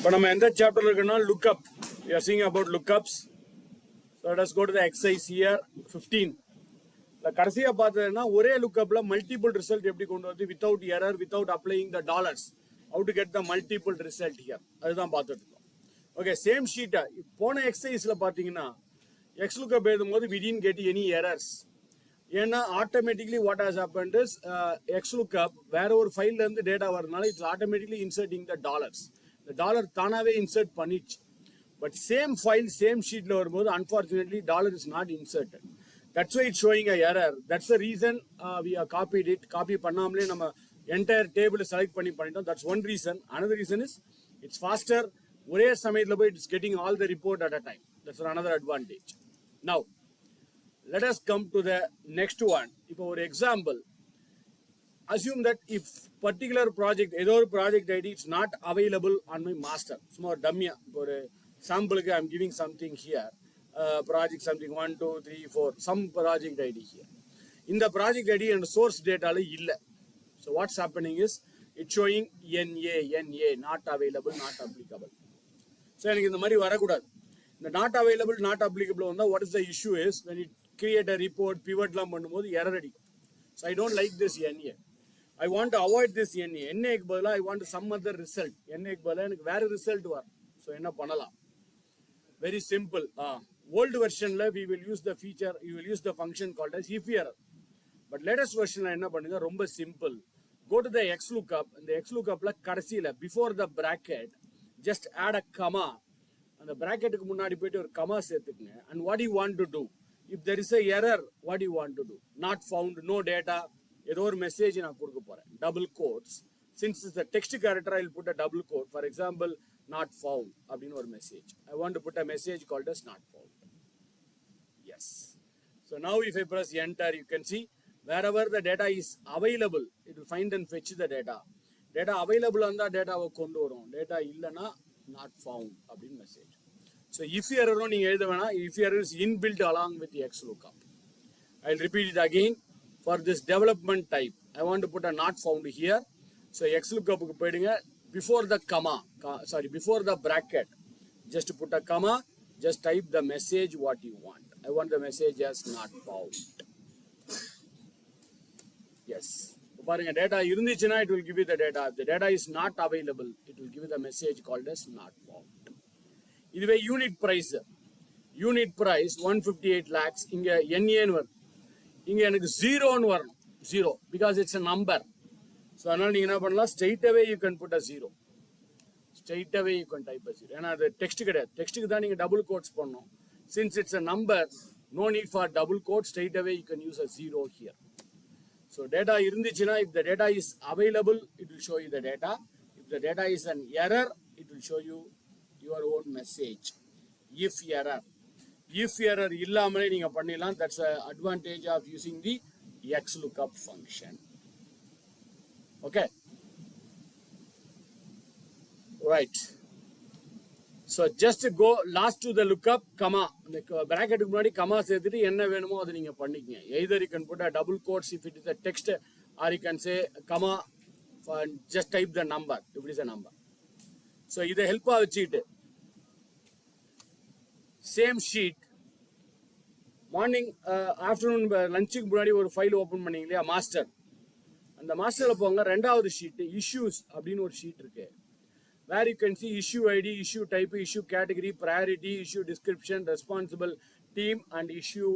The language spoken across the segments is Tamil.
But we are chapter lookup. We are seeing about lookups. So let us go to the exercise here 15. The கடைசியா பார்த்ததுன்னா ஒரே லுக்கப்ல மல்டிபிள் ரிசல்ட் எப்படி கொண்டு வந்து without error without applying the dollars how to get the multiple result here அதுதான் பார்த்துட்டு இருக்கோம். ஓகே, சேம் ஷீட்டை போன எக்ஸசைஸ்ல பார்த்தீங்கன்னா எக்ஸ் லுக்கப் எழுதும்போது we didn't get any errors. ஏன்னா automatically what has happened is X lookup வேற ஒரு ஃபைல்ல இருந்து டேட்டா வரதுனால it's automatically inserting the dollars. இந்த டாலர் தானாவே இன்சர்ட் பண்ணிச்சு. பட் சேம் ஃபைல் சேம் ஷீட்ல வரும்போது unfortunately dollar is not inserted. That's why it's showing a error. That's the reason we have copied it. Copy பண்ணாமலே நம்ம entire table select பண்ணிட்டோம். That's one reason. Another reason is it's faster. ஒரே சமயத்துல போய் it's getting all the report at a time. That's another advantage. Now, let us come to the next one. இப்போ ஒரு example. Assume that if particular project, ஏதோ ஒரு project ID it's not available on my master. சும்மா ஒரு டம்மியா ஒரு சாம்பிளுக்கு I'm giving something here. Project something 1 2 3 4 some project ID here. In the project ID and source data illa. So what's happening is it's showing NA not available, not applicable. So எனக்கு இந்த மாதிரி வரக்கூடாது. இந்த not available, not applicable வந்தா what is the issue is when it create a report pivotலாம் பண்ணும்போது error அடிக்கும். So I don't like this NA. I want to avoid this NA. NA க்கு பதிலா I want some other result. NA க்கு பதிலா எனக்கு வேற result வரும். So என்ன பண்ணலாம்? Very simple. Old version we will use the feature, you will use the function called as if error. But latest version enna பண்ணுங்க ரொம்ப simple. Go to the x lookup. And the x lookup la கடைசில before the bracket just add a comma. அந்த bracket க்கு முன்னாடி போய்ட்டு ஒரு comma சேர்த்துங்க. And what do you want to do? If there is a error, what do you want to do? Not found, no data. ஏதோ ஒரு மெசேஜ் நான் கொடுக்க போறேன். Double quotes. Since it's a text character, I will put a double quote. For example, not found அப்படின்னு ஒரு message. I want to put a message called as not found. Yes. So now if I press enter, you can see wherever the data is available, it will find and fetch the data. Data available on the data கொண்டு வரும். Data இல்லனா not found அப்படின்னு message. So if error நீங்க எழுத வேணாம். If error is inbuilt along with the X lookup. I'll repeat it again. For this development type, I want to put a not found here. So X lookup க்கு போய்டுங்க. Before the comma, before the bracket, just put a comma, just type the message what you want. I want the message as not found. Yes. பாருங்க data இருந்துச்சுனா it will give you the data. If the data is not available, it will give you the message called as not found. இதுவே unit price 158 lakhs இங்க NA ன்னு வரும். இங்க எனக்கு 0 ன்னு வரணும். 0 because it's a number. So அதனால நீங்க என்ன பண்ணலாம், straight away you can put a 0. Straight away you can type a 0. ஏன்னா அது டெக்ஸ்ட் கிடையாது. டெக்ஸ்ட்டுக்கு தான் நீங்க டபுள் கோட்ஸ் பண்ணணும். Since it's a number, no need for double quotes. Straight away you can use a 0 here. So data இருந்துச்சுனா, if the data is available, it will show you the data. If the data is an error, it will show you your own message. If error இல்லாமலே நீங்க பண்ணிடலாம். That's the advantage of using the X lookup function. Okay. Right. So just go last to the lookup, comma. The bracket க்கு முன்னாடி comma சேர்த்துட்டு என்ன வேணுமோ அதை நீங்க பண்ணிக்கங்க. Either you can put a double quotes if it is a text, or you can say comma and just type the number if it is a number. So இதை ஹெல்ப்பா வச்சுக்கிட்டு சேம் ஷீட் மார்னிங் ஆஃப்டர்நூன் லஞ்சுக்கு முன்னாடி ஒரு ஃபைல் ஓப்பன் பண்ணீங்க இல்லையா, மாஸ்டர். அந்த மாஸ்டர்ல போங்க, ரெண்டாவது ஷீட் இஷ்யூஸ் அப்படின்னு ஒரு ஷீட் இருக்கு. Where you can see issue ID, issue type, issue category, priority, issue description, responsible team and issue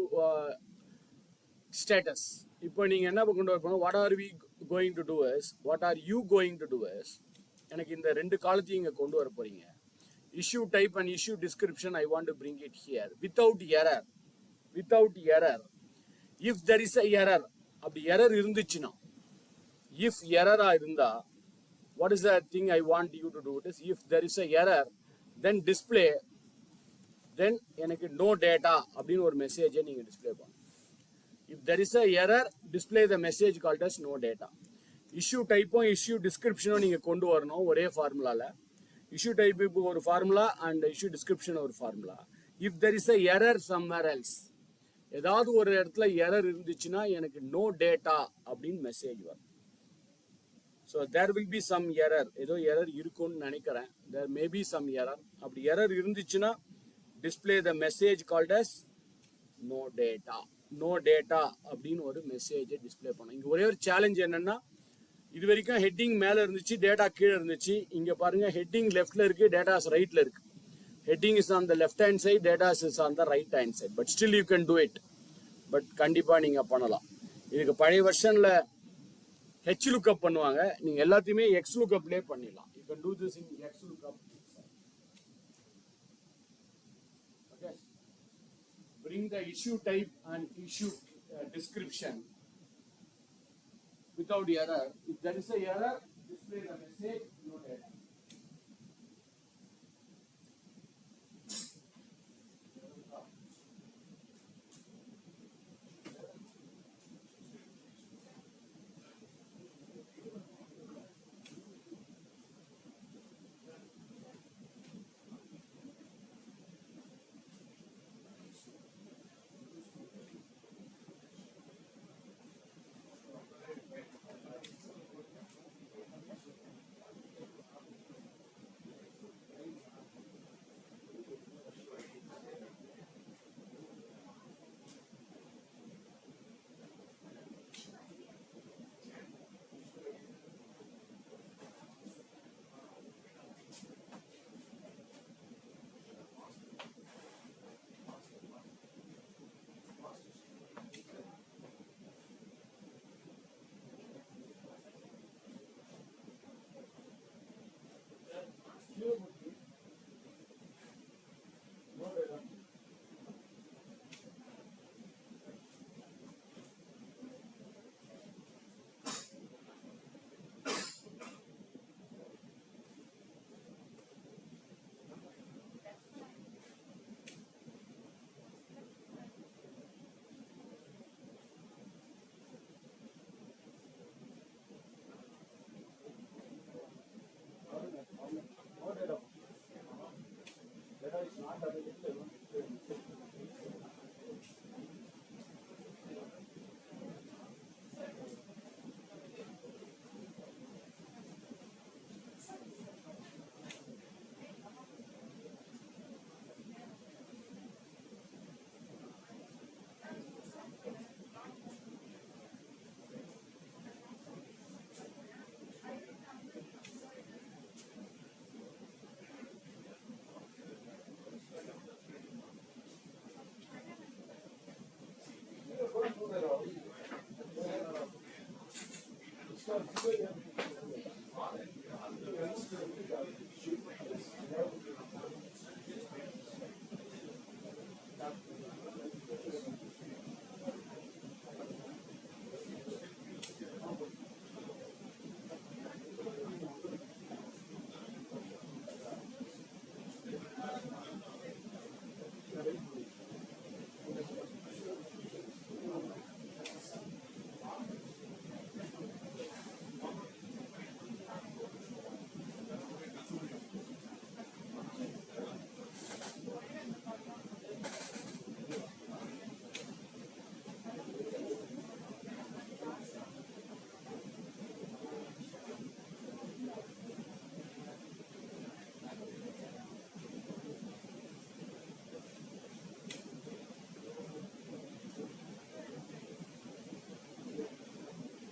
status. இப்போ நீங்க என்ன கொண்டு வரணும், what are you going to do is எனக்கு இந்த ரெண்டு காலத்தையும் இங்க கொண்டு வர போறீங்க. Issue type and issue description I want to bring it here without error. If there is a error, அப்படி error இருந்துச்சுனா, if error இருந்தா what is the thing I want you to do is, if there is a error, then display, then எனக்கு no data அப்படின்னு ஒரு மெசேஜை நீங்க டிஸ்ப்ளே பண்ணணும். If there is a error, display the message called as no data. Issue type issue description நீங்க கொண்டு வரணும் ஒரே ஃபார்முலால. Issue type ஒரு ஃபார்முலா and issue description ஒரு formula. If there is a error somewhere else, ஏதாவது ஒரு இடத்துல எரர் இருந்துச்சுன்னா எனக்கு no data அப்படின்னு மெசேஜ் வரும். So there will be some error. ஏதோ error இருக்கும்னு நினைக்கிறேன். There may be some error. அப்படி error இருந்துச்சுன்னா display the message called as no data. No data அப்படின்னு ஒரு மெசேஜ் டிஸ்ப்ளே பண்ணும். இங்க ஒரே ஒரு சேலஞ்ச் என்னன்னா, இது வரைக்கும் ஹெட்டிங் மேல இருந்துச்சு, டேட்டா கீழே இருந்துச்சு. இங்க பாருங்க, ஹெட்டிங் லெஃப்ட்ல இருக்கு, டேட்டாஸ் ரைட்ல இருக்கு. Heading is on the left hand side, data is on the right hand side. But still you can do it. But கண்டிப்பா நீங்க பண்ணலாம். இதுக்கு பழைய வெர்ஷன்ல H lookup பண்ணுவாங்க. நீங்க எல்லாத்தையுமே X lookupலயே பண்ணிடலாம். You can do this in X lookup. Okay. Bring the issue type and issue description without error. If there is a error, display the message, no data.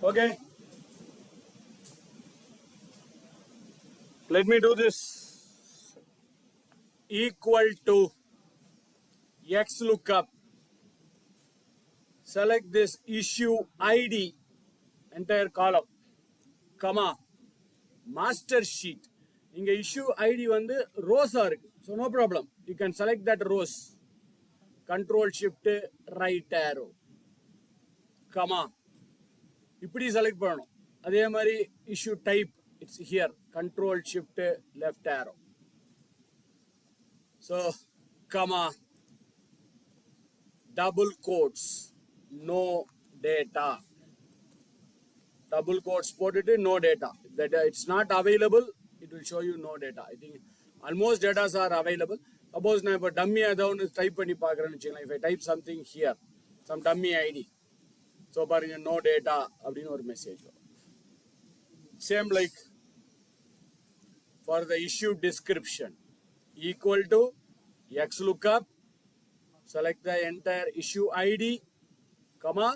Okay. Let me do this. Equal to X lookup. Select this issue ID, entire column, comma, master sheet. இங்க issue ID வந்து rows இருக்கு. So no problem. You can select that rows. Control shift right arrow. Comma. இப்படி select பண்ணணும். அதே மாதிரி issue type, it's here. Control shift left arrow. So, comma, double quotes, no data. Double quotes போட்டுட்டு no data. That it's not available, it will show you no data. I think almost data are available. Suppose நான் இப்போ dummy ஏதாவது type பண்ணி பார்க்குறேன்னு வச்சுக்கலாம். If I type something here, some dummy ID. So பாருங்க no data அப்படின்னு ஒரு மெசேஜ் வரும். same like for the issue description, equal to XLOOKUP, select the entire issue ID, comma,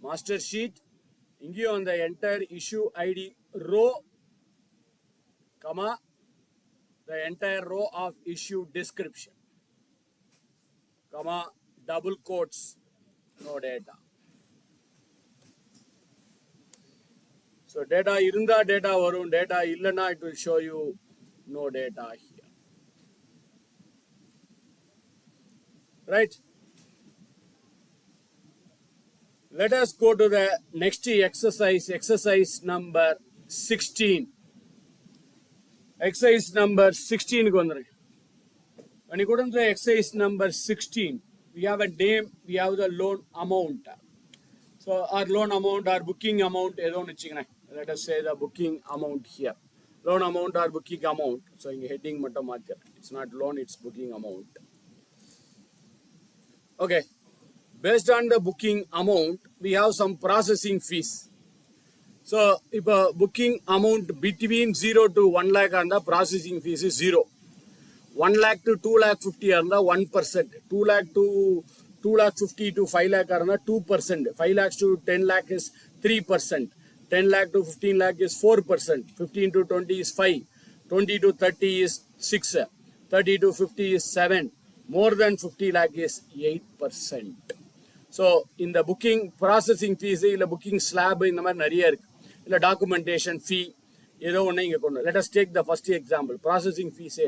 master sheet, இங்கேயும் on the entire issue ID row, comma, the entire row of issue description, comma, double quotes, no data. So data irunda data varum, data illana it will show you no data here. Right? Let us go to the next exercise number 16. Exercise number 16 க்கு வந்துருங்க. When you go to the exercise number 16, we have a name, we have the loan amount. So our loan amount, our booking amount, let us say the booking amount here. Loan amount or booking amount. So in heading mattam maathir. It's not loan, it's booking amount. Okay. Based on the booking amount, we have some processing fees. So if a booking amount between 0 to 1 lakh and the processing fees is 0. 1 lakh to 2 lakh 50 and the 1%. 2 lakh to 2 lakh 50 to 5 lakh and the 2%. 5 lakhs to 10 lakh is 3%. 10 lakh to 15 lakh is 4%. 15 to 20 is 5. 20 to 30 is 6. 30 to 50 is 7. More than 50 lakh is 8%. So in the booking processing fees, in the booking slab, in the documentation fee, let us take the first example, processing fees.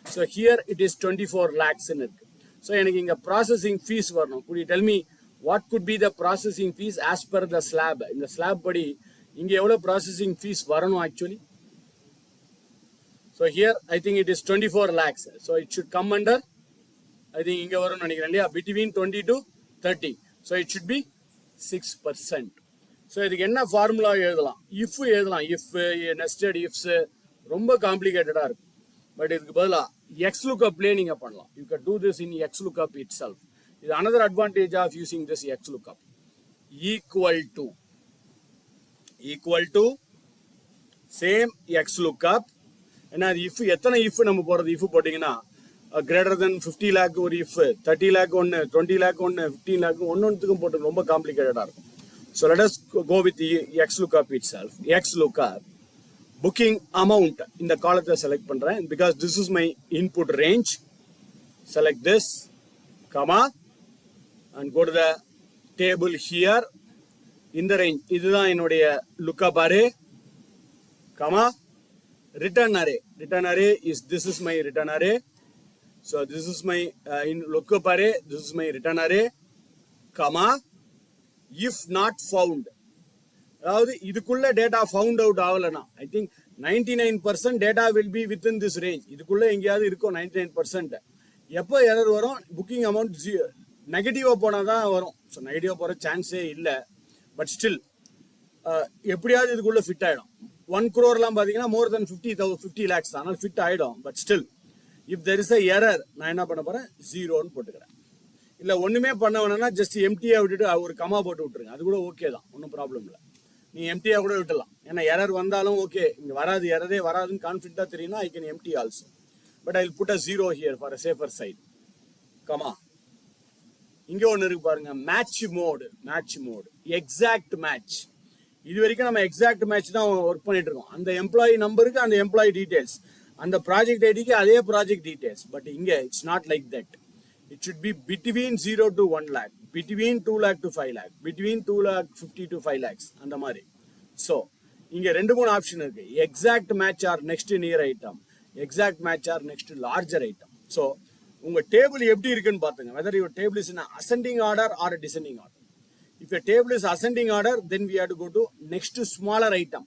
So here it is 24 lakhs in it. So in the processing fees, could you tell me what could be the processing fees as per the slab? In the slab body, in processing fees actually. So here I think it is 24 lakhs. So it should come under, I think between 20 to 30. So it should be 6%. So இதுக்கு என்ன ஃபார்முலா எழுதலாம்? If எழுதலாம். If nested ifs ரொம்ப காம்ப்ளிகேட்டடா இருக்கு. பட் இதுக்கு பதிலா XLOOKUP லே நீங்க பண்ணலாம். You can do this in XLOOKUP itself. இது another advantage of using this XLOOKUP. Equal to same XLOOKUP. ஏன்னா if எத்தனை if நம்ம போறது if போட்டீங்கன்னா greater than 50 lakh or if 30 lakh on 20 lakh on 15 lakh ஒன்னொன்னுக்கும் போட்டு ரொம்ப காம்ப்ளிகேட்டடா இருக்கும். So let us go with the XLOOKUP itself. XLOOKUP booking amount in the column select பண்றேன் because this is my input range. Select this, comma, and go to the table here. In the range இதுதான் என்னுடைய lookup array, comma, return array. Return array is this is my return array. So this is my in lookup array, this is my return array, comma, if not found. அதாவது இதுக்குள்ள டேட்டா ஃபவுண்ட் அவுட் ஆகலனா I think 99% data will be within this range. இதுக்குள்ள எங்கேயாவது இருக்கும் 99%. எப்போ எரர் வரும்? புக்கிங் அமௌண்ட் நெகட்டிவாக போனால் தான் வரும். ஸோ நெகட்டிவாக போகிற சான்ஸே இல்லை. பட் ஸ்டில் எப்படியாவது இதுக்குள்ள ஃபிட் ஆகிடும். 1 crore பார்த்தீங்கன்னா மோர் தென் 50 lakhs தான், அதனால் ஃபிட் ஆகிடும். But still if there is a error, நான் என்ன பண்ண போறேன்? 0ன்னு போட்டுக்கிறேன். இல்ல ஒண்ணுமே பண்ண வேணாம்னா ஜஸ்ட் எம்டியா விட்டுட்டு ஒரு கமா போட்டு விட்டுருங்க. அது கூட ஓகே தான், ஒன்றும் ப்ராப்ளம் இல்லை. நீ எம்டியா கூட விட்டுலாம். ஏன்னா எரர் வந்தாலும் ஓகே, இங்க வராது, எரரே வராதுன்னு கான்ஃபிடென்ட்டா தெரியும்னா I can empty also. But I will put a 0 here for a safer side. Comma இங்க ஒன்று இருக்கு பாருங்க, மேட்ச் மோடு, எக்ஸாக்ட் மேட்ச். இது வரைக்கும் நம்ம எக்ஸாக்ட் மேட்ச் தான் ஒர்க் பண்ணிட்டு இருக்கோம். அந்த எம்ப்ளாயி நம்பருக்கு அந்த எம்ப்ளாயி டீடைல்ஸ், அந்த ப்ராஜெக்ட் ஐடிக்கு அதே ப்ராஜெக்ட் டீடைல்ஸ். பட் இங்க it's not like that. It should B between 0 to 1 lakh, between 2 lakh to 5 lakh, between 2 lakh 50 to 5 lakhs அந்த மாதிரி. ஸோ இங்க 2-3 ஆப்ஷன் இருக்கு. Exact match or next near item, exact match or next larger item. So உங்க டேபிள் எப்படி இருக்குன்னு பாத்துங்க. Whether your table is in ascending order or descending order. If your table is ascending order, then we have to go to next smaller item.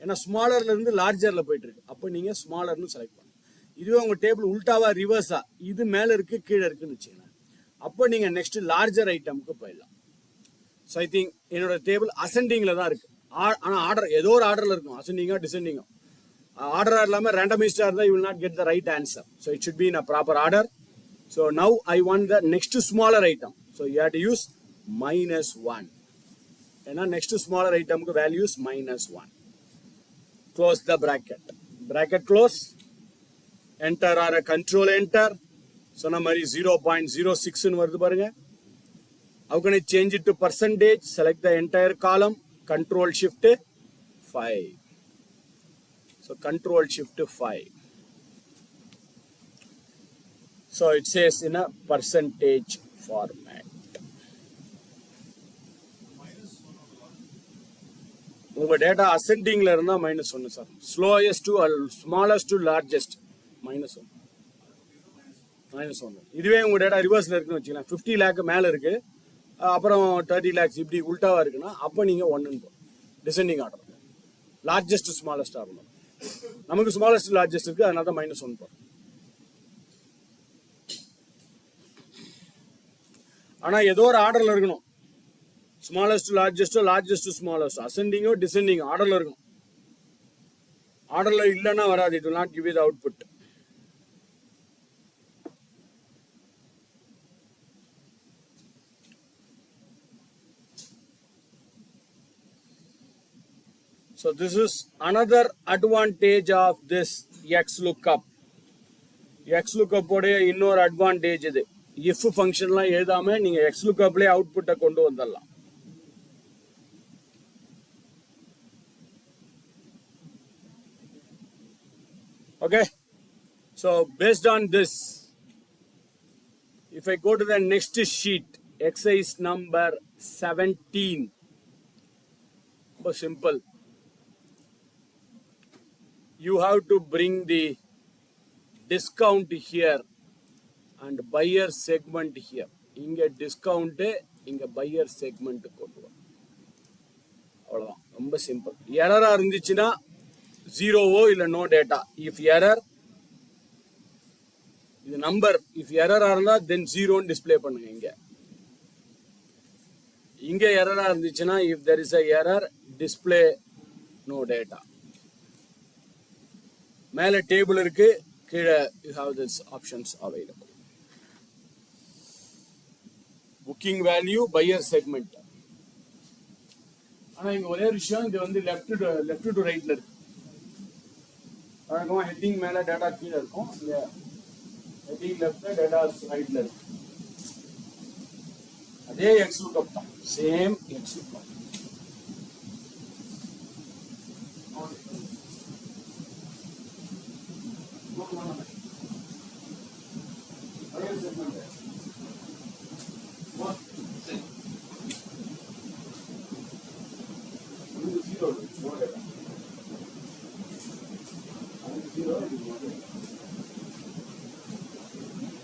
ஏன்னா ஸ்மாலர்ல இருந்து லார்ஜர்ல போயிட்டு இருக்கு. அப்போ நீங்க ஸ்மாலர்னு செலக்ட் பண்ணுங்க. இதுவே உங்க டேபிள் உல்டாவா ரிவர்ஸா இது மேல இருக்கு கீழே இருக்குன்னு வச்சுக்கோங்க. அப்போ நீங்க நெக்ஸ்ட் லார்ஜர் ஐட்டமுக்கு போயிடலாம். ஸோ ஐ திங்க் என்னோட டேபிள் அசெண்டிங்ல தான் இருக்கு. ஆனா ஆர்டர் ஏதோ ஒரு ஆர்டர்ல இருக்கும், அசெண்டிங்கா டிசெண்டிங்கா. ஆர்டரா இல்லாம ரேண்டமைஸ்டா இருந்தா you will not get the right answer. So it should be in a proper order. So now I want the next smaller item. So you have to use -1. ஏன்னா நெக்ஸ்ட் ஸ்மாலர் ஐட்டமுக்கு values -1. close the bracket. Bracket close. Enter or a control enter. So now 0.06 in varudhu parunga. How can I change it to percentage? Select the entire column. Control shift 5. So control shift 5. So it says in a percentage format. Over data ascending lerna -1 sir. Slowest to smallest to largest -1. -1. இதுவே உங்க டேட்டா ரிவர்ஸ்ல இருக்குன்னு வச்சுக்கலாம். 50 lakh மேல இருக்கு. அப்புறம் 30 lakhs இப்படி உல்டாவா இருக்குன்னா அப்ப நீங்க 1 டிசெண்டிங் ஆர்டர். லார்ஜஸ்ட் ஸ்மாலஸ்ட் ஆகணும். நமக்கு ஸ்மாலஸ்ட் லார்ஜஸ்ட் இருக்கு, அதனால தான் -1 போறோம். ஆனா ஏதோ ஒரு ஆர்டர்ல இருக்கணும். ஸ்மாலஸ்ட் லார்ஜஸ்டோ லார்ஜஸ்ட் ஸ்மாலஸ்ட் அசெண்டிங்கோ டிசெண்டிங் ஆர்டர்ல இருக்கும். ஆர்டர்ல இல்லைன்னா வராது. It will not give you the output. So this is another advantage of this XLOOKUP. XLOOKUP உடைய இன்னொரு அட்வான்டேஜ் இது. if ஃபங்க்ஷன்லாம் எழுதாம நீங்க XLOOKUPலயே அவுட்புட்டை கொண்டு வந்துடலாம். Okay, so based on this, if I go to the next sheet, exercise number 17, simple. You have to bring the discount here and buyer segment here. இங்க discount, இங்க buyer segment கொண்டு வா. அவ்வளவுதான், ரொம்ப சிம்பிள். எரரா இருந்துச்சுன்னா ஜீரோவோ இல்ல நோ டேட்டா. இஃப் எரர், இது நம்பர், இஃப் எரரா இருந்தா தென் ஜீரோன்னு டிஸ்பிளே பண்ணுங்க. இங்க எரரா இருந்துச்சுன்னா if there is a error, display no data. மேல டேபிள் இருக்கு, கீழே you have this options available. Booking value, buyer segment. ஆனா இங்க ஒரே விஷயம், இது வந்து லெஃப்ட் டு ரைட்ல இருக்கு. வழக்கமா ஹெட்டிங் மேல டேட்டா கீழே இருக்கும், இங்க ஹெட்டிங் லெஃப்ட்ல டேட்டா ரைட்ல இருக்கு. அதே XLOOKUP தான், same XLOOKUP.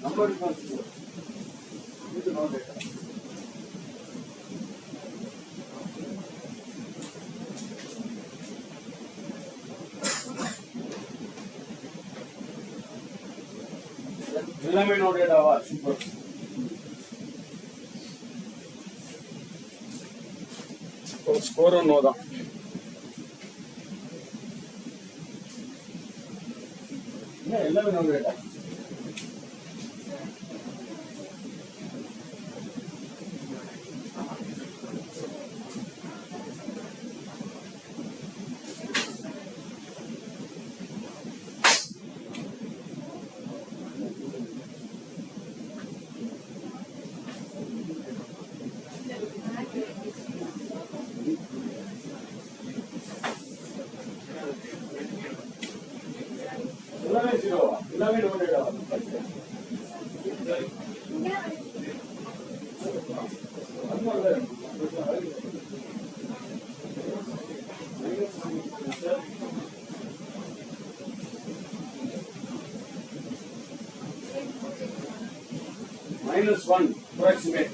Number is not zero. This is not data. எல்லாமே நோ டேட்டாவா? சூப்பர். ஸ்கோரும் நோ தான். எல்லாமே நோ டேட்டா. எல்லாமே ஜீரோவா? எல்லாமே no டேட்டாவா? -1 approximate.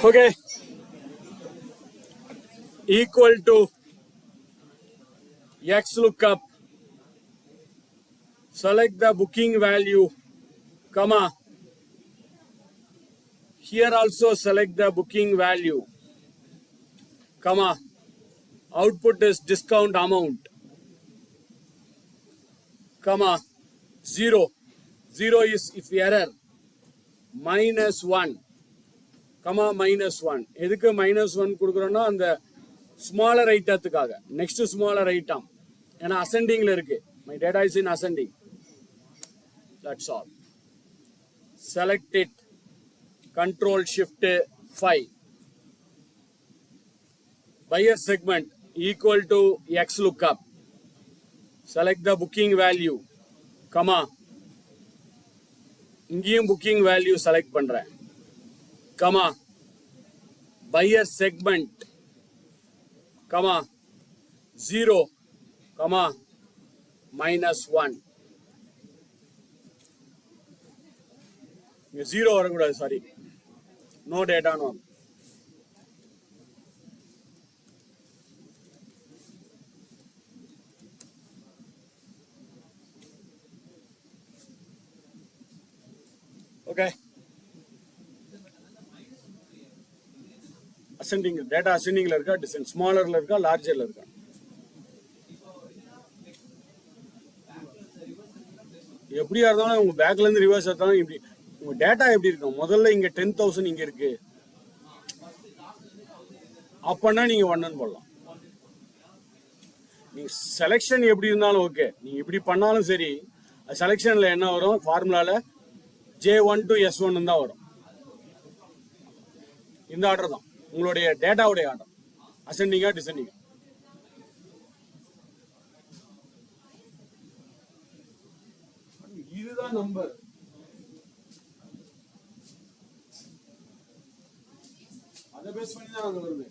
Okay, equal to X lookup, select the booking value, comma, here also select the booking value, comma, output is discount amount, comma, 0, 0 is if error, minus 1, comma, minus 1. எதுக்கு minus 1 கொடுக்குறோம்னா அந்த smaller ஐட்டத்துக்காக next smaller item ஏன்னா ascendingல இருக்கு, my data is in ascending, that's all. Select it, control shift 5, buyer segment equal to X lookup, select the booking value, comma, இங்கேயும் booking value select பண்றேன், comma, buyer segment, comma, 0, comma, minus 1. 0 வரக்கூடாது, sorry, no data, no. Okay, ascending data ascending la irka, descend smaller la irka, larger la irka. எப்படியா இருந்தாலும் உங்க பேக்ல இருந்து ரிவர்ஸ் ஆத்தாலும் இப்படி உங்க டேட்டா எப்படி இருக்கும், முதல்ல இங்க 10,000 இங்க இருக்கு அப்பனா நீங்க 1 போடலாம். நீங்க செலெக்ஷன் எப்படி இருந்தாலும் ஓகே, நீங்க இப்படி பண்ணாலும் சரி, செலெக்ஷன்ல என்ன வரும், ஃபார்முலால J1 to S1 தான் வரும். இந்த ஆர்டர் தான் உங்களுடைய டேட்டாவுடைய ஆர்டர், அசெண்டிங்கா டிசெண்டிங்கா. இதுதான் நம்பர். அதை பேஸ் பண்ணி தான் அது வருது.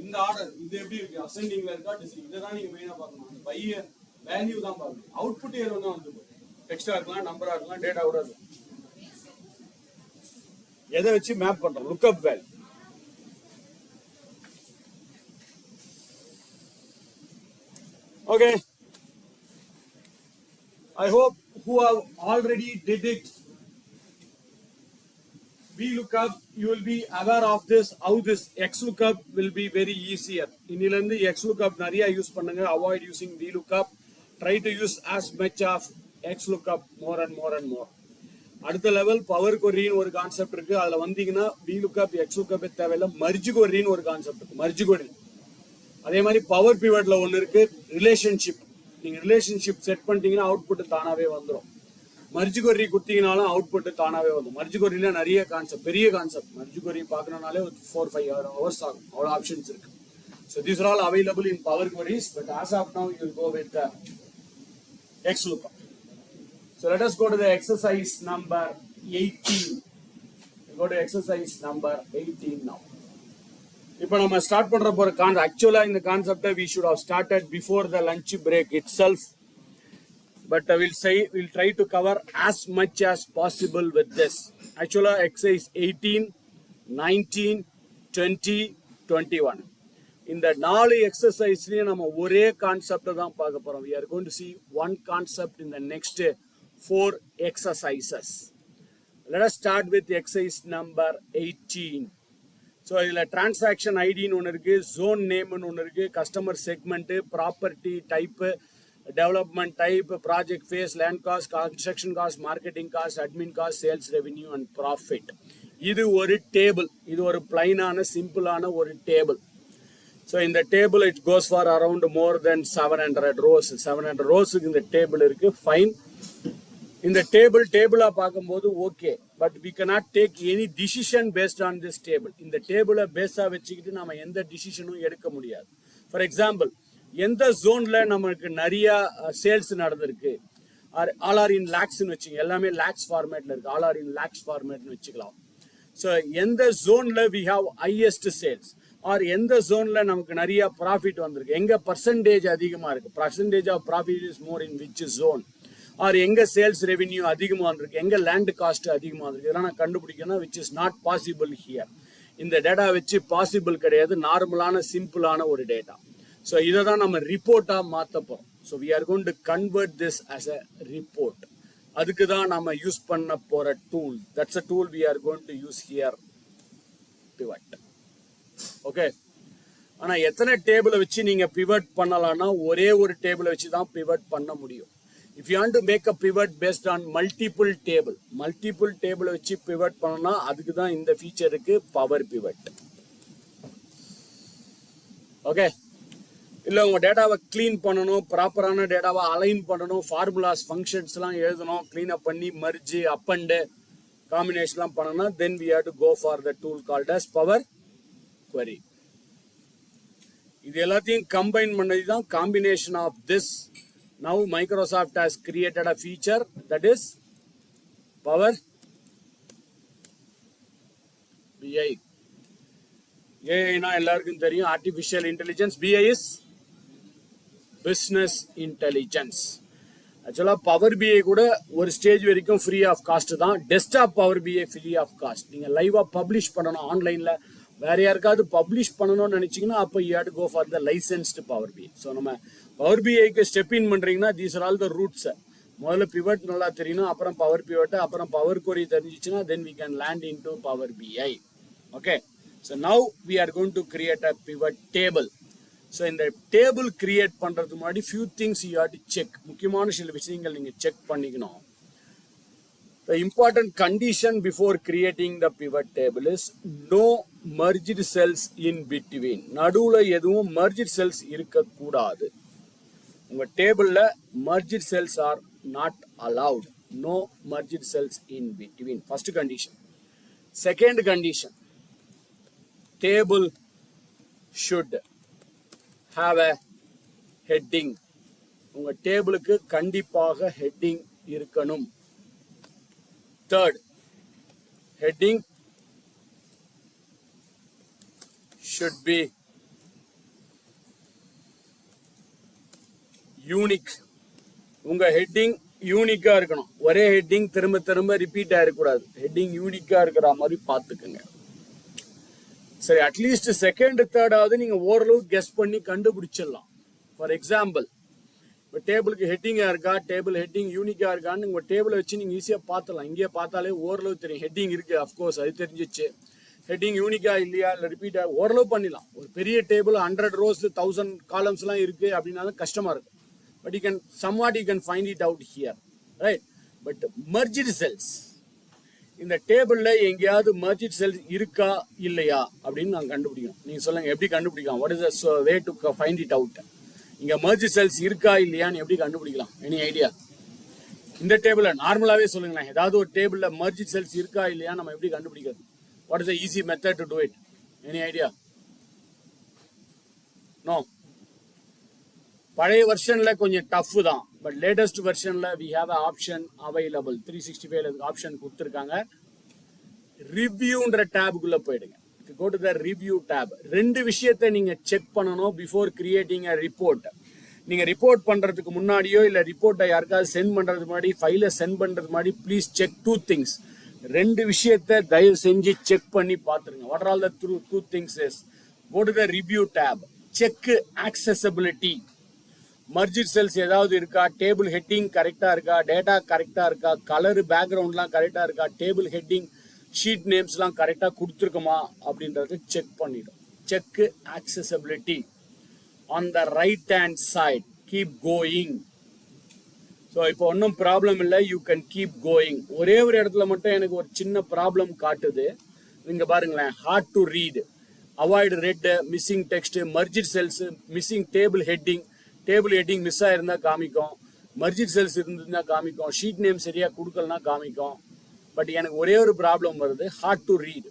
இந்த ஆர்டர் இது எப்படி இருக்கு, அசெண்டிங்ல இருக்கா டிசெண்டிங், இதை தான் நீங்க மெயினா பார்க்கணும். அந்த பையர் வேல்யூ தான் பார்க்கணும். அவுட்புட் ஏதோ தான் வந்து டெக்ஸ்டா இருக்கலாம், நம்பரா இருக்கலாம், டேட்டா கூட இருக்கும். எதை வச்சு மேப் பண்றோம், lookup value. Okay, I hope who have already did it VLOOKUP, you will be aware of this, how this XLOOKUP will be very easier. இன்னிலிருந்து XLOOKUP நிறைய யூஸ் பண்ணுங்க, avoid using VLOOKUP, try to use as much of XLOOKUP more and more and more. அடுத்த லெவல் பவர் கொரின்னு ஒரு கான்செப்ட் இருக்கு, அதுல வந்தீங்கன்னா VLOOKUP XLOOKUP தேவையில்ல, மர்ஜ் கொரின்னு ஒரு கான்செப்ட் இருக்கு, மர்ஜ் கொரி. அதே மாதிரி பவர் பிவட்ல ஒன்னு இருக்கு, ரிலேஷன்ஷிப். நீங்க ரிலேஷன்ஷிப் செட் பண்ணிட்டீங்கன்னா அவுட்புட் தானாவே வந்துடும். மர்ஜ் கொரி கொடுத்தீங்கனாலும் அவுட்புட் தானாவே வரும். மர்ஜ் கொரியில நிறைய கான்செப்ட், பெரிய கான்செப்ட். மர்ஜ் கொரி பார்க்கணும்னாலே ஒரு 4-5 hours ஆகும், அவ்வளோ ஆப்ஷன்ஸ் இருக்கு. So these are all available in power queries, but as of now you will go with the XLOOKUP. So let us go to the exercise number 18. go to exercise number 18 now. இப்போ நம்ம ஸ்டார்ட் பண்ற போற ஆக்சுவலா இந்த கான்செப்டை we should have started before the lunch break itself, but we'll try to cover as much as possible with this. Actually exercise 18, 19, 20, 21 இந்த 4 எக்ஸசைஸ்லயும் நம்ம ஒரே கான்செப்ட் தான் பார்க்க போறோம். we are going to see one concept in the next 4 exercises. Let us start with exercise number 18. So இதுல transaction ID ன்னு ஒன்று இருக்கு, zone name ன்னு ஒன்று இருக்கு, customer segment, property type, development type, project phase, land cost, construction cost, marketing cost, admin cost, sales revenue and profit. இது ஒரு டேபிள், இது ஒரு பிளைனான சிம்பிளான ஒரு table. So in the table it goes for around more than 700 rows. 700 rows இந்த டேபிள் இருக்கு. Fine. இந்த டேபிளா பார்க்கும்போது okay, but we cannot take any decision based on this table. இந்த டேபிளை பேஸா வச்சுக்கிட்டு நம்ம எந்த டிசிஷனும் எடுக்க முடியாது. ஃபார் எக்ஸாம்பிள், எந்த ஜோன்ல நமக்கு நிறைய சேல்ஸ் நடந்திருக்கு, ஆல் ஆர் இன் லேக்ஸ்ன்னு வச்சுங்க, எல்லாமே லேக்ஸ் ஃபார்மேட்ல இருக்கு, ஆல் ஆர் இன் லேக்ஸ் ஃபார்மேட்னு வச்சுக்கலாம். ஸோ எந்த ஜோன்ல we have highest sales, or எந்த ஜோன்ல நமக்கு நிறைய ப்ராஃபிட் வந்திருக்கு, எங்க பர்சன்டேஜ் அதிகமா இருக்கு, percentage of profit is more in which zone, or எங்க சேல்ஸ் ரெவென்யூ அதிகமாக இருக்கு, எங்க லேண்ட் காஸ்ட் அதிகமாக இருக்கு, இதெல்லாம் நான் கண்டுபிடிக்கணும். Which is not possible here. இந்த டேட்டா வச்சு பாசிபிள் கிடையாது, நார்மலான சிம்பிளான ஒரு டேட்டா. ஸோ இதை தான் நம்ம ரிப்போர்ட்டா மாற்ற போறோம். So we are going to convert this as a report. அதுக்கு தான் நம்ம யூஸ் பண்ண போற tool. That's a tool we are going to use here, pivot. Okay, ஆனா எத்தனை டேபிளை வச்சு நீங்க பிவட் பண்ணலாம்னா ஒரே ஒரு டேபிளை வச்சு தான் பிவட் பண்ண முடியும். If you want to make a pivot based on multiple table வச்சு pivot பண்ணனா அதுக்கு தான் இந்த ஃபீச்சர் இருக்கு, பவர் பிவட். ஓகே, இல்ல உங்க டேட்டாவை க்ளீன் பண்ணணும், ப்ராப்பரான டேட்டாவை அலைன் பண்ணணும், ஃபார்முலாஸ் ஃபங்க்ஷன்ஸ்லாம் எழுதணும், க்ளீன் அப் பண்ணி மர்ஜ் அப் அண்ட் காம்பினேஷன்லாம் பண்ணனா then we have to go for the tool called as power query. இது எல்லாத்தையும் கம்பைன் பண்ணது தான் combination of this. Now Microsoft has created a feature that is Power BI. AI na ellarkum theriyum, artificial intelligence. BI is business intelligence. Actually Power BI kuda ஒரு ஸ்டேஜ் வரைக்கும் ஃப்ரீ ஆஃப் காஸ்ட் தான். Desktop Power BI free of cost. நீங்க லைவா பப்ளிஷ் பண்ணணும் ஆன்லைன்ல, வேற யாருக்காவது பப்ளிஷ் பண்ணணும்னு நினைச்சீங்கன்னா அப்போ you have to go for the licensed power BI. So நம்ம பவர் பிஐக்கு ஸ்டெப் இன் பண்றீங்கன்னா these are all the routes. முதல்ல பிவட் நல்லா தெரியணும், அப்புறம் பவர் பிவட், அப்புறம் பவர் கொரி தெரிஞ்சிச்சுன்னா then we can land in to power BI. Okay, so now we are going to create a pivot table. So இந்த டேபிள் கிரியேட் பண்றதுக்கு முன்னாடி few things you have to check. முக்கியமான சில விஷயங்கள் நீங்க செக் பண்ணிக்கணும். The important condition before creating the pivot table is no merged cells in between. நடுவுல எதுவும் merged cells இருக்க கூடாது. உங்க டேபிள்ல merged cells are not allowed. No merged cells in between. First condition. Second condition. Table should have a heading. உங்க டேபிளுக்கு கண்டிப்பாக heading இருக்கணும். Third, heading should be unique. உங்க ஹெட்டிங் யூனிக்கா இருக்கணும். ஒரே ஹெட்டிங் திரும்ப திரும்ப ரிப்பீட் ஆயிருக்கூடாது. ஹெட்டிங் யூனிக்கா இருக்கிற மாதிரி பார்த்துக்குங்க. சரி, அட்லீஸ்ட் செகண்ட் தேர்டாவது நீங்க ஓரளவு கெஸ் பண்ணி கண்டுபிடிச்சிடலாம். ஃபார் எக்ஸாம்பிள், இப்போ டேபிளுக்கு ஹெட்டிங்காக இருக்கா, டேபிள் ஹெட்டிங் யூனிக்காக இருக்கான்னு உங்கள் டேபிளை வச்சு நீங்கள் ஈஸியாக பார்த்துலாம். இங்கே பார்த்தாலே ஓரளவு தெரியும். ஹெட்டிங் இருக்குது, அஃப்கோர்ஸ் அது தெரிஞ்சிச்சு. ஹெட்டிங் யூனிக்கா இல்லையா, இல்லை ரிப்பீட்டாக ஓரளவு பண்ணிடலாம். ஒரு பெரிய டேபிள் 100 rows 1000 காலம்ஸ்லாம் இருக்குது அப்படின்னாலும் கஷ்டமாக இருக்கும். But you can somewhat you can find it out here, right? But merged cells, இந்த டேபிளில் எங்கேயாவது மர்ஜ்டு செல்ஸ் இருக்கா இல்லையா அப்படின்னு நான் கண்டுபிடிக்கணும். நீங்கள் சொல்லுங்கள், எப்படி கண்டுபிடிக்கலாம்? What is the way to find it out? இங்க மர்ஜ் செல்ஸ் இருக்கா இல்லையான்னு எப்படி கண்டுபிடிக்கலாம்? Any idea? இந்த டேபிள்ல நார்மலாவே சொல்லுங்களேன், ஏதாவது ஒரு டேபிள்ல மர்ஜ் செல்ஸ் இருக்கா இல்லையா நம்ம எப்படி கண்டுபிடிக்கிறது? What is the easy method to do it? Any idea? No. பழைய வெர்ஷன்ல கொஞ்சம் டஃப் தான், பட் லேட்டஸ்ட் வெர்ஷன்ல we have a option available. 365 option கொடுத்துருக்காங்க. ரிவ்யூன்ற டேபுக்குள்ள போயிடுங்க. Go to the review tab. ரெண்டு விஷயத்தை நீங்க செக் பண்ணணும் பிஃபோர் கிரியேட்டிங் அ ரிப்போர்ட். நீங்க ரிப்போர்ட் பண்றதுக்கு முன்னாடியோ இல்ல ரிப்போர்ட்டை யாருக்காவது சென்ட் பண்றதுக்கு முன்னாடி, ஃபைலை சென்ட் பண்றதுக்கு முன்னாடி ப்ளீஸ் செக் 2 things. ரெண்டு விஷயத்தை தயவு செஞ்சு செக் பண்ணி பார்த்துருங்க. What are all the two things is, go to the review tab. Check accessibility. Merged cells ஏதாவது இருக்கா, டேபிள் ஹெட்டிங் கரெக்டா இருக்கா, டேட்டா கரெக்டா இருக்கா, கலர் பேக்ரவுண்ட்லாம் கரெக்டா இருக்கா, டேபிள் ஹெட்டிங் ஷீட் நேம்ஸ்லாம் கரெக்டா கொடுத்துருக்குமா அப்படின்றது செக் பண்ணிடும். Check accessibility on the right hand side. Keep going. So இப்போ ஒன்றும் ப்ராப்ளம் இல்லை, யூ கேன் கீப் கோயிங். ஒரே ஒரு இடத்துல மட்டும் எனக்கு ஒரு சின்ன ப்ராப்ளம் காட்டுது. நீங்க பாருங்களேன், hard to read, avoid red, missing text, merged cells, missing table heading. Table heading miss ஆயிருந்தா காமிக்கும், மர்ஜிட் செல்ஸ் இருந்ததுன்னா காமிக்கும், ஷீட் நேம் சரியா கொடுக்கலனா காமிக்கும். பட் எனக்கு ஒரே ஒரு ப்ராப்ளம் வருது, ஹார்ட் டு ரீட்.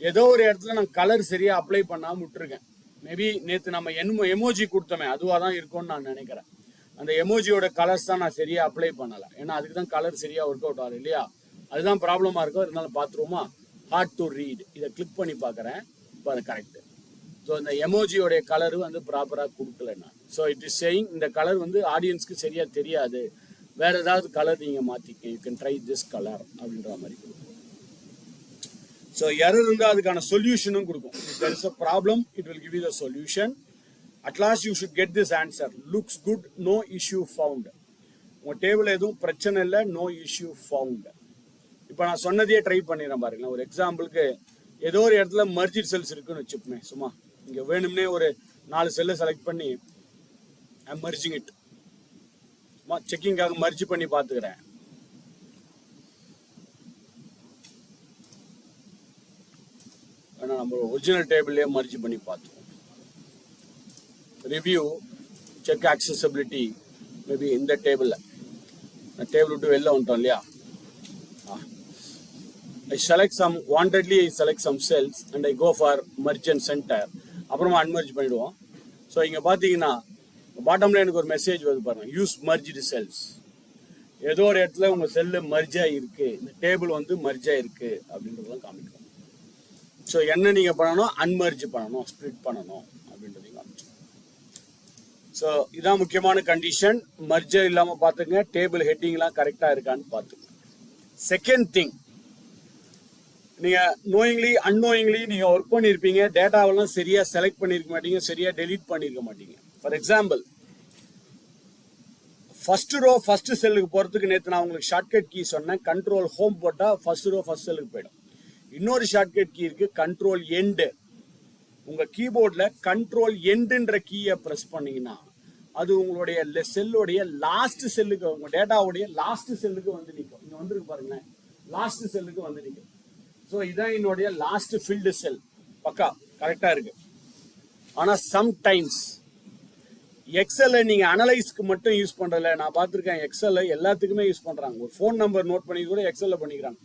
ஏதோ ஒரு இடத்துல நான் கலர் சரியா அப்ளை பண்ணாம விட்டுருக்கேன். மேபி நேற்று நம்ம எமோஜி கொடுத்தோமே அதுவாக தான் இருக்கும்னு நான் நினைக்கிறேன். அந்த எமோஜியோட கலர்ஸ் தான் நான் சரியா அப்ளை பண்ணலை. ஏன்னா அதுக்கு தான் கலர் சரியா ஒர்க் அவுட் ஆகுது இல்லையா, அதுதான் ப்ராப்ளமா இருக்கும். இருந்தாலும் பார்த்துருவோமா, ஹார்ட் டு ரீட் இதை கிளிக் பண்ணி பார்க்குறேன். இப்போ அது கரெக்ட். ஸோ இந்த எமோஜியோடைய கலரு வந்து ப்ராப்பராக கொடுக்கல நான். ஸோ இட் இஸ் சேயிங் இந்த கலர் வந்து ஆடியன்ஸ்க்கு சரியா தெரியாது, வேற ஏதாவது கலர் நீங்கள் மாற்றிக்க, you can try this colour அப்படின்ற மாதிரி கொடுக்கும். ஸோ எரர் இருந்தால் அதுக்கான சொல்யூஷனும் கொடுக்கும். If there is a problem it will give you the solution. At last you should get this answer, looks good, no issue found. உங்கள் டேபிள் எதுவும் பிரச்சனை இல்லை, நோ இஷ்யூ ஃபவுண்ட். இப்போ நான் சொன்னதையே ட்ரை பண்ணிடுறேன் பாருங்களேன். ஒரு எக்ஸாம்பிளுக்கு ஏதோ ஒரு இடத்துல மர்ஜிட் செல்ஸ் இருக்குன்னு வச்சுப்போமே, சும்மா இங்கே வேணும்னே ஒரு 4 செல்லை செலக்ட் பண்ணி ஐ மர்ஜிங் இட், சும்மா செக்கிங்காக மர்ஜ் பண்ணி பார்த்துக்கிறேன். ஆனால் நம்ம ஒரிஜினல் டேபிள்லேயே மர்ஜ் பண்ணி பார்த்துருவோம். ரிவ்யூ, செக் accessibility, மேபி இந்த டேபிளில் டேபிள் விட்டு வெளில வந்துட்டோம் இல்லையா. I select some, wantedly I select some cells and I go for merge and center. அப்புறமா அன்மர்ஜ் பண்ணிடுவோம். ஸோ இங்கே பார்த்தீங்கன்னா பாட்டமில் எனக்கு ஒரு மெசேஜ் வருது பாருங்க, யூஸ் மர்ஜ்டு செல்ஸ். ஏதோ ஒரு இடத்துல உங்கள் செல்லு மர்ஜ் ஆகிருக்கு, இந்த டேபிள் வந்து மர்ஜ் ஆகிருக்கு அப்படின்றதெல்லாம் காமிக்கும். ஸோ என்ன நீங்கள் பண்ணணும், அன்மர்ஜ் பண்ணணும், ஸ்ப்ளிட் பண்ணணும் அப்படின்றதையும் காமிச்சோம். ஸோ இதான் முக்கியமான கண்டிஷன். மர்ஜர் இல்லாமல் பார்த்துங்க, டேபிள் ஹெட்டிங்லாம் கரெக்டாக இருக்கான்னு பார்த்துங்க. செகண்ட் திங், நீங்கள் நோயிங்லி அன்னோயிங்லி நீங்கள் ஒர்க் பண்ணியிருப்பீங்க, டேட்டாவெல்லாம் சரியாக செலக்ட் பண்ணியிருக்க மாட்டீங்க, சரியாக டெலீட் பண்ணியிருக்க மாட்டீங்க. For example, first row first செல்லுக்கு போகிறதுக்கு நேற்று நான் உங்களுக்கு ஷார்ட்கட் கீ சொன்னேன். கண்ட்ரோல் ஹோம் போட்டால் ஃபர்ஸ்ட் ரோ ஃபர்ஸ்ட் செல்லுக்கு போயிடும். இன்னொரு ஷார்ட்கட் கீ இருக்குது, கண்ட்ரோல் எண்டு. உங்கள் கீபோர்டில் கண்ட்ரோல் எண்டுன்ற கீயை ப்ரெஸ் பண்ணிங்கன்னா அது உங்களுடைய செல்லுடைய லாஸ்ட் செல்லுக்கு, உங்கள் டேட்டாவுடைய லாஸ்ட் செல்லுக்கு வந்து நிற்கும். இங்கே வந்துருக்கு பாருங்களேன், லாஸ்ட் செல்லுக்கு வந்து நிற்கும். ஸோ இதான் என்னுடைய லாஸ்ட் ஃபில்டு செல். பக்கா கரெக்டாக இருக்கு. ஆனால் சம்டைம்ஸ் எக்ஸலை நீங்கள் அனலைஸ்க்கு மட்டும் யூஸ் பண்ணுறதில்ல. நான் பார்த்துருக்கேன் எக்ஸலை எல்லாத்துக்குமே யூஸ் பண்ணுறாங்க. ஒரு ஃபோன் நம்பர் நோட் பண்ணி கூட எக்ஸலில் பண்ணிக்கிறாங்க,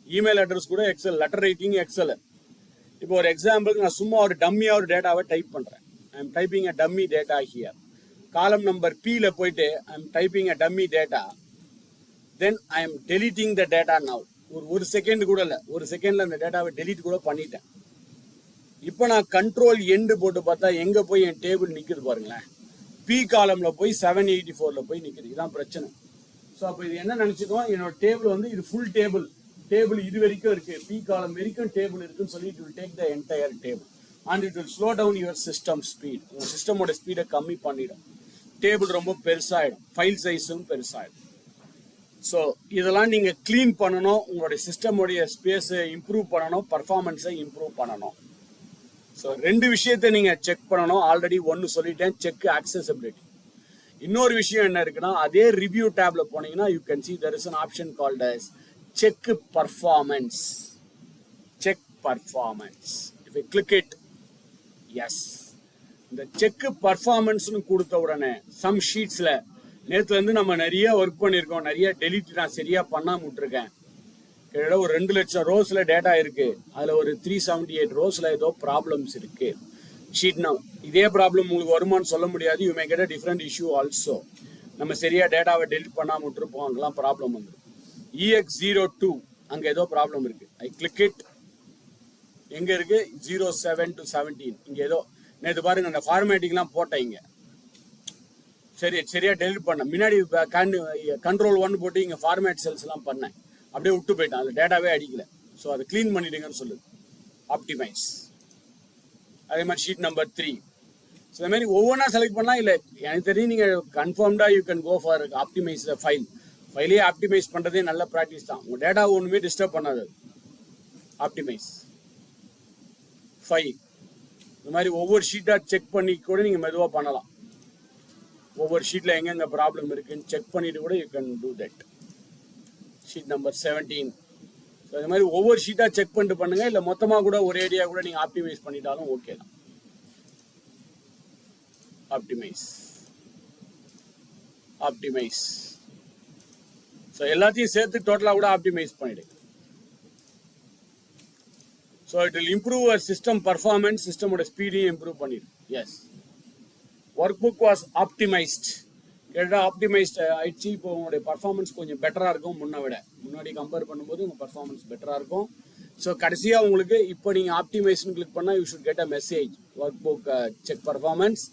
இமெயில் அட்ரஸ் கூட எக்ஸல், லெட்டர் ரைட்டிங் எக்ஸல். இப்போ ஒரு எக்ஸாம்பிளுக்கு நான் சும்மா ஒரு டம்மியாக ஒரு டேட்டாவை டைப் பண்ணுறேன். I am typing a dummy data here. காலம் நம்பர் Pல போயிட்டு I am typing a dummy data. Then I am deleting the data now. ஒரு செகண்ட் கூட இல்லை, ஒரு செகண்டில் அந்த டேட்டாவை டெலிட் கூட பண்ணிட்டேன். இப்போ நான் கண்ட்ரோல் எண்டு போட்டு பார்த்தா எங்கே போய் என் டேபிள் நிற்குது பாருங்களேன். P காலமில் போய் 784ல் போய் நிற்குது. இதுதான் பிரச்சனை. ஸோ அப்போ இது என்ன நினச்சிக்கோ, என்னோட டேபிள் வந்து இது ஃபுல் டேபிள், டேபிள் இது வரைக்கும் இருக்கு, P காலம் வரைக்கும் டேபிள் இருக்குன்னு சொல்லி it will take the entire table and it will slow down your system speed. உங்கள் சிஸ்டமோட ஸ்பீடை கம்மி பண்ணிடும். டேபிள் ரொம்ப பெருசாகிடும், ஃபைல் சைஸும் பெருசாகிடும். ஸோ இதெல்லாம் நீங்கள் க்ளீன் பண்ணணும், உங்களுடைய சிஸ்டமுடைய ஸ்பேஸை இம்ப்ரூவ் பண்ணணும், பர்ஃபார்மன்ஸை இம்ப்ரூவ் பண்ணணும். ஸோ ரெண்டு விஷயத்தை நீங்கள் செக் பண்ணணும். ஆல்ரெடி ஒன்று சொல்லிட்டேன், செக் accessibility. இன்னொரு விஷயம் என்ன இருக்குன்னா, அதே ரிவ்யூ டேப்ல போனீங்கன்னா you can see there is an option called as check performance. Check performance. If you click it, yes. இந்த செக் பர்ஃபார்மன்ஸ்னு கொடுத்த உடனே சம் ஷீட்ஸில் நேற்றுலேருந்து நம்ம நிறைய ஒர்க் பண்ணியிருக்கோம், நிறைய டெலிட் நான் சரியாக பண்ணாமல் விட்டுருக்கேன். கிட்டத்தட்ட ஒரு 2 லட்சம் ரோஸில் டேட்டா இருக்குது. அதில் ஒரு 378 ரோஸில் ஏதோ ப்ராப்ளம்ஸ் இருக்குது. ஷீட் நான் இதே ப்ராப்ளம் உங்களுக்கு வருமானு சொல்ல முடியாது. You may get a different issue also. நம்ம சரியாக டேட்டாவை டெலிட் பண்ணாமல் விட்டுருப்போம், அங்கெல்லாம் ப்ராப்ளம் வந்துடும். EX02 அங்கே ஏதோ ப்ராப்ளம் இருக்குது. ஐ கிளிக் இட். எங்கே இருக்குது? 07 to 17. இங்கே ஏதோ நேற்று பாருங்கள் அந்த ஃபார்மேட்டிங்லாம் போட்டேன் இங்கே. சரியா டெலிட் பண்ணேன். முன்னாடி கண்ட்ரோல் 1 போட்டு இங்கே ஃபார்மேட் செல்ஸ்லாம் பண்ணேன். அப்படியே விட்டு போயிட்டேன். அது டேட்டாவே அடிக்கல. ஸோ அதை க்ளீன் பண்ணிடுங்கன்னு சொல்லுது. ஆப்டிமைஸ். அதே மாதிரி ஷீட் நம்பர் 3. ஸோ இந்த மாதிரி ஒவ்வொன்றா செலக்ட் பண்ணலாம். இல்லை எனக்கு தெரியும் நீங்கள் கன்ஃபார்ம்டாக you can go for optimize the ஃபைலே ஆப்டிமைஸ் பண்ணுறதே நல்ல ப்ராக்டிஸ் தான். உங்கள் டேட்டாவை ஒன்றுமே டிஸ்டர்ப் பண்ணாது. ஆப்டிமைஸ் 5. இந்த மாதிரி ஒவ்வொரு ஷீட்டாக செக் பண்ணி கூட நீங்கள் மெதுவாக பண்ணலாம். ஒவ்வொரு ஷீட்டில் எங்கெங்கே ப்ராப்ளம் இருக்குன்னு செக் பண்ணிட்டு கூட you can do that. Sheet number 17. So இந்த மாதிரி ஒவ்வொரு ஷீட்டாக செக் பண்ணிட்டு பண்ணுங்க. இல்லை மொத்தமாக கூட ஒரு ஏரியா கூட நீங்கள் ஆப்டிமைஸ் பண்ணிட்டாலும் ஓகே தான். ஆப்டிமைஸ். ஸோ எல்லாத்தையும் சேர்த்து டோட்டலாக கூட ஆப்டிமைஸ் பண்ணிடுங்க. So it will improve our system performance, சிஸ்டமோட ஸ்பீடையும் இம்ப்ரூவ் பண்ணிடும். Yes, workbook was optimized. கேட்டால் ஆப்டிமைஸ்ட் ஆயிடுச்சு. இப்போ உங்களுடைய பர்ஃபார்மன்ஸ் கொஞ்சம் பெட்டராக இருக்கும் முன்னாடி கம்பேர் பண்ணும்போது உங்கள் பர்ஃபார்மன்ஸ் பெட்டராக இருக்கும். ஸோ கடைசியாக உங்களுக்கு இப்போ நீங்கள் ஆப்டிமைஸ்னு கிளிக் பண்ணால் you should get a message. Workbook check performance,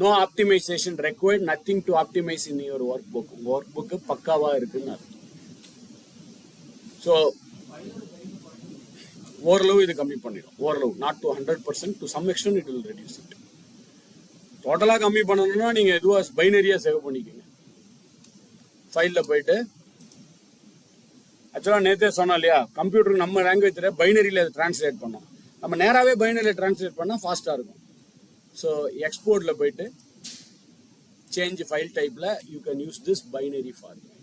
no optimization required, nothing to optimize in your workbook. உங்கள் ஒர்க் புக்கு பக்காவாக இருக்குன்னு அர்த்தம். ஸோ ஓரளவு இது கம்மி பண்ணிடும். ஓரளவு, not to 100%, to some extent it will reduce it. டோட்டலாக கம்மி பண்ணணும்னா நீங்கள் எதுவாக பைனரியாக சேவ் பண்ணிக்கோங்க. ஃபைலில் போயிட்டு ஆக்சுவலாக நேற்றே சொன்னோம் இல்லையா, கம்ப்யூட்டருக்கு நம்ம லாங்குவேஜ் தெரியாது, பைனரியில் அதை ட்ரான்ஸ்லேட் பண்ணோம். நம்ம நேராகவே பைனரியில் ட்ரான்ஸ்லேட் பண்ணால் ஃபாஸ்ட்டாக இருக்கும். ஸோ எக்ஸ்போர்ட்டில் போயிட்டு சேஞ்ச் ஃபைல் டைப்பில் you can use this binary format.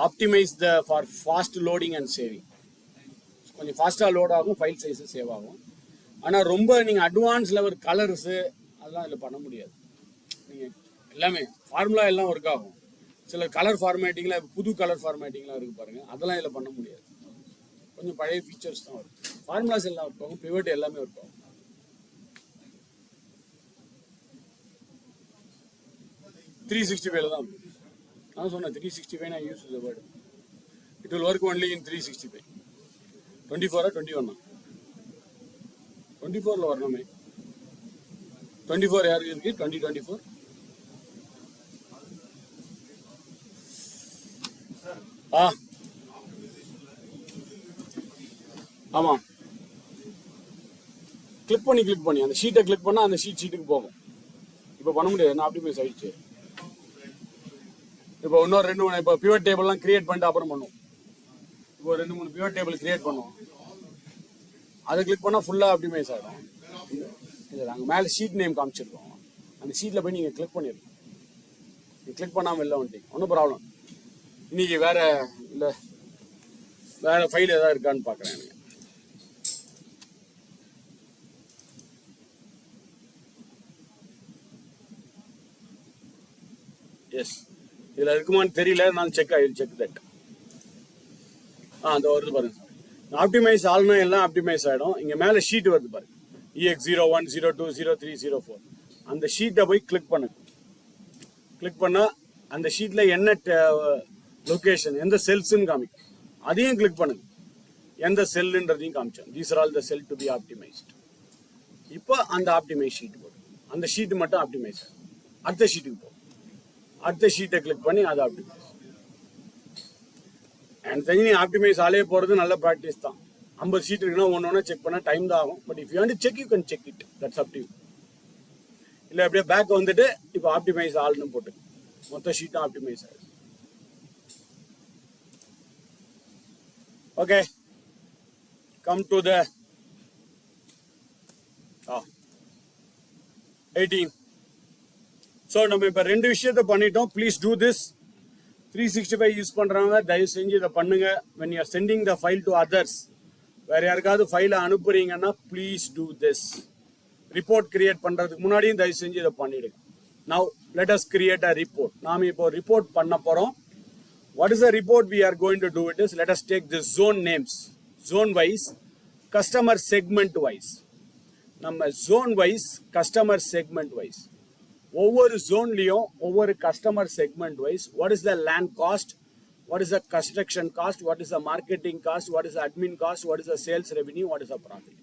Optimise for fast loading and saving. கொஞ்சம் ஃபாஸ்ட்டாக லோட் ஆகும், ஃபைல் சைஸு சேவ் ஆகும். ஆனால் ரொம்ப நீங்கள் அட்வான்ஸ் லெவல் கலர்ஸு அதெல்லாம் இதில் பண்ண முடியாது. நீங்கள் எல்லாமே ஃபார்முலா எல்லாம் ஒர்க் ஆகும். சில கலர் ஃபார்மேட்டிங்கில் புது கலர் ஃபார்மேட்டிங்லாம் இருக்குது பாருங்கள், அதெல்லாம் இதில் பண்ண முடியாது. கொஞ்சம் பழைய ஃபீச்சர்ஸ் தான் வரும். ஃபார்முலாஸ் எல்லாம் ஒர்க் ஆகும், பிவட் எல்லாமே ஒர்க் ஆகும். $365 தான். நான் சொன்னேன் 365 நான் use the word. It will work only in 365. 24 21 24ல் வரணுமே. 24 யாருக்கு இருக்கு? 2024. ஆமாம், கிளிக் பண்ணி அந்த ஷீட்டை கிளிக் பண்ணால் அந்த ஷீட்டுக்கு போகும். இப்போ பண்ண முடியாது, என்ன ஆப்டிமைஸ் ஆகிடுச்சு. இப்போ இன்னொரு 2-3 இப்போ பிவட் டேபிள்லாம் கிரியேட் பண்ணிட்டு அப்புறம் பண்ணுவோம். இப்போ 2-3 பிவட் டேபிள் கிரியேட் பண்ணுவோம். அதை கிளிக் பண்ணால் ஃபுல்லாக ஆப்டிமைஸ் ஆகிடும். இல்லை, நாங்கள் மேலே ஷீட் நேம் காமிச்சிருக்கோம். அந்த ஷீட்டில் போய் நீங்கள் கிளிக் பண்ணிடுங்க. நீங்கள் கிளிக் பண்ணாமல் வெளில வந்துட்டீங்க, ஒன்றும் ப்ராப்ளம். இன்னைக்கு வேறு ஃபைல் எதாவது இருக்கான்னு பார்க்குறேன் எனக்கு. எஸ், இதில் இருக்குமான்னு தெரியல, நான் செக் தட். அந்த வருது பாருங்க. ஆப்டிமைஸ் ஆல்னா எல்லாம் ஆப்டிமைஸ் ஆகிடும். இங்கே மேலே ஷீட் வருது பாருங்க, EX01 02 03 04. அந்த ஷீட்டை போய் கிளிக் பண்ணுங்க. கிளிக் பண்ணால் அந்த ஷீட்டில் என்ன லொக்கேஷன், எந்த செல்ஸ்ன்னு காமிக்கும். அதையும் கிளிக் பண்ணுங்க, எந்த செல்லுன்றதையும் காமிச்சோம். These are all the cell to be optimized. இப்போ அந்த ஆப்டிமைஸ் ஷீட் போடும். அந்த ஷீட்டு மட்டும் ஆப்டிமைஸ். அடுத்த ஷீட்டுக்கு போகும். அடுத்த ஷீட்டை கிளிக் பண்ணி அதை ஆப்டிமைஸ். எனக்கு தெரிஞ்சு நீ ஆப்டிமைஸ் ஆலே போகிறது நல்ல ப்ராக்டிஸ் தான். 50 ஷீட் இருக்குன்னா ஒன்று செக் பண்ண டைம் தான் ஆகும். But if you want to check, you can check it. That's up to you. இல்லை அப்படியே பேக் வந்துட்டு இப்போ ஆப்டிமைஸ் ஆல்னு போட்டு மொத்த ஷீட்டும் ஆப்டிமைஸ் ஆகிடும். Okay, come to the 18. So நம்ம இப்போ 2 விஷயத்த பண்ணிட்டோம். Please do this. 365 யூஸ் பண்ணுறவங்க தயவு செஞ்சு இதை பண்ணுங்க. when you are sending the file to others, வேறு யாருக்காவது ஃபைலை அனுப்புறீங்கன்னா please do this. Report create பண்ணுறதுக்கு முன்னாடியும் தயவு செஞ்சு இதை பண்ணிவிடுங்க. Now let us create a report. நாம் இப்போ ரிப்போர்ட் பண்ண போகிறோம். What is the report we are going to do? It is, let us take the zone names, zone wise, customer segment wise. நம்ம zone wise, customer segment wise. ஒவ்வொரு ஜோன்லயும் ஒவ்வொரு customer segment wise what is the land cost, what is the construction cost, what is the marketing cost, what is the admin cost, what is the sales revenue, what is the profit.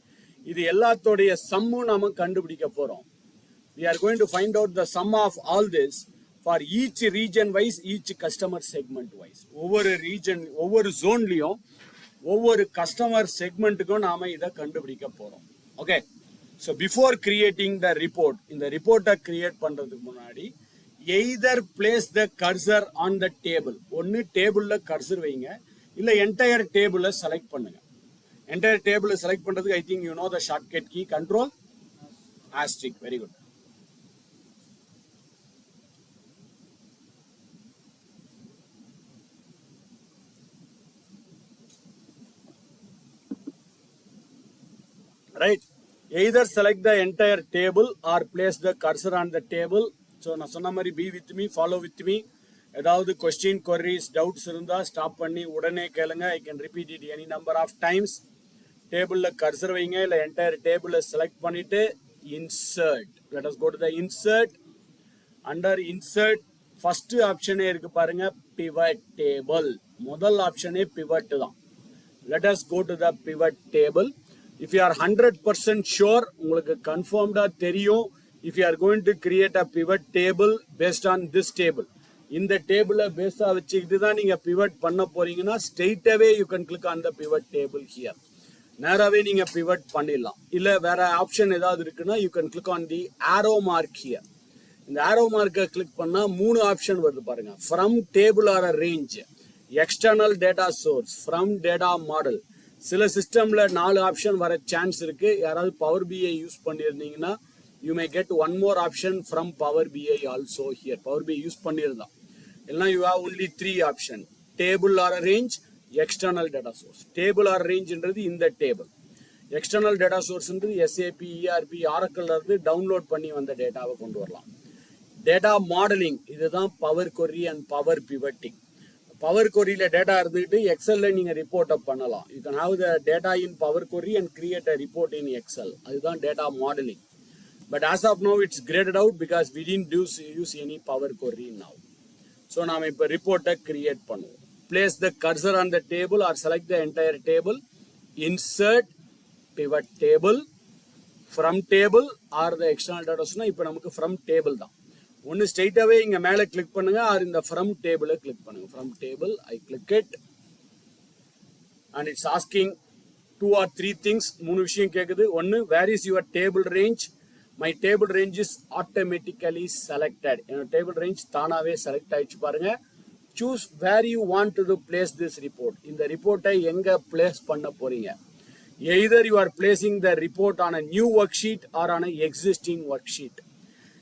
இது எல்லாத்தோடைய சம்மும் நாம கண்டுபிடிக்க போறோம். We are going to find out the sum of all this for each region wise, each customer segment wise. ஒவ்வொரு ரீஜன் ஒவ்வொரு ஜோன்லயும் ஒவ்வொரு கஸ்டமர் செக்மெண்ட்டுக்கும் நாம இதை கண்டுபிடிக்க போறோம். Okay, so before creating the report, இந்த ரிப்போர்ட்டை கிரியேட் பண்றதுக்கு முன்னாடி either place the cursor on the table, ஒன்று டேபிள்ல கர்சர் வைங்க, இல்லை என்டையர் டேபிளை செலக்ட் பண்ணுங்க. என்டையர் டேபிளை செலக்ட் பண்றதுக்கு I think you know the shortcut key control asterisk. Very good. Right, either select the entire table or place the cursor on the table. So நான் சொன்ன மாதிரி be with me, follow with me. ஏதாவது question, queries, doubts இருந்தா ஸ்டாப் பண்ணி உடனே கேளுங்க. I can repeat it any number of times. டேபிள்ல கர்சர் வைங்க, இல்லை என்டையர் டேபிளை செலக்ட் பண்ணிட்டு insert. Let us go to the insert. Under insert first ஆப்ஷனே இருக்கு பாருங்க, pivot table. முதல் ஆப்ஷனே pivot தான். Let us go to the pivot table. If you are 100% sure, உங்களுக்கு கன்ஃபார்ம்டா தெரியும், if you are going to create a pivot table based on this table, இந்த டேபிளை பேஸா வச்சுக்கிட்டு தான் நீங்க pivot பண்ண போறீங்கன்னா straight away you can click on the pivot table here. நேராவே நீங்க pivot பண்ணிடலாம். இல்ல வேற ஆப்ஷன் ஏதாவது இருக்குன்னா you can click on the arrow mark here. இந்த arrow mark-ஐ கிளிக் பண்ணா 3 ஆப்ஷன் வருது பாருங்க. From table or a range, external data source, from data model. சில சிஸ்டம்ல 4 ஆப்ஷன் வர சான்ஸ் இருக்கு. யாராவது பவர் பிஐ யூஸ் பண்ணியிருந்தீங்கன்னா you may get one more option from power BI also here. Power BI use பண்ணியிருந்தா இல்லைனா you have only 3 option, table or range, external data source. Table or ரேஞ்ச்ன்றது இந்த டேபிள், எக்ஸ்டர்னல் டேட்டா சோர்ஸ்ன்றது எஸ்ஏபி, இஆர்பி, ஆரக்கிள்ல இருந்து டவுன்லோட் பண்ணி வந்த டேட்டாவை கொண்டு வரலாம். டேட்டா மாடலிங், இதுதான் power query and power pivoting. Power கொரியில டேட்டா இருந்துட்டு எக்ஸல்ல நீங்க ரிப்போர்ட் அப் பண்ணலாம். You can have the data in power query and create a report in Excel. அதுதான் data modelling. But as of now it's greyed out because we didn't use any power query now. So நாம இப்போ ரிப்போர்ட்டை கிரியேட் பண்ணுவோம். Place the cursor on the table or select the entire table, insert pivot table, from table or the external டேட்டாஸ்னா இப்போ நமக்கு ஃப்ரம் டேபிள் தான். ஒன்று ஸ்ட்ரெயிட்டாகவே இங்கே மேலே கிளிக் பண்ணுங்க, ஆர் இந்த ஃப்ரம் டேபிளை கிளிக் பண்ணுங்க. From table I click it and it's asking 2 or 3 things. 3 விஷயம் கேட்குது. ஒன்று, where is your table range? My table range is automatically selected. என்னோட டேபிள் ரேஞ்ச் தானாகவே செலக்ட் ஆயிடுச்சு பாருங்க. Choose where you want to place this report. இந்த ரிப்போர்ட்டை எங்கே பிளேஸ் பண்ண போறீங்க? Either you are placing the report on a new worksheet or on an existing worksheet.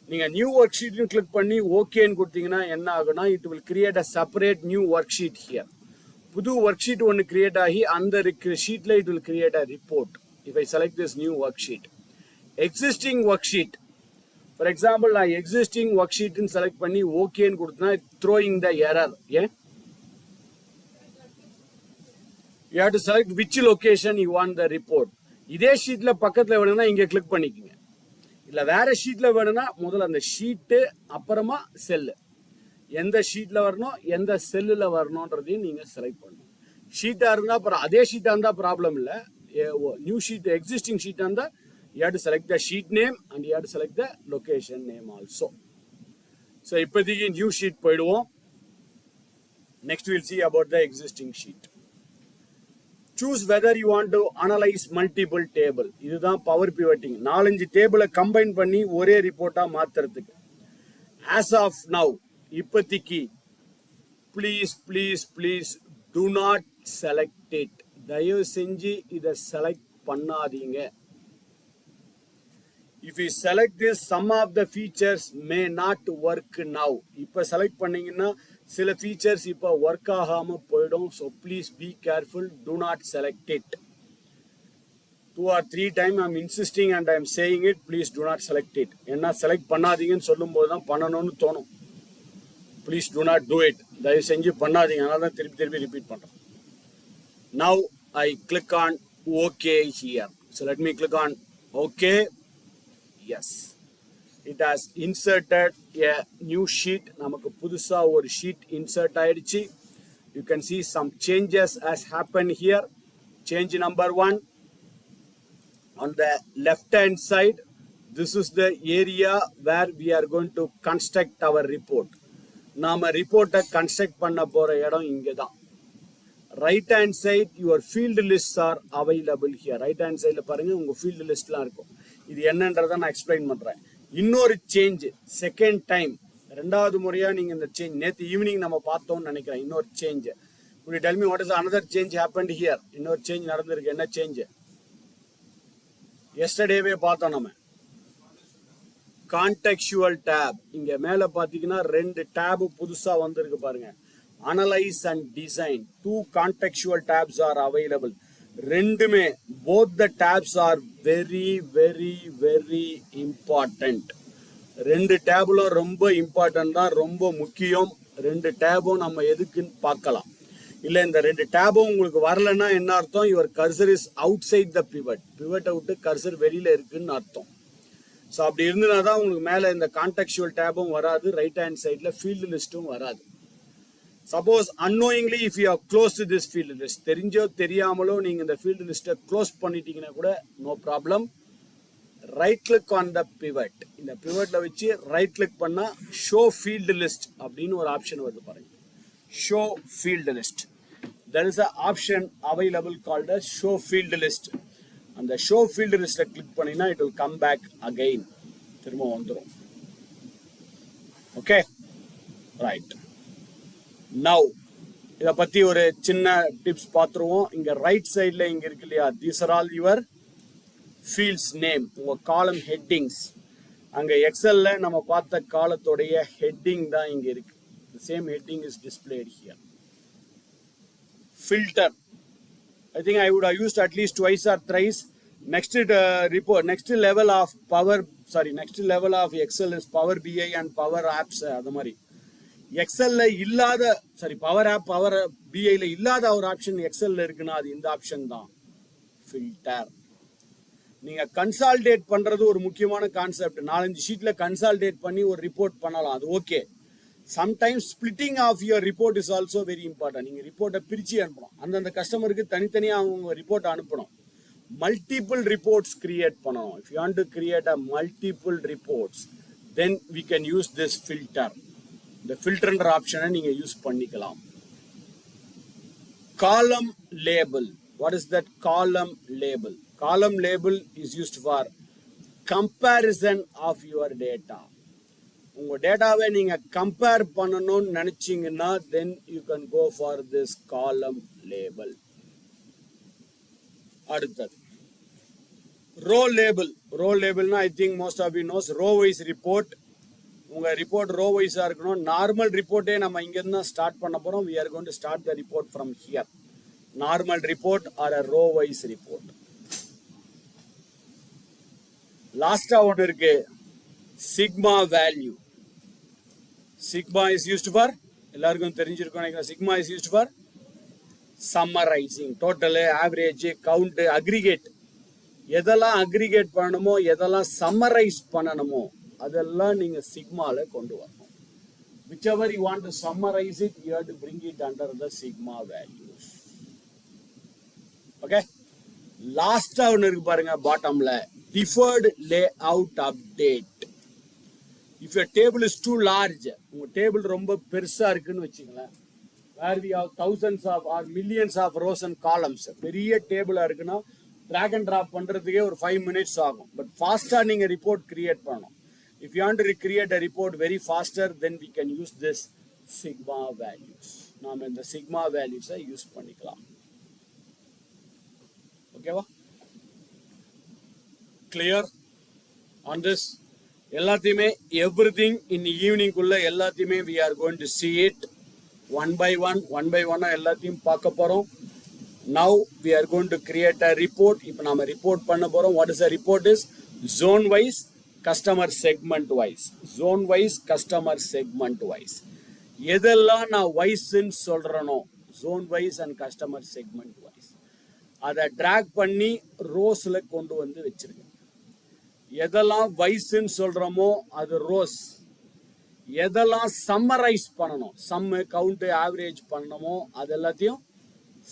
நீங்க நியூ ஒர்க் ஷீட் கிளிக் பண்ணி ஓகேன்னு கொடுத்தீங்கன்னா என்ன ஆகுனா, it will create a separate new worksheet here. புது ஒர்க் ஷீட் ஒன்று கிரியேட் ஆகி அந்த ஷீட்ல it will create a report. If I select this new worksheet, existing worksheet, for example நான் எக்ஸிஸ்டிங் ஒர்க் ஷீட்னு செலக்ட் பண்ணி ஓகேன்னு கொடுத்தனா த்ரோயிங் த எரர். ஏன்? You have to select which location you want the report. இதே ஷீட்ல பக்கத்துல வேணும்னா இங்க கிளிக் பண்ணிக்கோங்க. இல்ல வேற ஷீட்ல வேணும்னா முதல்ல அந்த ஷீட்டு அப்புறமா செல்லு, எந்த ஷீட்ல வரணும் எந்த செல்லுல வரணும்ன்றதையும் நீங்க செலக்ட் பண்ணணும். ஷீட்டா இருந்தா அப்புறம் அதே ஷீட்டா இருந்தா ப்ராப்ளம் இல்ல. நியூ ஷீட் எக்ஸிஸ்டிங் ஷீட்டா இருந்தா you have to select the sheet name and you have to select the location name also. So இப்போதைக்கு நியூ ஷீட் போயிடுவோம். Next we'll see about the existing sheet. Choose whether you want to analyze multiple table. இதுதான் பவர் பிவட்டிங். 4-5 டேபிளை கம்பைன் பண்ணி ஒரே ரிப்போர்ட்டா மாத்துறதுக்கு. As of now, இப்போதைக்கு please do not select it. தயவு செஞ்சு இதை செலக்ட் பண்ணாதீங்க. If you select this, some of the features may not work now. இப்போ செலக்ட் பண்ணீங்கன்னா சில ஃபீச்சர்ஸ் இப்போ ஒர்க் ஆகாம போயிடும். So please be careful, do not select it. 2 or 3 times I'm insisting and I'm saying it, please do not select it. ஏன்னா செலக்ட் பண்ணாதீங்கன்னு சொல்லும் போது தான் பண்ணணும்னு தோணும். Please do not do it. தயவு செஞ்சு பண்ணாதீங்க. அதனால தான் திருப்பி ரிப்பீட் பண்ணுறேன். Now I click on OK here. So let me click on OK. Yes, it has inserted a new sheet. நமக்கு புதுசா ஒரு sheet insert ஆயிடுச்சு. You can see some changes has happened here. Change number 1, on the left hand side, this is the area where we are going to construct our report. நாம ரிப்போர்ட்டை கன்ஸ்ட்ரக்ட் பண்ண போற இடம் இங்க தான். Right hand side your field list are available here. Right hand சைடில் பாருங்க உங்க ஃபீல்டு லிஸ்ட்லாம் இருக்கும். இது என்னன்றதை நான் எக்ஸ்பிளைன் பண்றேன். இன்னொரு சேஞ்ச், செகண்ட் டைம், ரெண்டாவது முறையா நீங்க இந்த சேஞ்ச் நேற்று ஈவினிங் நம்ம பார்த்தோம்னு நினைக்கிறேன். இன்னொரு change, could you tell me what is another change happened here? இன்னொரு சேஞ்ச் நடந்திருக்கு. என்ன சேஞ்ச்? எஸ்டர்டேவே பார்த்தோம் நம்ம. Contextual tab. இங்க மேல பாத்தீங்கன்னா 2 டேப் புதுசா வந்திருக்கு பாருங்க. Analyse and design. 2 contextual tabs are available. ரெண்டுமே both the tabs are very very very important. 2 டேப்லும் ரொம்ப இம்பார்ட்டன்ட் தான், ரொம்ப முக்கியம். 2 டேபும் நம்ம எதுக்குன்னு பார்க்கலாம். இல்ல இந்த 2 டேபும் உங்களுக்கு வரலன்னா என்ன அர்த்தம்? Your cursor is outside the pivot. பிவட்டை விட்டு கர்சர் வெளியில இருக்குன்னு அர்த்தம். ஸோ அப்படி இருந்ததுனா தான் உங்களுக்கு மேல இந்த கான்டெக்சுவல் டேபும் வராது, ரைட் ஹேண்ட் சைட்ல ஃபீல்டு லிஸ்ட்டும் வராது. Suppose annoyingly if you have close this field list, தெரிஞ்சோ தெரியாமலோ நீங்க இந்த ஃபீல்டு லிஸ்ட்டை க்ளோஸ் பண்ணிட்டீங்கன்னா கூட no problem. Right click on the pivot. இந்த பிவட்ல வச்சு ரைட் கிளிக் பண்ணா ஷோ ஃபீல்டு லிஸ்ட் அப்படின்னு ஒரு ஆப்ஷன் வருது பாருங்க. Show field list. there is an option available called as show field list. அந்த ஷோ ஃபீல்டு லிஸ்ட்டை கிளிக் பண்ணினா it will come back again. திரும்ப வந்துடும். Okay right. நவ் இதை பத்தி ஒரு சின்ன டிப்ஸ் பார்த்துருவோம். இங்க ரைட் சைட்ல இங்க இருக்கு இல்லையா, these are all your fields name, உங்க காலம் ஹெட்டிங்ஸ். அங்க எக்ஸல்ல நம்ம பார்த்த காலத்தோடைய ஹெட்டிங் தான் இங்க இருக்கு. the same heading is displayed here. Filter, I think I would have used at least twice or thrice. Next report, next level of Excel is Power BI and Power Apps. அது மாதிரி எக்ஸல்ல இல்லாத பவர் ஆப், பவர் பிஐல இல்லாத ஒரு ஆப்ஷன் எக்ஸல்ல இருக்குன்னா அது இந்த ஆப்ஷன் தான், ஃபில்டர். நீங்க கன்சால்டேட் பண்றது ஒரு முக்கியமான கான்செப்ட். 4-5 ஷீட்ல கன்சால்டேட் பண்ணி ஒரு ரிப்போர்ட் பண்ணலாம், அது okay. Sometimes splitting of your report is also very important. நீங்க ரிப்போர்ட்டை பிரிச்சு அனுப்பணும், அந்தந்த கஸ்டமருக்கு தனித்தனியா அவங்க ரிப்போர்ட் அனுப்பணும். மல்டிபிள் ரிப்போர்ட்ஸ் கிரியேட் பண்ணணும். If you want to create a multiple reports then we can use this filter. இந்த ஃபில்டர்ன்ற ஆப்ஷனை நீங்க யூஸ் பண்ணிக்கலாம். Column label. What is that column label? Column label is used for comparison of your data. உங்க டேட்டாவை நீங்க கம்பேர் பண்ணணும்னு நினைச்சீங்கன்னா then you can go for this column label. அடுத்தது ரோ லேபிள். ரோ லேபிள்னா I think most of you knows row wise report. உங்க ரிப்போர்ட் ரோ வைஸா இருக்கணும். நார்மல் ரிப்போர்ட்டே நம்ம இங்க இருந்து ஸ்டார்ட் பண்ண போறோம். we are going to start the report from here. Normal report or a row wise report. லாஸ்டா ஒன்று இருக்கு, sigma value. Sigma is used for, எல்லாருக்கும் தெரிஞ்சிருக்கும் நினைக்கிறேன், sigma is used for summarising. Total, average, count, aggregate. எதெல்லாம் அக்ரிகேட் பண்ணணுமோ, எதெல்லாம் சம்மரைஸ் பண்ணணுமோ அதெல்லாம் நீங்க சிக்மால கொண்டு வரணும். whichever you want to summarize it, you have to bring it under the sigma values. Okay, லாஸ்டா ஒன்று இருக்கு பாருங்க பாட்டம்ல, deferred layout update. If your table is too large, உங்க டேபிள் ரொம்ப பெருசா இருக்குன்னு வச்சுங்களேன், where we have thousands of or millions of rows and columns, பெரிய டேபிளா இருக்குன்னா drag and drop பண்றதுக்கே ஒரு 5 minutes ஆகும். பட் ஃபாஸ்டா நீங்க ரிப்போர்ட் கிரியேட் பண்ணணும். If you want to create a report very faster, then we can use this sigma values. நாம இந்த sigma values யூஸ் பண்ணிக்கலாம். ஓகேவா? clear on this? எல்லாத்தையுமே everything in the evening குள்ள எல்லாத்தையுமே we are going to see it one by one எல்லாத்தையும் பார்க்க போறோம். Now we are going to create a report. இப்போ நாம ரிப்போர்ட் பண்ண போறோம். What is a report is? Zone wise, customer segment wise. Zone wise, customer segment wise. எதெல்லாம் நான் வைஸ்ன்னு சொல்றேனோ, zone wise and customer segment wise, அதை டிராக் பண்ணி ரோஸ்ல கொண்டு வந்து வச்சிருக்கேன். எதெல்லாம் வைஸ்ன்னு சொல்றோமோ அது ரோஸ். எதெல்லாம் சம்மரைஸ் பண்ணணும், சம்மு கவுண்ட் ஆவரேஜ் பண்ணணுமோ அது எல்லாத்தையும்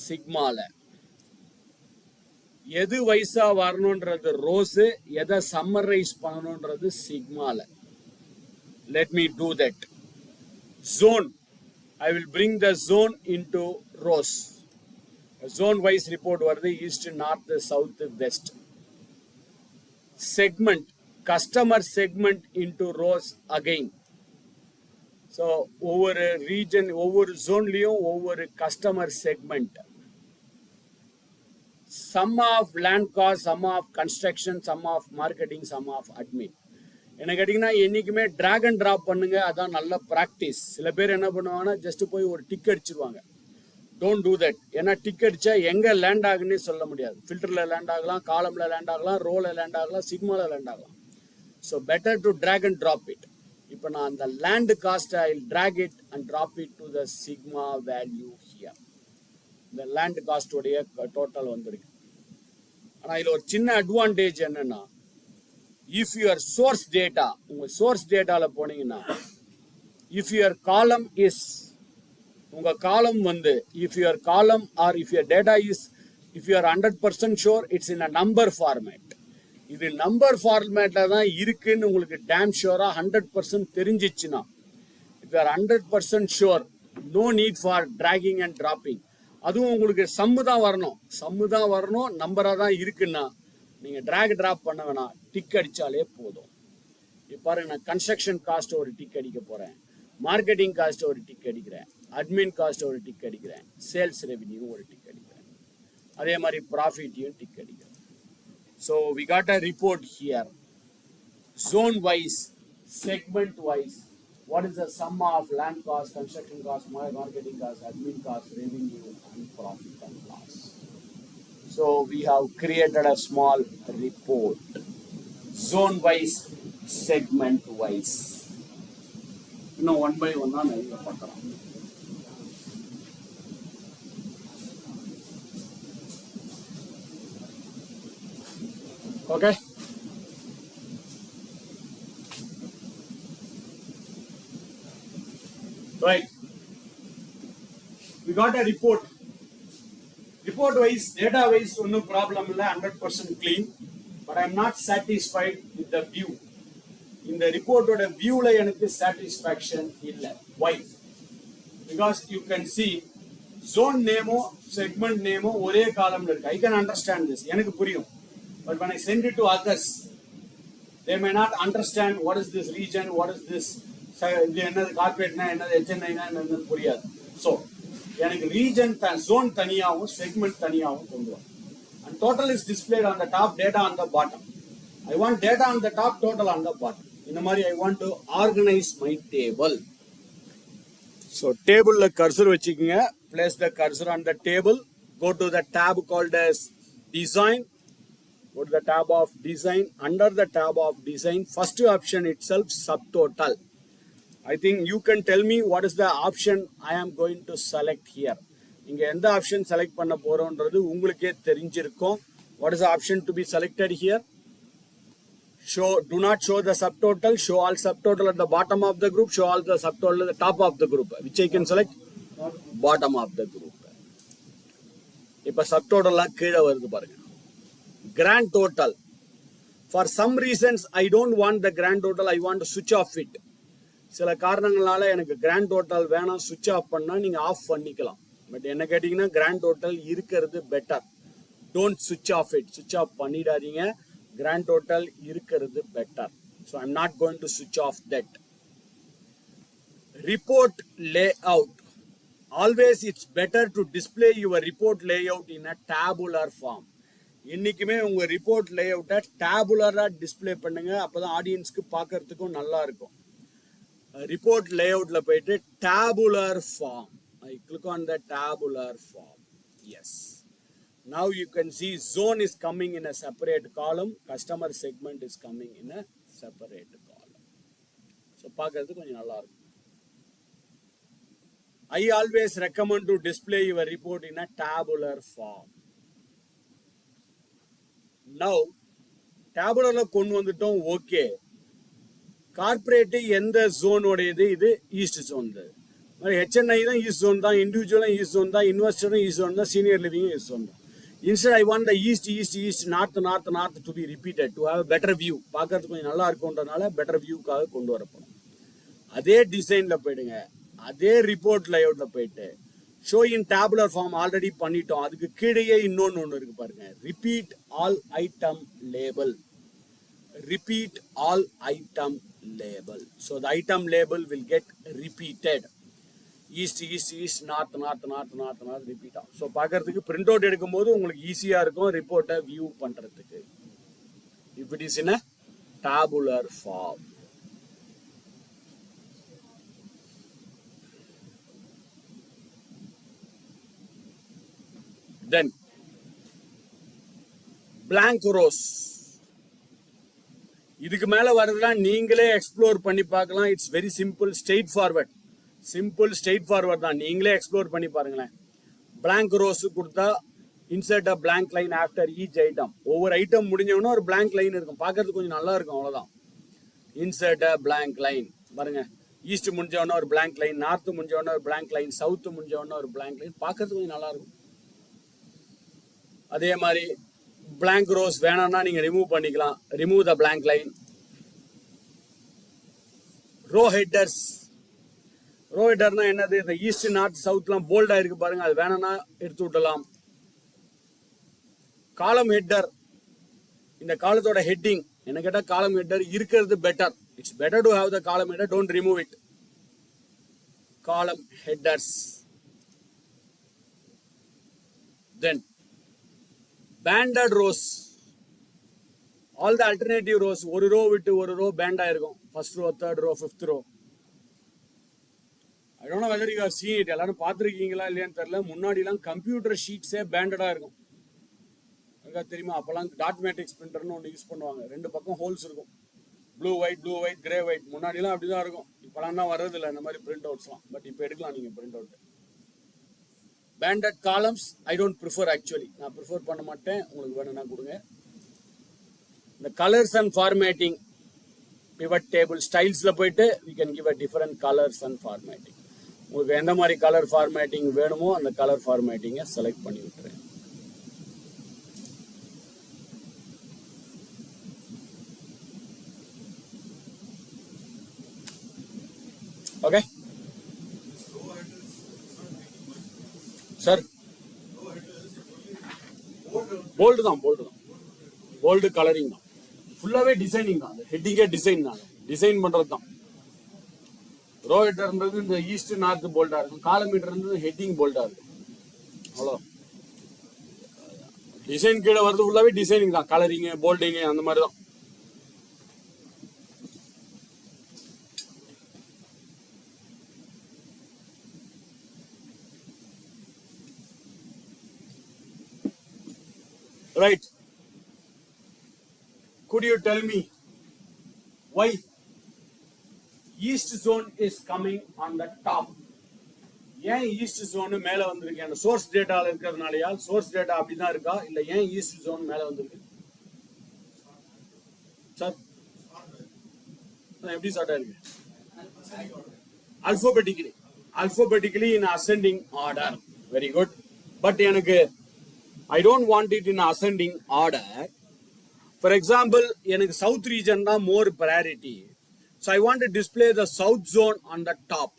சிக்மால. எது வைஸா வரணும்ன்றது ரோஸ், எதை summarise பண்ணணும்ன்றது சிக்மால. Let me do that. Zone, I will bring the zone into rows. Zone wise report வருது, east, north, south, west. Segment, customer segment into rows again. So ஒவ்வொரு ரீஜன், ஒவ்வொரு ஜோன்லயும் ஒவ்வொரு customer segment. Sum of land cost, sum of construction, sum of marketing, sum of admin. என்ன கேட்டிங்கன்னா என்றைக்குமே ட்ராக் அண்ட் ட்ராப் பண்ணுங்க, அதான் நல்ல ப்ராக்டிஸ். சில பேர் என்ன பண்ணுவாங்கன்னா ஜஸ்ட் போய் ஒரு டிக் அடிச்சிருவாங்க. Don't do that. ஏன்னா டிக் அடிச்சா எங்கே லேண்ட் ஆகுன்னே சொல்ல முடியாது. ஃபில்டரில் லேண்ட் ஆகலாம், காலமில் லேண்ட் ஆகலாம், ரோவில் லேண்ட் ஆகலாம், சிக்மாவில் லேண்ட் ஆகலாம். So better to drag and drop it. இப்போ நான் அந்த லேண்ட் காஸ்ட்டை I drag it and drop it to the sigma value here. இந்த லேண்ட் காஸ்டோடைய டோட்டல் வந்துருக்கு. ஆனால் இதில் ஒரு சின்ன அட்வான்டேஜ் என்னன்னா, if your source data, உங்க source dataல போனீங்கன்னா, if your column is, உங்க column வந்து, if your column or if your data is, if you are 100% sure it's in a number format. இது நம்பர் ஃபார்மேட்ல தான் இருக்குன்னு உங்களுக்கு டேம் ஷூரா 100% தெரிஞ்சிச்சுன்னா, if you are 100% sure, no need for dragging and dropping. அதுவும் உங்களுக்கு சம்மு தான் வரணும், நம்பரா தான் இருக்குன்னா நீங்கள் ட்ராக் ட்ராப் பண்ண வேணாம், டிக் அடித்தாலே போதும். இப்போ பாருங்க, நான் கன்ஸ்ட்ரக்ஷன் காஸ்ட்டை ஒரு டிக் அடிக்க போகிறேன், மார்க்கெட்டிங் காஸ்ட்டை ஒரு டிக் அடிக்கிறேன், அட்மின் காஸ்ட்டை ஒரு டிக் அடிக்கிறேன், சேல்ஸ் ரெவென்யூ ஒரு டிக் அடிக்கிறேன், அதே மாதிரி ப்ராஃபிட்டையும் டிக் அடிக்கிறேன். So we got a report here, zone wise, segment wise, what is the sum of land cost, construction cost, marketing cost, admin cost, revenue, and profit and loss. So we have created a small report, zone wise, segment wise. Now one by one நான் இங்க பார்க்கலாம். Okay. Right. We got a report. Report wise, data wise, no problem, 100% clean. But I am not satisfied with the view. In the report or the view, I am satisfaction. Why? Because you can see zone name, segment name, one column. I can understand this. But when I send it to others, they may not understand what is this region, what is this corporate, புரியாது. So எனக்கு region zone தனியாவும் segment தனியாவும் கொண்டு வா. And total is displayed on the top, data on the bottom. I want data on the top, total on the bottom. இந்த மாதிரி I want to organize my table. So table cursor வச்சுக்கங்க, place the cursor on the table, go to the tab called as design. Go to the tab of design. Under the tab of design, first option itself, subtotal. I think you can tell me what is the option I am going to select here. இங்க எந்த ஆப்ஷன் செலக்ட் பண்ண போறோம்ன்றது உங்களுக்கே தெரிஞ்சிருக்கும். What is the option to be selected here? Do not show the subtotal. Show all subtotal at the bottom of the group. Show all the subtotal at the top of the group. Which I can select? Bottom of the group. இப்ப subtotal கீழே வருது பாருங்க. Grand total. For some reasons I don't want the grand total. I want to switch off it. சில காரணங்களால எனக்கு கிராண்ட் டோட்டல் வேணாம், சுவிட்ச் ஆஃப் பண்ணா நீங்க ஆஃப் பண்ணிக்கலாம். பட் என்ன கேட்டீங்கன்னா கிராண்ட் டோட்டல் இருக்கிறது பெட்டர். டோன்ட் சுவிட்ச் ஆஃப் இட். சுவிட்ச் ஆஃப் பண்ணிடாதீங்க. கிராண்ட் டோட்டல் இருக்கிறது better. So I am not going to சுவிட்ச் off that. Report layout. Always it's better to display your report layout in a tabular form. இன்னைக்குமே உங்க ரிப்போர்ட் லே அவுட்டை டேபுலரா டிஸ்பிளே பண்ணுங்க. அப்பதான் ஆடியன்ஸ்க்கு பார்க்கறதுக்கும் நல்லா இருக்கும். Report layout la poite tabular form. I click on the tabular form. Yes. Now you can see zone is coming in a separate column. Customer segment is coming in a separate column. So பார்க்கிறதுக்கு கொஞ்சம் நல்லா இருக்கும். I always recommend to display your report in a tabular form. Now டேபுலர்ல கொண்டு வந்துட்டோம். ஓகே, கார்பரேட் எந்த ஜோனோடையது? இது ஈஸ்ட் ஜோன். HNI தான் ஈஸ்ட் ஜோன் தான், இண்டிவிஜுவலும் ஈஸ்ட் ஜோன் தான், இன்வெஸ்டரும் ஈஸ்ட் ஜோன் தான், சீனியர் லிவிங்கும் ஈஸ்ட் ஜோன் தான். Instead, I want the east, north to be repeated to have a better view. பார்க்கறதுக்கு கொஞ்சம் நல்லா இருக்கும்ன்றனால பெட்டர் வியூக்காக கொண்டு வரப்படும். அதே டிசைன்ல போயிடுங்க, அதே ரிப்போர்ட் லேஅவுட்ல போயிட்டு show in tabular form already பண்ணிட்டோம். அதுக்கு கீழேயே இன்னொன்னு இருக்கு பாருங்க, repeat all item label. Repeat all item label. So the item label will get repeated. East, north, repeat. So பார்க்கறதுக்கு பிரிண்ட் அவுட் எடுக்கும்போது உங்களுக்கு ஈஸியா இருக்கும் ரிப்போர்ட்டை வியூ பண்றதுக்கு. If it is in a tabular form. Then blank rows. இதுக்கு மேல வரதுலாம் நீங்களே எக்ஸ்ப்ளோர் பண்ணி பார்க்கலாம். It's very simple, straightforward தான். நீங்களே எக்ஸ்ப்ளோர் பண்ணி பாருங்களேன். பிளாங்க் ரோஸ் கொடுத்தா insert a blank line after each item. ஒவ்வொரு ஐட்டம் முடிஞ்சவொன்னா ஒரு பிளாங்க் லைன் இருக்கும், பார்க்கறதுக்கு கொஞ்சம் நல்லா இருக்கும், அவ்வளவுதான். இன்சர்ட் அ பிளாங்க் லைன் பாருங்க. ஈஸ்ட் முடிஞ்சவொன்னா ஒரு பிளாங்க் லைன், நார்த் முடிஞ்சவொன்னா ஒரு பிளாங்க் லைன், சவுத் முடிஞ்சவொன்னா ஒரு பிளாங்க் லைன், பார்க்கறதுக்கு கொஞ்சம் நல்லா இருக்கும். அதே மாதிரி blank rows வேணாம்னா நீங்க ரிமூவ் பண்ணிக்கலாம். Remove the blank line. Row headers. Row ஹெட்டர்னா என்னது? இந்த ஈஸ்ட் நார்த் சவுத்லாம் போல்டா இருக்கு பாருங்க, அது வேணாம்னா எடுத்து விடலாம். காலம் ஹெட்டர், இந்த காலத்தோட ஹெட்டிங் என்ன கேட்டா காலம் ஹெட்டர் இருக்கிறது better. It's better to have the column header, don't remove it. Column headers. Then banded rows. All the alternative rows, ஒரு ரோ விட்டு ஒரு ரோ பேண்ட் ஆயிருக்கும். First row, third row, fifth row. I don't know whether you have seen it. எல்லாரும் பார்த்துருக்கீங்களா இல்லையான்னு தெரியல. முன்னாடிலாம் கம்ப்யூட்டர் ஷீட்ஸே பேண்டடா இருக்கும். தெரியுமா? அப்பெல்லாம் டாட் மேட்ரிக்ஸ் பிரிண்டர்னு ஒன்று யூஸ் பண்ணுவாங்க. ரெண்டு பக்கம் ஹோல்ஸ் இருக்கும். Blue white, grey white. முன்னாடிலாம் அப்படிதான் இருக்கும். இப்பெல்லாம் தான் வர்றது இல்லை இந்த மாதிரி பிரிண்ட் அவுட்ஸ்லாம். பட் இப்போ எடுக்கலாம் நீங்க print out. Banded columns I don't prefer actually. நான் ப்ரிஃபர் பண்ண மாட்டேன். உங்களுக்கு வேணும்னா கொடுங்க. இந்த colours and formatting, pivot table ஸ்டைல்ஸ்ல போயிட்டு we can give a different colors and formatting. உங்களுக்கு எந்த மாதிரி கலர் ஃபார்மேட்டிங் வேணுமோ அந்த கலர் ஃபார்மேட்டிங்கை செலக்ட் பண்ணி விட்டுறேன். Okay sir. போல்டு தான், போல்டு கலரிங் தான், ஃபுல்லாவே டிசைனிங் தான். ஹெட்டிங்கே டிசைன் தான், டிசைன் பண்றது தான். ரோ ஹெட்டர் இருந்தது இந்த ஈஸ்ட் நார்த் போல்டா இருக்கும், காலம் ஹெட்டர் இருந்தது ஹெட்டிங் போல்டா இருக்கும். அவ்வளோ டிசைன் கீழே வருது, ஃபுல்லாவே டிசைனிங் தான், கலரிங், போல்டிங் அந்த மாதிரி தான். Right. Could you tell me why east zone is coming on the top? ஏன் ஈஸ்ட் ஜோன் மேல வந்திருக்கு? அந்த சோர்ஸ் டேட்டால இருக்கிறதுனாலயா? சோர்ஸ் டேட்டா அப்படிதான் இருக்கா இல்ல ஏன் ஈஸ்ட் ஜோன் மேல வந்திருக்கு சார்? எப்படி சார்ட்டா இருக்கு? alphabetically in ascending order. Very good. But எனக்கு I don't want it in ascending order. For example, எனக்கு south region தான் more priority. So I want to display the south zone on the top.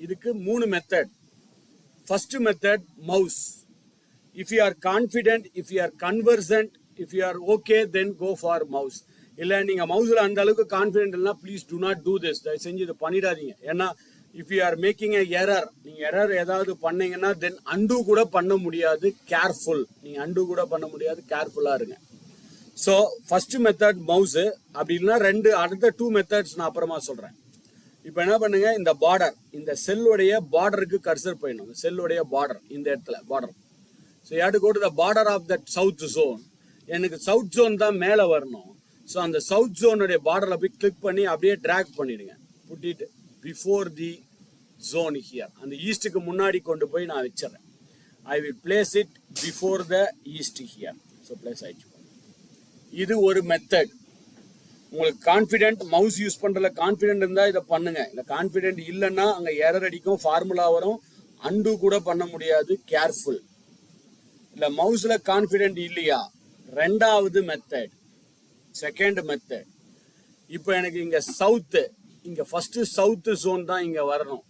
இதுக்கு மூணு method. First method, mouse. If you are confident, if you are conversant, if you are okay, then go for mouse. இல்ல நீங்க மவுஸ்ல அந்த அளவுக்கு கான்ஃபிடென்ட் இல்லனா please do not do this. தயவு செஞ்சு இதை பண்ணிடாதீங்க. ஏன்னா if you are making a error, நீங்க எரர் ஏதாவது பண்ணீங்கன்னா then undo கூட பண்ண முடியாது. கேர்ஃபுல். நீங்க undo கூட பண்ண முடியாது, கேர்ஃபுல்லா இருங்க. So first method mouse. அப்படி இல்லைன்னா அடுத்த டூ மெத்தட்ஸ் நான் அப்புறமா சொல்றேன். இப்போ என்ன பண்ணுங்க, இந்த பார்டர், இந்த செல்லுடைய பார்டருக்கு கர்சர் போயிடணும். செல்லுடைய பார்டர் இந்த இடத்துல border. So you have to go to the border of that south zone. எனக்கு சவுத் ஜோன் தான் மேலே வரணும். ஸோ அந்த சவுத் ஜோனுடைய பார்டர்ல போய் கிளிக் பண்ணி அப்படியே டிராக் பண்ணிடுங்க. Put it before the zone here. அந்த ஈஸ்ட்டுக்கு முன்னாடி கொண்டு போய் நான் வச்சிடறேன். I will place it before the east here. So place ஆயிடுச்சு. இது ஒரு மெத்தட். உங்களுக்கு கான்ஃபிடென்ட் மவுஸ் யூஸ் பண்றதுல கான்ஃபிடென்ட் இருந்தா இதை பண்ணுங்க. இல்லை கான்ஃபிடென்ட் இல்லைன்னா அங்கே எரர் அடிக்கும், ஃபார்முலா வரும், அண்டு கூட பண்ண முடியாது. கேர்ஃபுல். இல்லை மவுஸ்ல கான்ஃபிடென்ட் இல்லையா, ரெண்டாவது மெத்தட், செகண்ட் மெத்தட். இப்போ எனக்கு இங்க சவுத்து, இங்க ஃபர்ஸ்ட் சவுத் ஜோன் தான் இங்க வரணும்.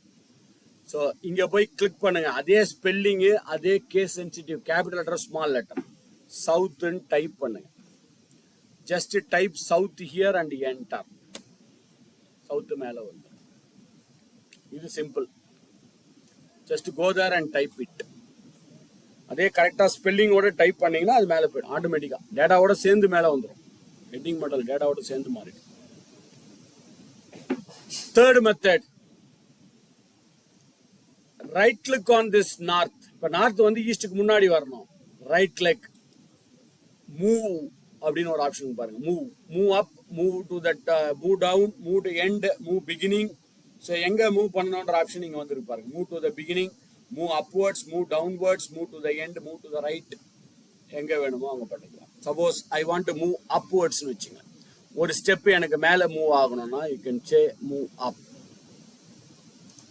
ஸோ இங்க போய் கிளிக் பண்ணுங்க. அதே ஸ்பெல்லிங்கு, அதே case sensitive, capital letter small letter, சவுத்துன்னு டைப் பண்ணுங்க. Just type south here and enter. South மேல வந்து இது simple. Just go there and type it. அதே கரெக்டா ஸ்பெல்லிங்கோட டைப் பண்ணீங்கன்னா அது மேல போயிடும் ஆட்டோமேட்டிக்கா. டேட்டாவோட சேர்ந்து மேல வந்துடும். ஹெட்டிங் மாடல் டேட்டாவோட சேர்ந்து மாறிடும். Third method, right click on this north. இப்ப நார்த் வந்து ஈஸ்டுக்கு முன்னாடி வரணும். ரைட் கிளிக், மூவ் அப்படின்னு ஒரு ஆப்ஷன் பாருங்க. Move, move up, move to that, move down, move to end, move beginning. So எங்க மூவ் பண்ணணுன்ற ஆப்ஷன் இங்க வந்து பாருங்க. Move to the beginning, move upwards, move downwards, move to the end, move to the right. எங்க வேணுமோ அங்க பண்ணிக்கலாம். Suppose I want to move அப்வர்ட்ஸ்னு வச்சுங்க. ஒரு ஸ்டெப் எனக்கு மேல மூவ் ஆகணும்னா you can say move up.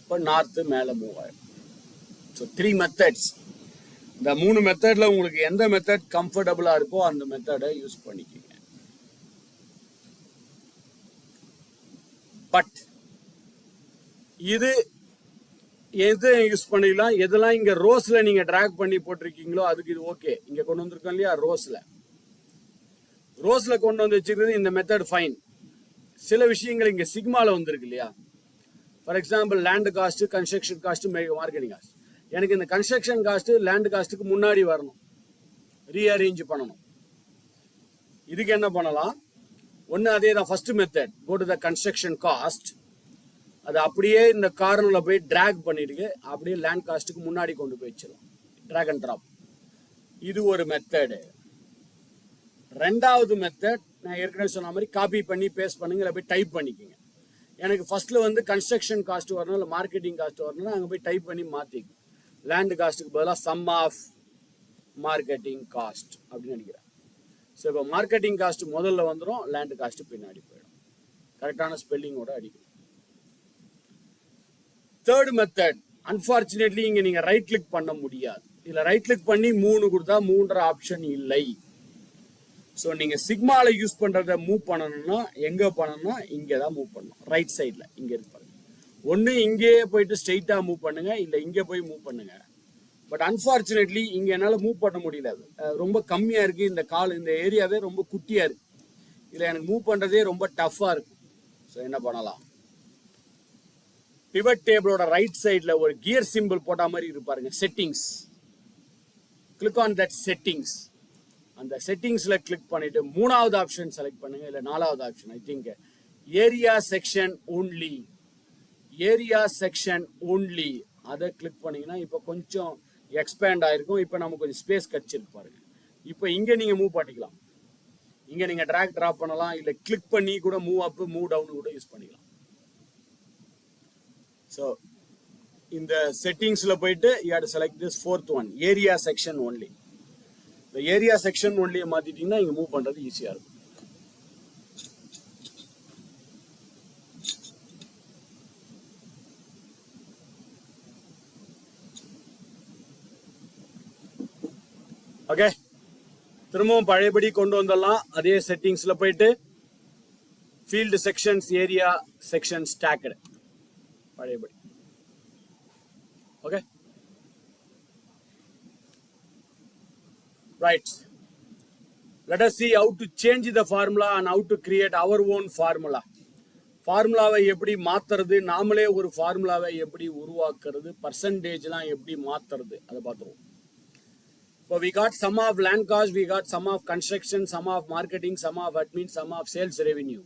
இப்போ நார்த் மேல மூவ் ஆயிடும். So 3 methods. இந்த 3 மெத்தட்ல உங்களுக்கு எந்த மெத்தட் கம்ஃபர்டபுளா இருக்கோ அந்த மெத்தடை யூஸ் பண்ணிக்கோங்க. பட் இது எது யூஸ் பண்ணிக்கலாம், எதெல்லாம் இங்க ரோஸ்ல நீங்க டிராக் பண்ணி போட்டிருக்கீங்களோ அதுக்கு இது ஓகே. இங்க கொண்டு வந்திருக்கோம் இல்லையா ரோஸ்ல கொண்டு வந்து வச்சிருக்கிறது இந்த மெத்தட் ஃபைன். சில விஷயங்கள் இங்க சிக்மால வந்திருக்கு இல்லையா. For example land cost, construction cost, marketing cost. எனக்கு இந்த கன்ஸ்ட்ரக்ஷன் காஸ்ட் லேண்ட் காஸ்ட்டுக்கு முன்னாடி வரணும், ரீஅரேஞ்ச் பண்ணணும். இதுக்கு என்ன பண்ணலாம், ஒன்று அதே தான் first method, go to the construction cost. அது அப்படியே இந்த கார்னர்ல போய் டிராக் பண்ணிட்டு அப்படியே லேண்ட் காஸ்ட்டுக்கு முன்னாடி கொண்டு போய் வச்சிடலாம், டிராக் அண்ட் டிராப். இது ஒரு மெத்தடு. ரெண்டாவது மெத்தட் நான் ஏற்கனவே சொன்ன மாதிரி காப்பி பண்ணி பேஸ்ட் பண்ணுங்க, இல்லை போய் டைப் பண்ணிக்கோங்க. எனக்கு ஃபர்ஸ்ட்ல வந்து கன்ஸ்ட்ரக்ஷன் காஸ்ட் வரணும், இல்லை மார்க்கெட்டிங் காஸ்ட் வரணும்னா அங்கே போய் டைப் பண்ணி மாற்றிக்கும். லேண்ட் காஸ்ட்டுக்கு பதிலாக சம் ஆஃப் மார்க்கெட்டிங் காஸ்ட் அப்படின்னு நினைக்கிறேன். ஸோ இப்போ மார்க்கெட்டிங் காஸ்ட் முதல்ல வந்துடும், லேண்ட் காஸ்ட் பின்னாடி போயிடும். கரெக்டான ஸ்பெல்லிங்கோட அடிக்கணும். தேர்ட் மெத்தட், அன்பார்ச்சுனேட்லி இங்கே நீங்கள் ரைட் கிளிக் பண்ண முடியாது. இதில் ரைட் கிளிக் பண்ணி 3 கொடுத்தா 3 ஆப்ஷன் இல்லை. ஸோ நீங்கள் சிக்மாவில் யூஸ் பண்ணுறதை மூவ் பண்ணணும்னா எங்கே பண்ணணும்னா இங்கே தான் மூவ் பண்ணணும், ரைட் சைடில். இங்கே இருப்பாங்க. ஒன்று இங்கேயே போயிட்டு ஸ்ட்ரெயிட்டாக மூவ் பண்ணுங்க, இல்லை இங்கே போய் மூவ் பண்ணுங்க. பட் அன்பார்ச்சுனேட்லி இங்கே என்னால் மூவ் பண்ண முடியல. ரொம்ப கம்மியாக இருக்குது இந்த இந்த ஏரியாவே ரொம்ப குட்டியாக இருக்குது. இதில் எனக்கு மூவ் பண்ணுறதே ரொம்ப டஃப்பாக இருக்கு. ஸோ என்ன பண்ணலாம், பிவட் டேபிளோட ரைட் சைடில் ஒரு கியர் சிம்பிள் போட்ட மாதிரி இருப்பாருங்க, settings. Click on that settings. அந்த செட்டிங்ஸ்ல கிளிக் பண்ணிட்டு 3வது ஆப்ஷன் செலக்ட் பண்ணுங்க, இல்லை 4வது option, I think area section only. Area section only அதை கிளிக் பண்ணீங்கன்னா இப்போ கொஞ்சம் எக்ஸ்பேண்ட் ஆயிருக்கும். இப்போ நமக்கு கொஞ்சம் ஸ்பேஸ் கிடைச்சிருக்கு பாருங்க. இப்போ இங்கே நீங்க மூவ் பண்ணிக்கலாம். இங்கே நீங்க டிராக் டிராப் பண்ணலாம், இல்லை கிளிக் பண்ணி கூட மூவ் அப் மூவ் டவுன் கூட யூஸ் பண்ணிக்கலாம். ஸோ இந்த செட்டிங்ஸ்ல போயிட்டு you have to select this 4th one, area section only. இந்த ஏரியா செக்ஷன் ஒன்லியை மாத்திட்டீங்கன்னா இங்க மூவ் பண்றது ஈஸியா இருக்கும். ஓகே, திரும்பவும் பழையபடி கொண்டு வந்துடலாம். அதே செட்டிங்ஸ்ல போயிட்டு field sections, area section stacked பழையபடி. Okay, right, let us see how to change the formula and how to create our own formula. ஃபார்முலாவை எப்படி மாத்துறது, நாமளே ஒரு ஃபார்முலாவை எப்படி உருவாக்குறது, பர்சன்டேஜ்லாம் எப்படி மாத்துறது அதை பார்த்துருவோம். இப்போ we got sum of land cost, we got sum of construction, sum of marketing, sum of admin, sum of sales revenue.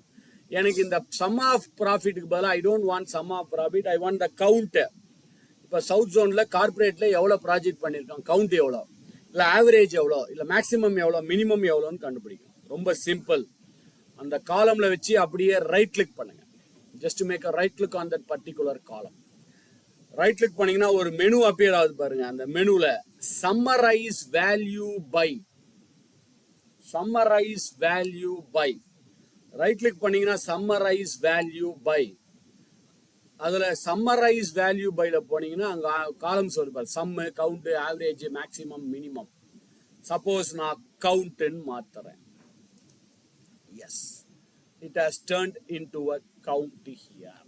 எனக்கு இந்த sum of profitக்கு பதிலாக I don't want sum of profit, I want the count. இப்போ சவுத் ஜோன்ல கார்பரேட்ல எவ்வளோ ப்ராஜெக்ட் பண்ணியிருக்காங்க, கவுண்ட் எவ்வளோ, இல்லை ஆவரேஜ் எவ்வளோ, இல்லை மேக்ஸிமம் எவ்வளோ, மினிமம் எவ்வளோன்னு கண்டுபிடிக்கணும். ரொம்ப சிம்பிள். அந்த காலம்ல வச்சு அப்படியே ரைட் கிளிக் பண்ணுங்க. Just make a right click on that particular column. Right click பண்ணீங்கன்னா ஒரு மெனு அப்பியர் ஆகுது பாருங்க. அந்த மெனுல summarize value by. So summarize value by. Right click பண்ணீங்கன்னா summarize value by. அதில் summarize value byல போனீங்கன்னா அங்கே காலம்ஸ் வருது. Sum, count, average, maximum, minimum. Suppose நான் கவுண்ட்னு மாத்துறேன். Yes, it has turned into a count here.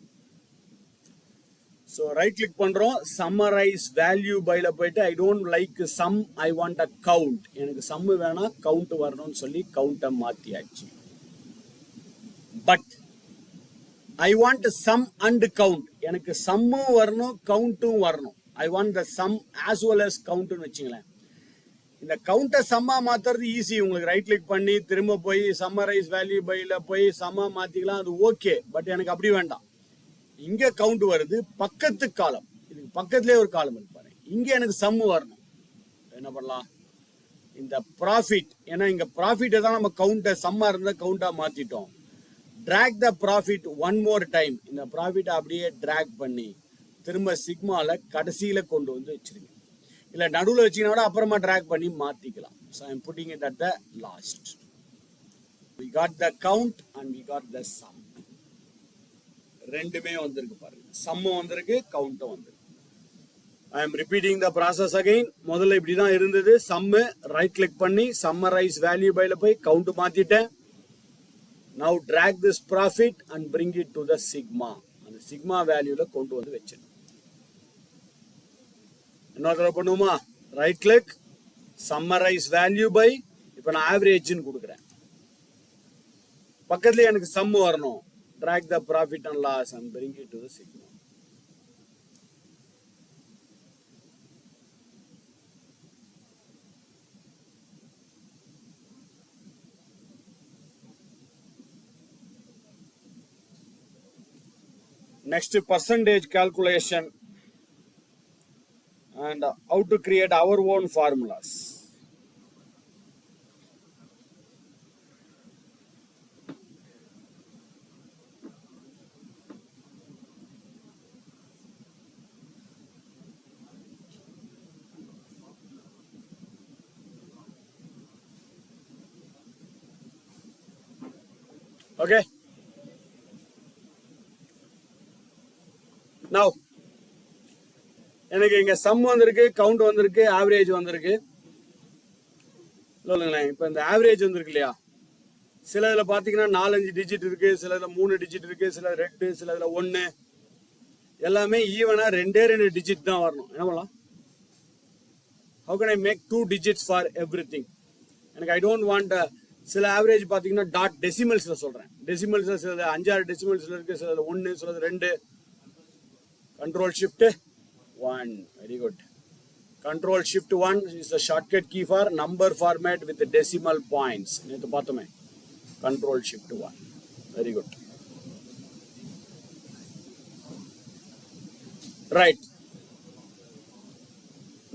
So right click பண்றோம், summarize value byல போயிட்டு I don't like sum, I want a count. எனக்கு sum வேணா count வரணும்னு சொல்லி count மாத்தியாச்சு. But I want sum and count. எனக்கு sum வரணும், கவுண்ட்டும் வரணும். I want the sum as well as count னு வெச்சீங்களேன். இந்த கவுண்ட சம்மா மாத்துறது ஈஸி. உங்களுக்கு ரைட் கிளிக் பண்ணி திரும்ப போய் சம்மரைஸ் வேல்யூ பைல போய் சம்மா மாத்திக்கலாம், அது ஓகே. பட் எனக்கு அப்படி வேண்டாம். இங்க கவுண்ட் வருது, பக்கத்து காலம், இதுக்கு பக்கத்துலேயே ஒரு காலம் இருப்பாரு. இங்க எனக்கு சம் வரணும். என்ன பண்ணலாம்? இந்த ப்ராஃபிட், ஏன்னா இங்க ப்ராஃபிட்டை தான் நம்ம கவுண்ட சம்மா இருந்தா கவுண்டா மாத்திட்டோம். டிராக் த ப்ராஃபிட் ஒன் மோர் டைம். இந்த ப்ராஃபிட் அப்படியே டிராக் பண்ணி திரும்ப சிக்மால கடைசியில கொண்டு வந்து வச்சிருங்க. இல்ல நடுவில் வச்சீங்கன்னா அப்புறமா டிராக் பண்ணி மாத்திக்கலாம். So I am putting it at the last. We got the count and we got the sum. ரெண்டுமே வந்திருக்கு பாருங்க. சம்மும் வந்திருக்கு, கவுண்ட்டும் வந்திருக்கு. I am repeating the process again. முதல்ல இப்படி தான் இருந்தது. சம்மு ரைட் கிளிக் பண்ணி சம்மரைஸ் வேல்யூ பைல போய் count மாத்திட்டேன். Now drag this profit and bring it to the sigma. அந்த சிக்மா வேல்யூல கொண்டு வந்து வச்சிடணும். என்ன பண்ணுமா? Right click, summarize value by. இப்போ நான் ஆவரேஜ்னு கொடுக்குறேன். பக்கத்துல எனக்கு சம் வரணும். drag the profit and loss and bring it to the sigma. Next, percentage calculation and how to create our own formulas. Okay. Now, எனக்கு இங்க சம் வந்திருக்கு, கவுண்ட் வந்திருக்கு, ஆவரேஜ் வந்திருக்கு. இல்லைங்களேன், இப்போ இந்த ஆவரேஜ் வந்திருக்கு இல்லையா? சில இதில் பார்த்தீங்கன்னா 4-5 டிஜிட் இருக்கு, சில இதில் 3 டிஜிட் இருக்கு, சில 2, சில இதில் 1. எல்லாமே ஈவனா 2 டிஜிட் தான் வரணும். என்ன பண்ணலாம்? How can I make 2 digits for everything? எனக்கு I don't want சில ஆவரேஜ் பார்த்தீங்கன்னா டாட் டெசிமல்ஸ்ல சொல்றேன். டெசிமல்ஸ்ல சில 5-6 டெசிமல்ஸ்ல இருக்கு, சில 1, சில 2. Control Shift 1. Very good. Control Shift 1 is the shortcut key for number format with the decimal points. நேத்து பார்த்தோமே. Control Shift 1. Very good. Right.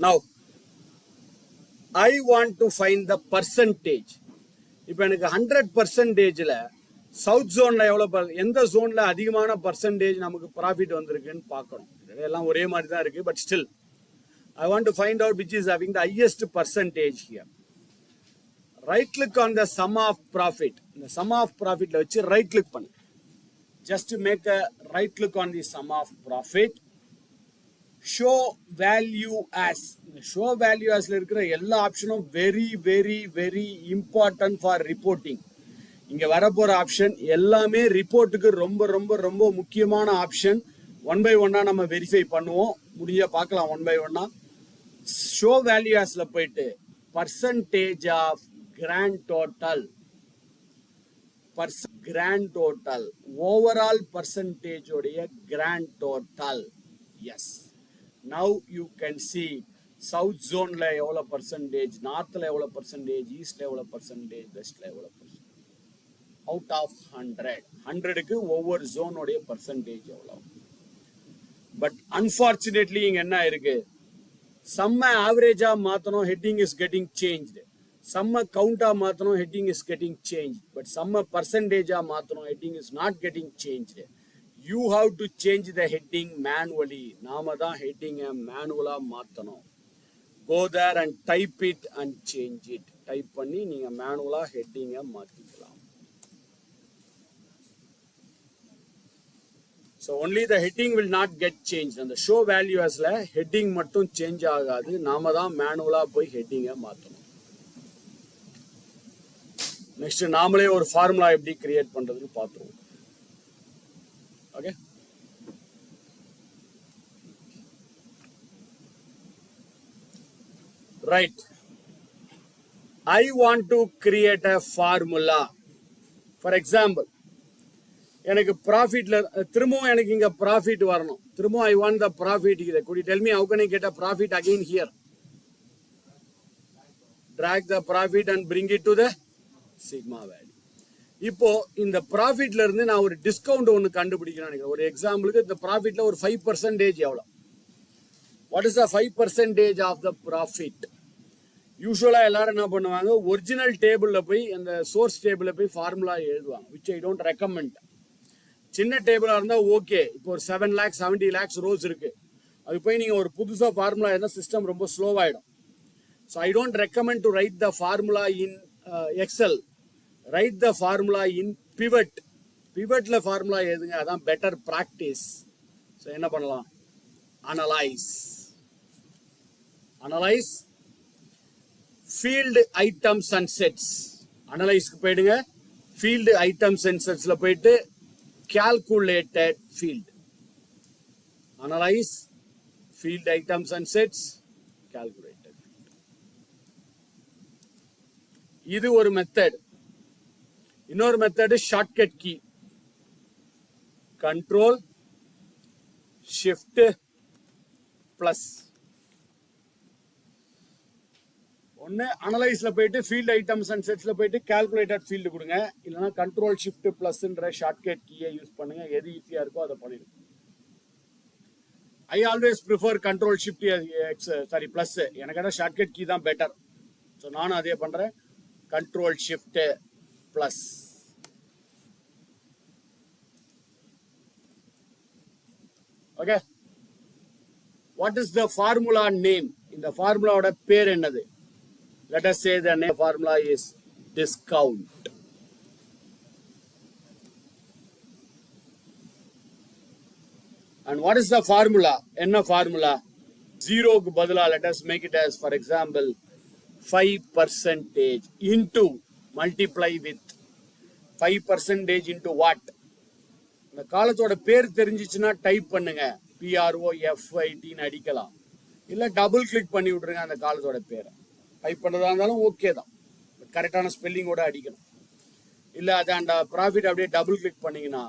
Now, I want to find the percentage. இப்போ எனக்கு 100%ல சவுத் ஜோன்ல எவ்வளவு, எந்த ஜோன்ல அதிகமான பர்சன்டேஜ் நமக்கு ப்ராஃபிட் வந்திருக்குன்னு பார்க்கணும். எல்லாம் ஒரே மாதிரி தான் இருக்கு, but still I want to find out which is having the highest percentage here. Right click on the sum of profit. இந்த sum of profitல வச்சு right click பண்ணு. Just to make a right click on the sum of profit. Show value as. Show value asல இருக்கிற எல்லா ஆப்ஷனும் very very very important for reporting. இங்க வரப்போற ஆப்ஷன் எல்லாமே ரிப்போர்ட்டுக்கு ரொம்ப ரொம்ப ரொம்ப முக்கியமான ஆப்ஷன். 1 by 1 நம்ம வெரிஃபை பண்ணுவோம். முடிஞ்சா பார்க்கலாம் 1 by 1. ஷோ வேல்யூ ஆஸ்ல போயிட்டு percentage of grand total, grand total, overall percentage உடைய grand total. Yes, now you can see south ஜோன்ல எவ்வளவு பர்சன்டேஜ், நார்த்ல எவ்வளவு பர்சன்டேஜ், ஈஸ்ட்ல எவ்வளவு பர்சன்டேஜ், வெஸ்ட்ல எவ்வளவு பர்சன்டேஜ். அவுட் ஆஃப் 100க்கு ஒவ்வொரு ஜோனுடைய பர்சன்டேஜ் எவ்வளவு. பட் அன்பார்ச்சுனேட்லி இங்க என்ன இருக்கு, சம்ம ஆவரேஜா மாத்தணும், ஹெட்டிங் இஸ் கெட்டிங் சேஞ்ச்டு. சம்ம கவுண்டா மாத்தணும், heading is getting change. But சம்ம பர்சன்டேஜா மாத்தணும், heading is not getting changed. You have to change the heading manually. நாம தான் ஹெட்டிங்கை மேனுவலா மாத்தணும். go there and type it and change it. Type பண்ணி நீங்க மேனுவலா ஹெட்டிங்க மாத்திக்கலாம். So only the heading will not get changed. And the show valuesல heading மட்டும் சேஞ்ச் ஆகாது. நாம தான் மேனுவலா போய் ஹெட்டிங்க மாத்தணும். நெக்ஸ்ட் நாமளே ஒரு ஃபார்முலா எப்படி கிரியேட் பண்றதுன்னு பார்த்துருவோம். Okay, right. I want to create a formula. For example, எனக்கு ப்ராஃபிட்ல திரும்பவும் எனக்கு இங்க ப்ராஃபிட் வரணும். திரும்பவும் ஐ want the profit here. Could you tell me how can I get a profit again here? Drag the profit and bring it to the sigma value. இப்போ இந்த ப்ராஃபிட்ல இருந்து நான் ஒரு டிஸ்கவுண்ட் ஒன்று கண்டுபிடிக்கிறேன். ஒரு எக்ஸாம்பிளுக்கு இந்த ப்ராஃபிட்ல ஒரு 5% எவ்வளோ? What is the 5% of the profit? யூஸ்வலாக எல்லாரும் என்ன பண்ணுவாங்க, ஒரிஜினல் டேபிளில் போய் அந்த சோர்ஸ் டேபிளில் போய் ஃபார்முலா எழுதுவாங்க, விச் ஐ டோன்ட் ரெக்கமெண்ட். சின்ன டேபிளாக இருந்தால் ஓகே. இப்போ ஒரு 7 lakhs ரோஸ் இருக்கு, அது போய் நீங்கள் ஒரு புதுசாக ஃபார்முலா இருந்தால் சிஸ்டம் ரொம்ப ஸ்லோவாகிடும். So I don't recommend to write the formula in Excel. Write the formula in pivot. பிவட்ல ஃபார்முலா எழுதுங்க, அதான் பெட்டர் ப்ராக்டிஸ். ஸோ என்ன பண்ணலாம்? Analyze field items and sets. அனலைஸ்க்கு போயிடுங்க, ஃபீல்டு ஐட்டம்ஸ் அண்ட் செட்ஸ்ல போயிட்டு calculated field. Analyze field items and sets, calculated field. இது ஒரு மெத்தட். இன்னொரு method shortcut key, control shift plus. ஒன்று அனலைஸ்ல போயிட்டு ஃபீல்ட் ஐட்டம்ஸ் அண்ட் செட்ஸ்ல போயிட்டு கால்குலேட்டட் ஃபீல்டு கொடுங்க, இல்லைன்னா கண்ட்ரோல் ஷிஃப்ட் பிளஸ்ன்ற ஷார்ட்கட் கீயை யூஸ் பண்ணுங்க. எது ஈஸியா இருக்கோ அதை பண்ணிடுங்க. I always prefer control shift plus. எனக்கு ஷார்ட்கட் கீ தான் பெட்டர். ஸோ நானும் அதே பண்றேன், control shift plus. Okay, what is the formula name? இந்த ஃபார்முலாவோட பேர் என்னது? Let us say the name formula is discount. And what is the formula? Enna formula? 0 க்கு பதிலா let us make it as, for example, 5% into, multiply with 5% into what? இந்த காலத்தோட பேர் தெரிஞ்சிச்சுன்னா டைப் பண்ணுங்க, PROFIT அடிக்கலாம். இல்ல டபுள் கிளிக் பண்ணி விட்டுருங்க அந்த காலத்தோட பேரை. டைப் பண்ணுறதா இருந்தாலும் ஓகே தான், கரெக்டான ஸ்பெல்லிங்கோட அடிக்கணும். இல்லை அது அந்த ப்ராஃபிட் அப்படியே டபுள் கிளிக் பண்ணீங்கன்னா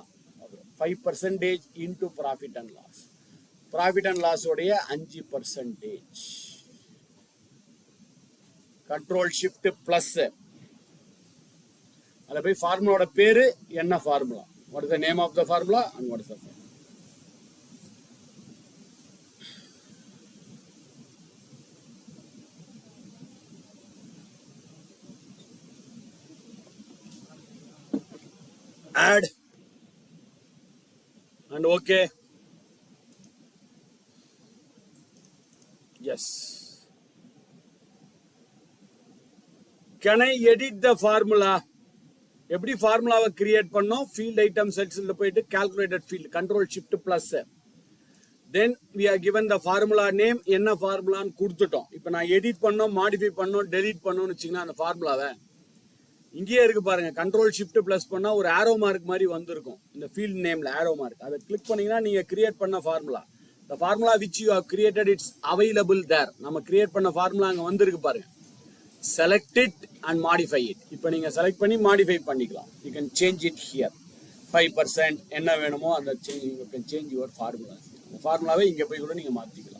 5% into profit and loss. Profit and லாஸோடைய 5%. Control shift plus. அதில் போய் ஃபார்முலாவோட பேரு என்ன formula, what is the name of the formula and what is the formula. Add and okay. Yes. Can I edit the formula? எப்படி ஃபார்முலாவை கிரியேட் பண்ணோம்? ஃபீல்ட் ஐட்டம் செட்ஸ்ல போயிட்டு calculated field, control shift plus. Then we are given the formula name. என்ன ஃபார்முலான்னு கொடுத்துட்டோம். இப்போ நான் எடிட் பண்ணோம், மாடிஃபை பண்ணோம், டெலீட் பண்ணோம்னு வச்சுங்கன்னா அந்த ஃபார்முலாவை இங்கேயே இருக்கு பாருங்க. கண்ட்ரோல் ஷிஃப்ட் பிளஸ் பண்ணா ஒரு ஆரோ மார்க் மாதிரி வந்திருக்கும் இந்த ஃபீல்ட் நேம்ல, ஆரோ மார்க். அதை கிளிக் பண்ணீங்கன்னா நீங்க கிரியேட் பண்ண formula, the formula which you have created, it's available there. நம்ம கிரியேட் பண்ண ஃபார்முலா அங்க வந்திருக்கு பாருங்க. Select it and modify it. இப்போ நீங்க செலக்ட் பண்ணி மாடிஃபை பண்ணிக்கலாம். You can change it here. 5% என்ன வேணுமோ அந்த change, you can change your formula. அந்த ஃபார்முலாவை இங்க போய் கூட நீங்க மாத்திக்கலாம்.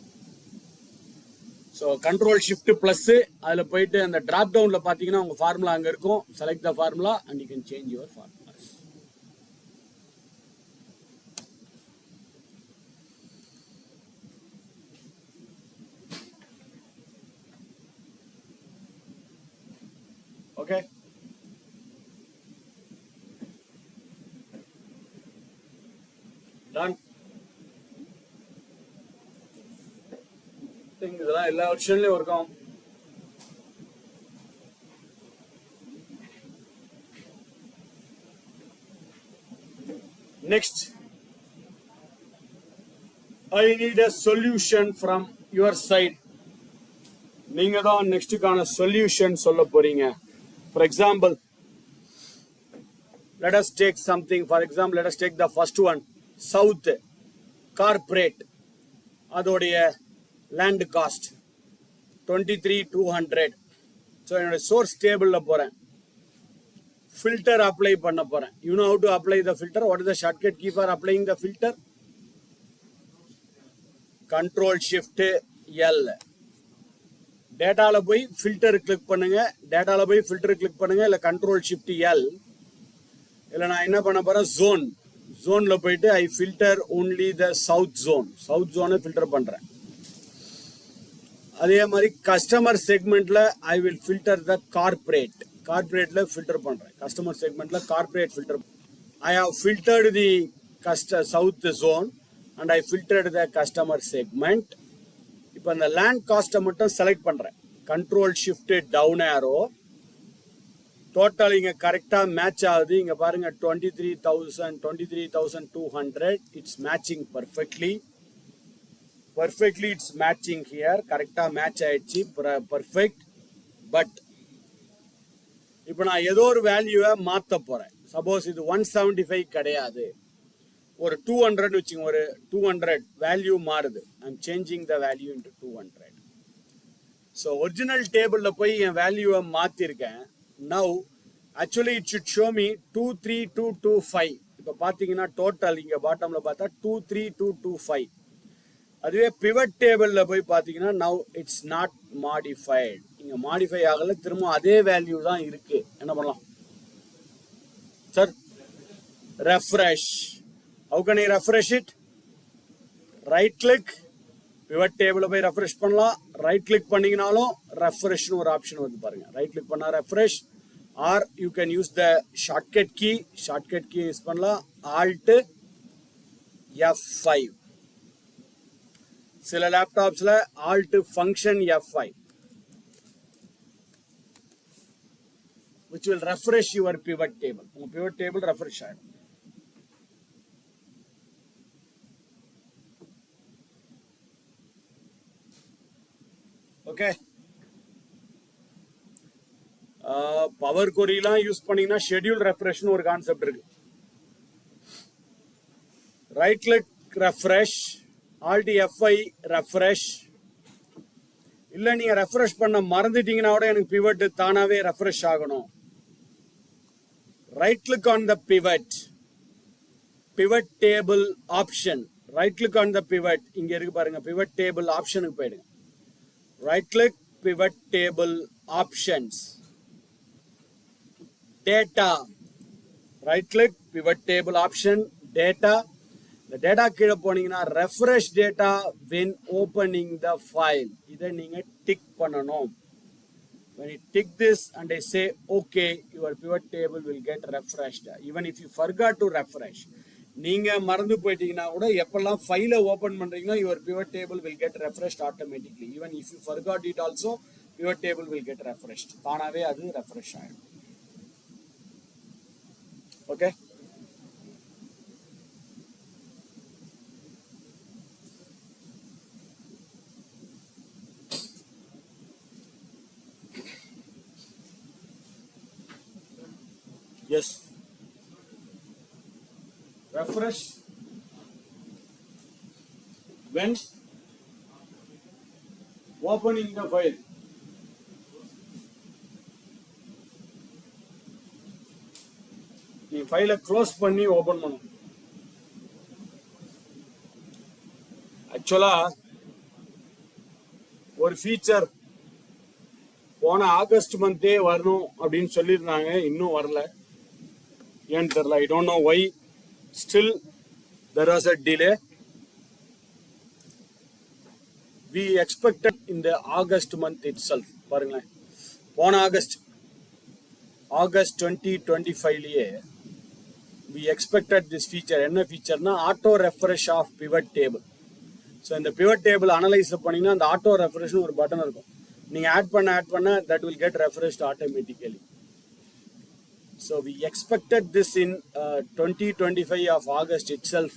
ஸோ கண்ட்ரோல் ஷிஃப்ட் பிளஸ், அதில் போயிட்டு அந்த டிராப் டவுன்ல பார்த்தீங்கன்னா உங்க ஃபார்முலா அங்கே இருக்கும். Select the formula and you can change your formulas. Okay, done. think இதெல்லாம் எல்லா ஆப்ஷன்லயும் இருக்கும். Next, I need a solution from your side. நீங்க தான் நெக்ஸ்ட்டுக்கான சொல்யூஷன் சொல்ல போறீங்க. For example, let us take something. For example, let us take the first one, South Corporate. அதோடைய land cost 23,200. So என்னோட source table போறேன். Filter apply பண்ண போறேன். You know how to apply the filter? What is the shortcut key for applying the filter? Control Shift L. டேட்டால போய் ஃபில்டர் கிளிக் பண்ணுங்க. டேட்டால போய் ஃபில்டர் கிளிக் பண்ணுங்க. இல்லை கண்ட்ரோல் ஷிஃப்ட் எல். இல்லை நான் என்ன பண்ண போறேன், ஜோன்ல போயிட்டு I filter only the south ஜோனை ஃபில்டர் பண்றேன். அதே மாதிரி கஸ்டமர் செக்மெண்ட்ல ஐ வில் ஃபில்டர் த கார்பரேட்ல ஃபில்டர் பண்றேன். கஸ்டமர் செக்மெண்ட்ல corporate filter. I have filtered the south zone and I filtered the customer segment. இப்போ அந்த லேண்ட் காஸ்ட்டை மட்டும் செலக்ட் பண்றேன். Control shift down arrow. Total இங்க கரெக்டா மேட்ச் ஆகுது. இங்க பாருங்க 23,200. It's matching perfectly. It's matching here. கரெக்டா மேட்ச் ஆயிடுச்சு, பர்ஃபெக்ட். பட் இப்போ நான் ஏதோ ஒரு வேல்யூவை மாத்த போறேன். சப்போஸ் இது 175 கிடையாது, ஒரு 200 வச்சுங்க. ஒரு 200 வேல்யூ மாறுது. I'm changing the value into 200. So original டேபிள்ல போய் என் வேல்யூவை மாத்திருக்கேன். Now actually it should show me 23,225. இப்போ பார்த்தீங்கன்னா டோட்டல் இங்க பாட்டம்ல பார்த்தா 23,225. அதுவே பிவட் டேபிள்ல போய் பார்த்தீங்கன்னா நவ் இட்ஸ் நாட் மாடிஃபைட். இங்க மாடிஃபை ஆகல, திரும்ப அதே வேல்யூ தான் இருக்கு. என்ன பண்ணலாம் sir? Refresh. How can I refresh it? Right click, pivot table போய் refresh பண்ணலாம். ரைட் கிளிக் பண்ணீங்கனாலும் refreshனு ஒரு ஆப்ஷன் வந்து பாருங்க. ரைட் கிளிக் பண்ணா refresh, or you can use the shortcut key use பண்ணலாம். Alt F5. சில லேப்டாப்ஸ்ல Alt function F5, which will refresh your pivot table. உங்க pivot table refresh ஆயிடும். ஓகே. பவர் கொரிலாம் யூஸ் பண்ணீங்கன்னா ஷெட்யூல் ரெஃப்ரெஷ்னு ஒரு கான்செப்ட் இருக்கு. Right click refresh, alt F5 refresh. இல்ல நீங்க ரெஃப்ரெஷ் பண்ண மறந்துட்டீங்கன்னா கூட எனக்கு பிவட் தானாவே ரெஃப்ரெஷ் ஆகணும். Right click on the pivot table option. Right click on the pivot. இங்க இருக்கு பாருங்க, பிவட் டேபிள் ஆப்ஷனுக்கு போயிடுங்க. Right click, pivot table options, data. Right click, pivot table option, data. The data கீழே போனீங்கன்னா refresh data when opening the file. இதை நீங்க டிக் பண்ணணும். When you tick this and I say okay, your pivot table will get refreshed. Even if you forgot to refresh, நீங்க மறந்து போயிட்டீங்கன்னா கூட எப்பெல்லாம் ஃபைலை ஓபன் பண்றீங்களோ your pivot table will get refreshed automatically. Even if you forgot it also, pivot table will get refreshed. தானாவே அது refresh ஆயிடும். Okay. Yes. Refresh when opening the file. நீ ஃபைலை க்ளோஸ் பண்ணி ஓபன் பண்ணணும். ஆக்சுவலா ஒரு ஃபீச்சர் போன ஆகஸ்ட் மந்தே வரணும் அப்படின்னு சொல்லியிருந்தாங்க, இன்னும் வரல. ஏன்னு தெரியல. I don't know why still there was a delay. We expected in the August month itself. பாருங்களேன், போன ஆகஸ்ட் 2025லயே we expected this feature. என்ன ஃபீச்சர்னா auto refresh of pivot table. So இந்த பிவட் டேபிள் அனலைஸ் பண்ணீங்கன்னா அந்த ஆட்டோ ரெஃப்ரெஷ்னு ஒரு பட்டன் இருக்கும். நீங்கள் ஆட் பண்ண that will get refreshed automatically. So we expected this in 2025 of August itself.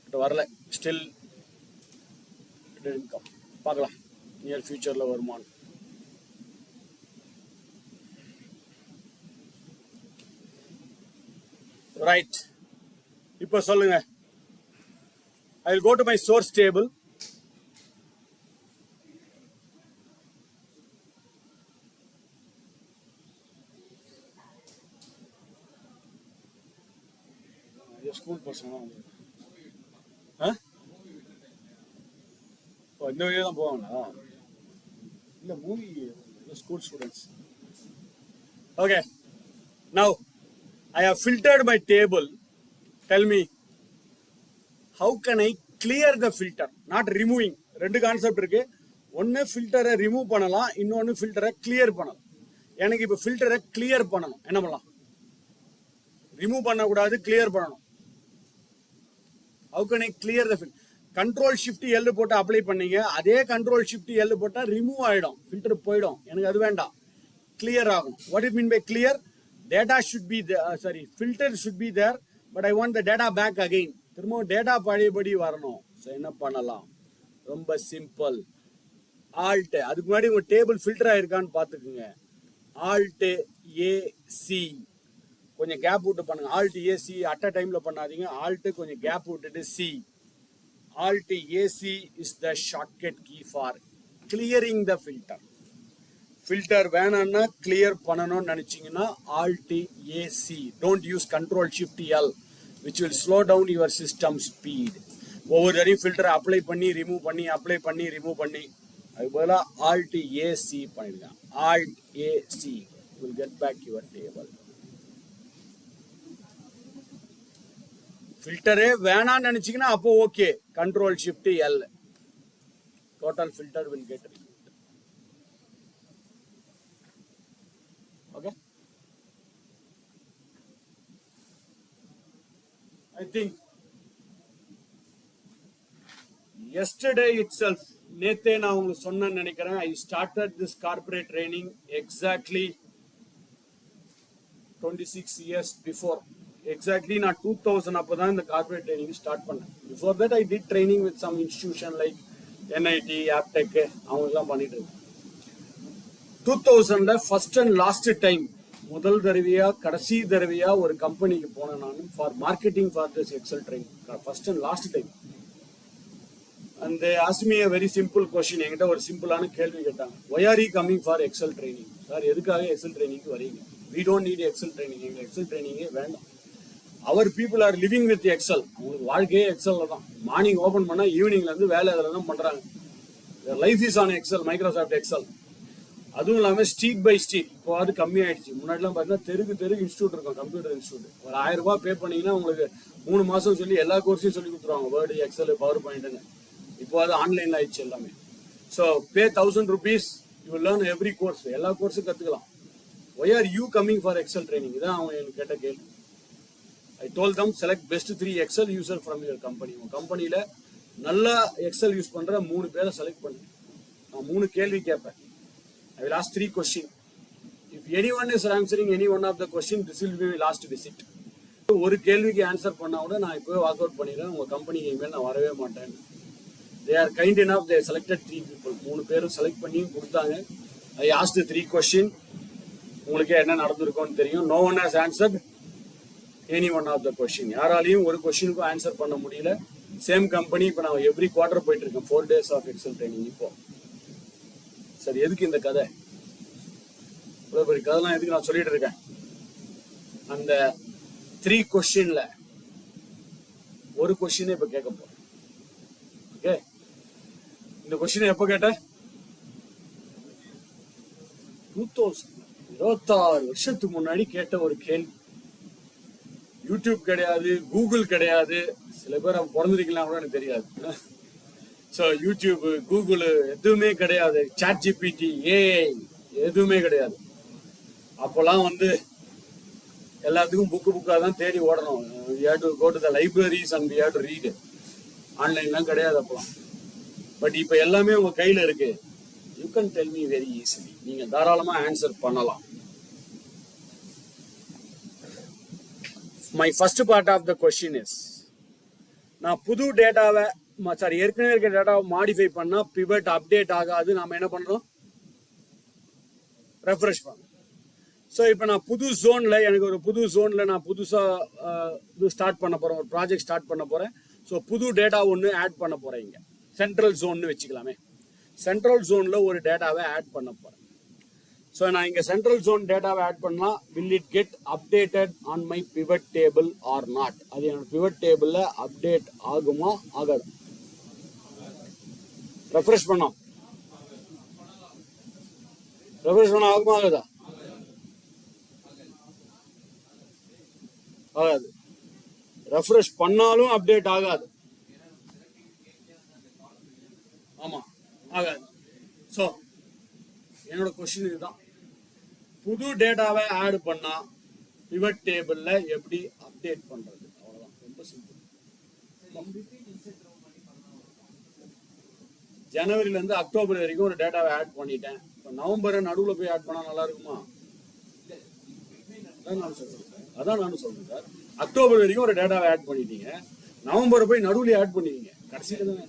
But வரல, still it didn't come. பார்க்கலாம் நியர் ஃபியூச்சரில் வருமானம். ரைட், இப்போ சொல்லுங்க. I will go to my source table. School பசங்க இந்த வழியாக தான் போவாங்களா? இல்லை, movie school students. Okay, now I have filtered my table. Tell me, how can I clear the filter? Not removing. ரெண்டு கான்செப்ட் இருக்கு. ஒன்று ஃபில்டரை ரிமூவ் பண்ணலாம், இன்னொன்று ஃபில்டரை கிளியர் பண்ணலாம். எனக்கு இப்போ ஃபில்டரை கிளியர் பண்ணணும். என்ன பண்ணலாம்? ரிமூவ் பண்ணக்கூடாது, கிளியர் பண்ணணும். How can I clear the filter? Control shift L போட்டு அப்ளை பண்ணீங்க, அதே கண்ட்ரோல் ஷிஃப்ட் எல் போட்டால் ரிமூவ் ஆகிடும், ஃபில்டர் போயிடும். எனக்கு அது வேண்டாம், கிளியர் ஆகும். What it mean by clear? Data should be there, filter should be there, but I want the data back again. திரும்ப டேட்டா பழையபடி வரணும். ஸோ என்ன பண்ணலாம்? ரொம்ப சிம்பிள். ஆல்ட், அதுக்கு முன்னாடி உங்க டேபிள் ஃபில்டர் ஆயிருக்கான்னு பார்த்துக்குங்க. ஆல்ட் ஏசி, கொஞ்சம் கேப் விட்டு பண்ணுங்க. ஆல்ட் ஏசி அட் அ டைம்ல பண்ணாதீங்க. ஆல்ட் கொஞ்சம் கேப் விட்டுட்டு C. Alt AC is the shortcut key for clearing the filter. Filter வேணும்னா கிளியர் பண்ணணும்னு நினைச்சீங்கன்னா alt AC. Don't use control shift L, which will slow down your system speed. ஒவ்வொரு தடையும் ஃபில்டரை அப்ளை பண்ணி ரிமூவ் பண்ணி அப்ளை பண்ணி ரிமூவ் பண்ணி, அதுக்கு பதிலாக ஆல்ட் ஏசி பண்ணிடுங்க. Alt AC will get back your table. ஃபில்டரே வேணான்னு நினைச்சீங்கன்னா அப்போ okay, control shift L, total filter will get. Okay, I think yesterday itself, நேத்தே நான் உங்களுக்கு சொன்னேன்னு நினைக்கிறேன். I started this corporate training exactly 26 years before. Exactly நான் 2000 அப்பதான் இந்த corporate training ஸ்டார்ட் பண்ணேன். Before that I did training with some institution like NIT, Aptech, அவங்கெல்லாம் பண்ணிட்டு இருக்கேன். 2000ல ஃபர்ஸ்ட் அண்ட் லாஸ்ட் டைம், முதல் தடவையா கடைசி தடவையா ஒரு கம்பெனிக்கு போனேன் நான், for marketing for this Excel training. First and last time. And they asked me a very simple question. என்கிட்ட ஒரு சிம்பிளான கேள்வி கேட்டாங்க. why are you coming for Excel training? Sir, எதுக்காக எக்ஸல் ட்ரைனிங்க்கு வரீங்க? we don't need Excel training. எங்களுக்கு எக்ஸல் ட்ரைனிங்கே வேண்டாம். Our people are living with Excel. அவங்களுக்கு வாழ்க்கையே எக்ஸல்ல தான். மார்னிங் ஓபன் பண்ணா ஈவினிங்ல இருந்து வேலை அதில் தான் பண்றாங்க. Life is on Excel, Microsoft Excel. அதுவும் இல்லாமல் ஸ்ட்ரீட் பை ஸ்ட்ரீட் இப்போ அது கம்மி ஆயிடுச்சு. முன்னாடிலாம் பார்த்தீங்கன்னா தெருக்கு இன்ஸ்டியூட் இருக்கும், கம்ப்யூட்டர் இன்ஸ்டியூட். ஒரு 1000 ரூபாய் பே பண்ணீங்கன்னா உங்களுக்கு 3 மாசம் சொல்லி எல்லா கோர்ஸையும் சொல்லி கொடுத்துருவாங்க, வேர்டு, எக்ஸல், பவர் பாயிண்ட்னு. இப்போ அது ஆன்லைன்ல ஆயிடுச்சு எல்லாமே. So pay 1000 rupees, you will learn every course, எல்லா கோர்ஸும் கற்றுக்கலாம். Why are you coming for Excel training? இதான் அவங்க எனக்கு கேட்ட கேள்வி. I told them select best 3 Excel user from your company. உங்கள் கம்பெனியில் நல்லா எக்ஸல் யூஸ் பண்ணுற 3 பேரை செலக்ட் பண்ணு. நான் 3 கேள்வி கேட்பேன். I will ask 3 questions. If anyone is answering any one of the questions, this will be my last visit. ஒரு கேள்விக்கு ஆன்சர் பண்ணா கூட நான் இப்போ வாக் அவுட் பண்ணிடுறேன், உங்க கம்பெனிக்கு இனிமேல் நான் வரவே மாட்டேன். They are kind enough, they selected 3 people. 3 பேரும் செலக்ட் பண்ணி கொடுத்தாங்க. I asked 3 questions. உங்களுக்கு என்ன நடந்திருக்கும்னு தெரியும். No one has answered any one of the question. யாராலையும் ஒரு கொஸ்டினுக்கும் ஆன்சர் பண்ண முடியல. சேம் கம்பெனி இப்போ நான் எவ்ரி குவார்டர் போயிட்டு இருக்கேன். 4 days ஆஃப் எக்ஸல் ட்ரைனிங். இப்போ சரி, எதுக்கு இந்த கதை? இவ்வளோ பெரிய கதைலாம் எதுக்கு நான் சொல்லிட்டு இருக்கேன்? அந்த 3 கொஸ்டின்ல ஒரு கொஸ்டினே இப்ப கேட்க போறேன். ஓகே, இந்த கொஸ்டினை எப்போ கேட்ட? 26 வருஷத்துக்கு முன்னாடி கேட்ட ஒரு கேள்வி. யூடியூப் கிடையாது, கூகுள் கிடையாது. சில பேர் பிறந்திருக்கலாம் கூட எனக்கு தெரியாது. ஸோ யூடியூப், கூகுள் எதுவுமே கிடையாது. சாட் ஜிபிடி, ஏஐ எதுவுமே கிடையாது. அப்போல்லாம் எல்லாத்துக்கும் புக்காக தான் தேடி ஓடணும். We had to go to the libraries and we had to read. ஆன்லைன்லாம் கிடையாது அப்பலாம். பட் இப்போ எல்லாமே உங்கள் கையில் இருக்கு. You can tell me very easily. நீங்கள் தாராளமாக ஆன்சர் பண்ணலாம். My first part of the question is, நான் புது டேட்டாவை ஏற்கனவே இருக்க டேட்டாவை மாடிஃபை பண்ணால் பிவட் அப்டேட் ஆகாது. நாம் என்ன பண்ணுறோம்? ரெஃப்ரெஷ் பண்ணோம். ஸோ இப்போ நான் புது ஜோனில், எனக்கு ஒரு புது ஜோனில் நான் புதுசாக இது ஸ்டார்ட் பண்ண போகிறேன், ஒரு ப்ராஜெக்ட் ஸ்டார்ட் பண்ண போகிறேன். ஸோ புது டேட்டா ஒன்று ஆட் பண்ண போகிறேன். இங்கே சென்ட்ரல் ஜோன்னு வச்சுக்கலாமே. சென்ட்ரல் ஜோனில் ஒரு டேட்டாவை ஆட் பண்ண போகிறேன். ஸோ நான் இங்கே சென்ட்ரல் ஜோன் டேட்டாவை ஆட் பண்ணால் will it get updated on my pivot table or not? அது என்னோட பிவட் டேபிளில் அப்டேட் ஆகுமா ஆகாது? ரெஃப்ரெஷ் பண்ணோம், ரெஃப்ரெஷ் பண்ண ஆகுமா ஆகுதா? ஆகாது. ரெஃப்ரெஷ் பண்ணாலும் அப்டேட் ஆகாது. ஆமா, ஆகாது. ஸோ என்னோட கொஸ்டின் இதுதான். புது டேட்டாவை ஆட் பண்ணா பிவட் டேபிள்ல எப்படி அப்டேட் பண்றது? அவ்வளவுதான், ரொம்ப சிம்பிள். ஜனவரில இருந்து அக்டோபர் வரைக்கும் ஒரு டேட்டாவை ஆட் பண்ணிட்டேன். இப்போ நவம்பரை நடுவில் போய் ஆட் பண்ணா நல்லா இருக்குமா? அதான் நானும் சொல்றேன் சார். அக்டோபர் வரைக்கும் ஒரு டேட்டாவை ஆட் பண்ணிட்டீங்க, நவம்பரை போய் நடுவில் ஆட் பண்ணிட்டீங்க, கடைசியில தானே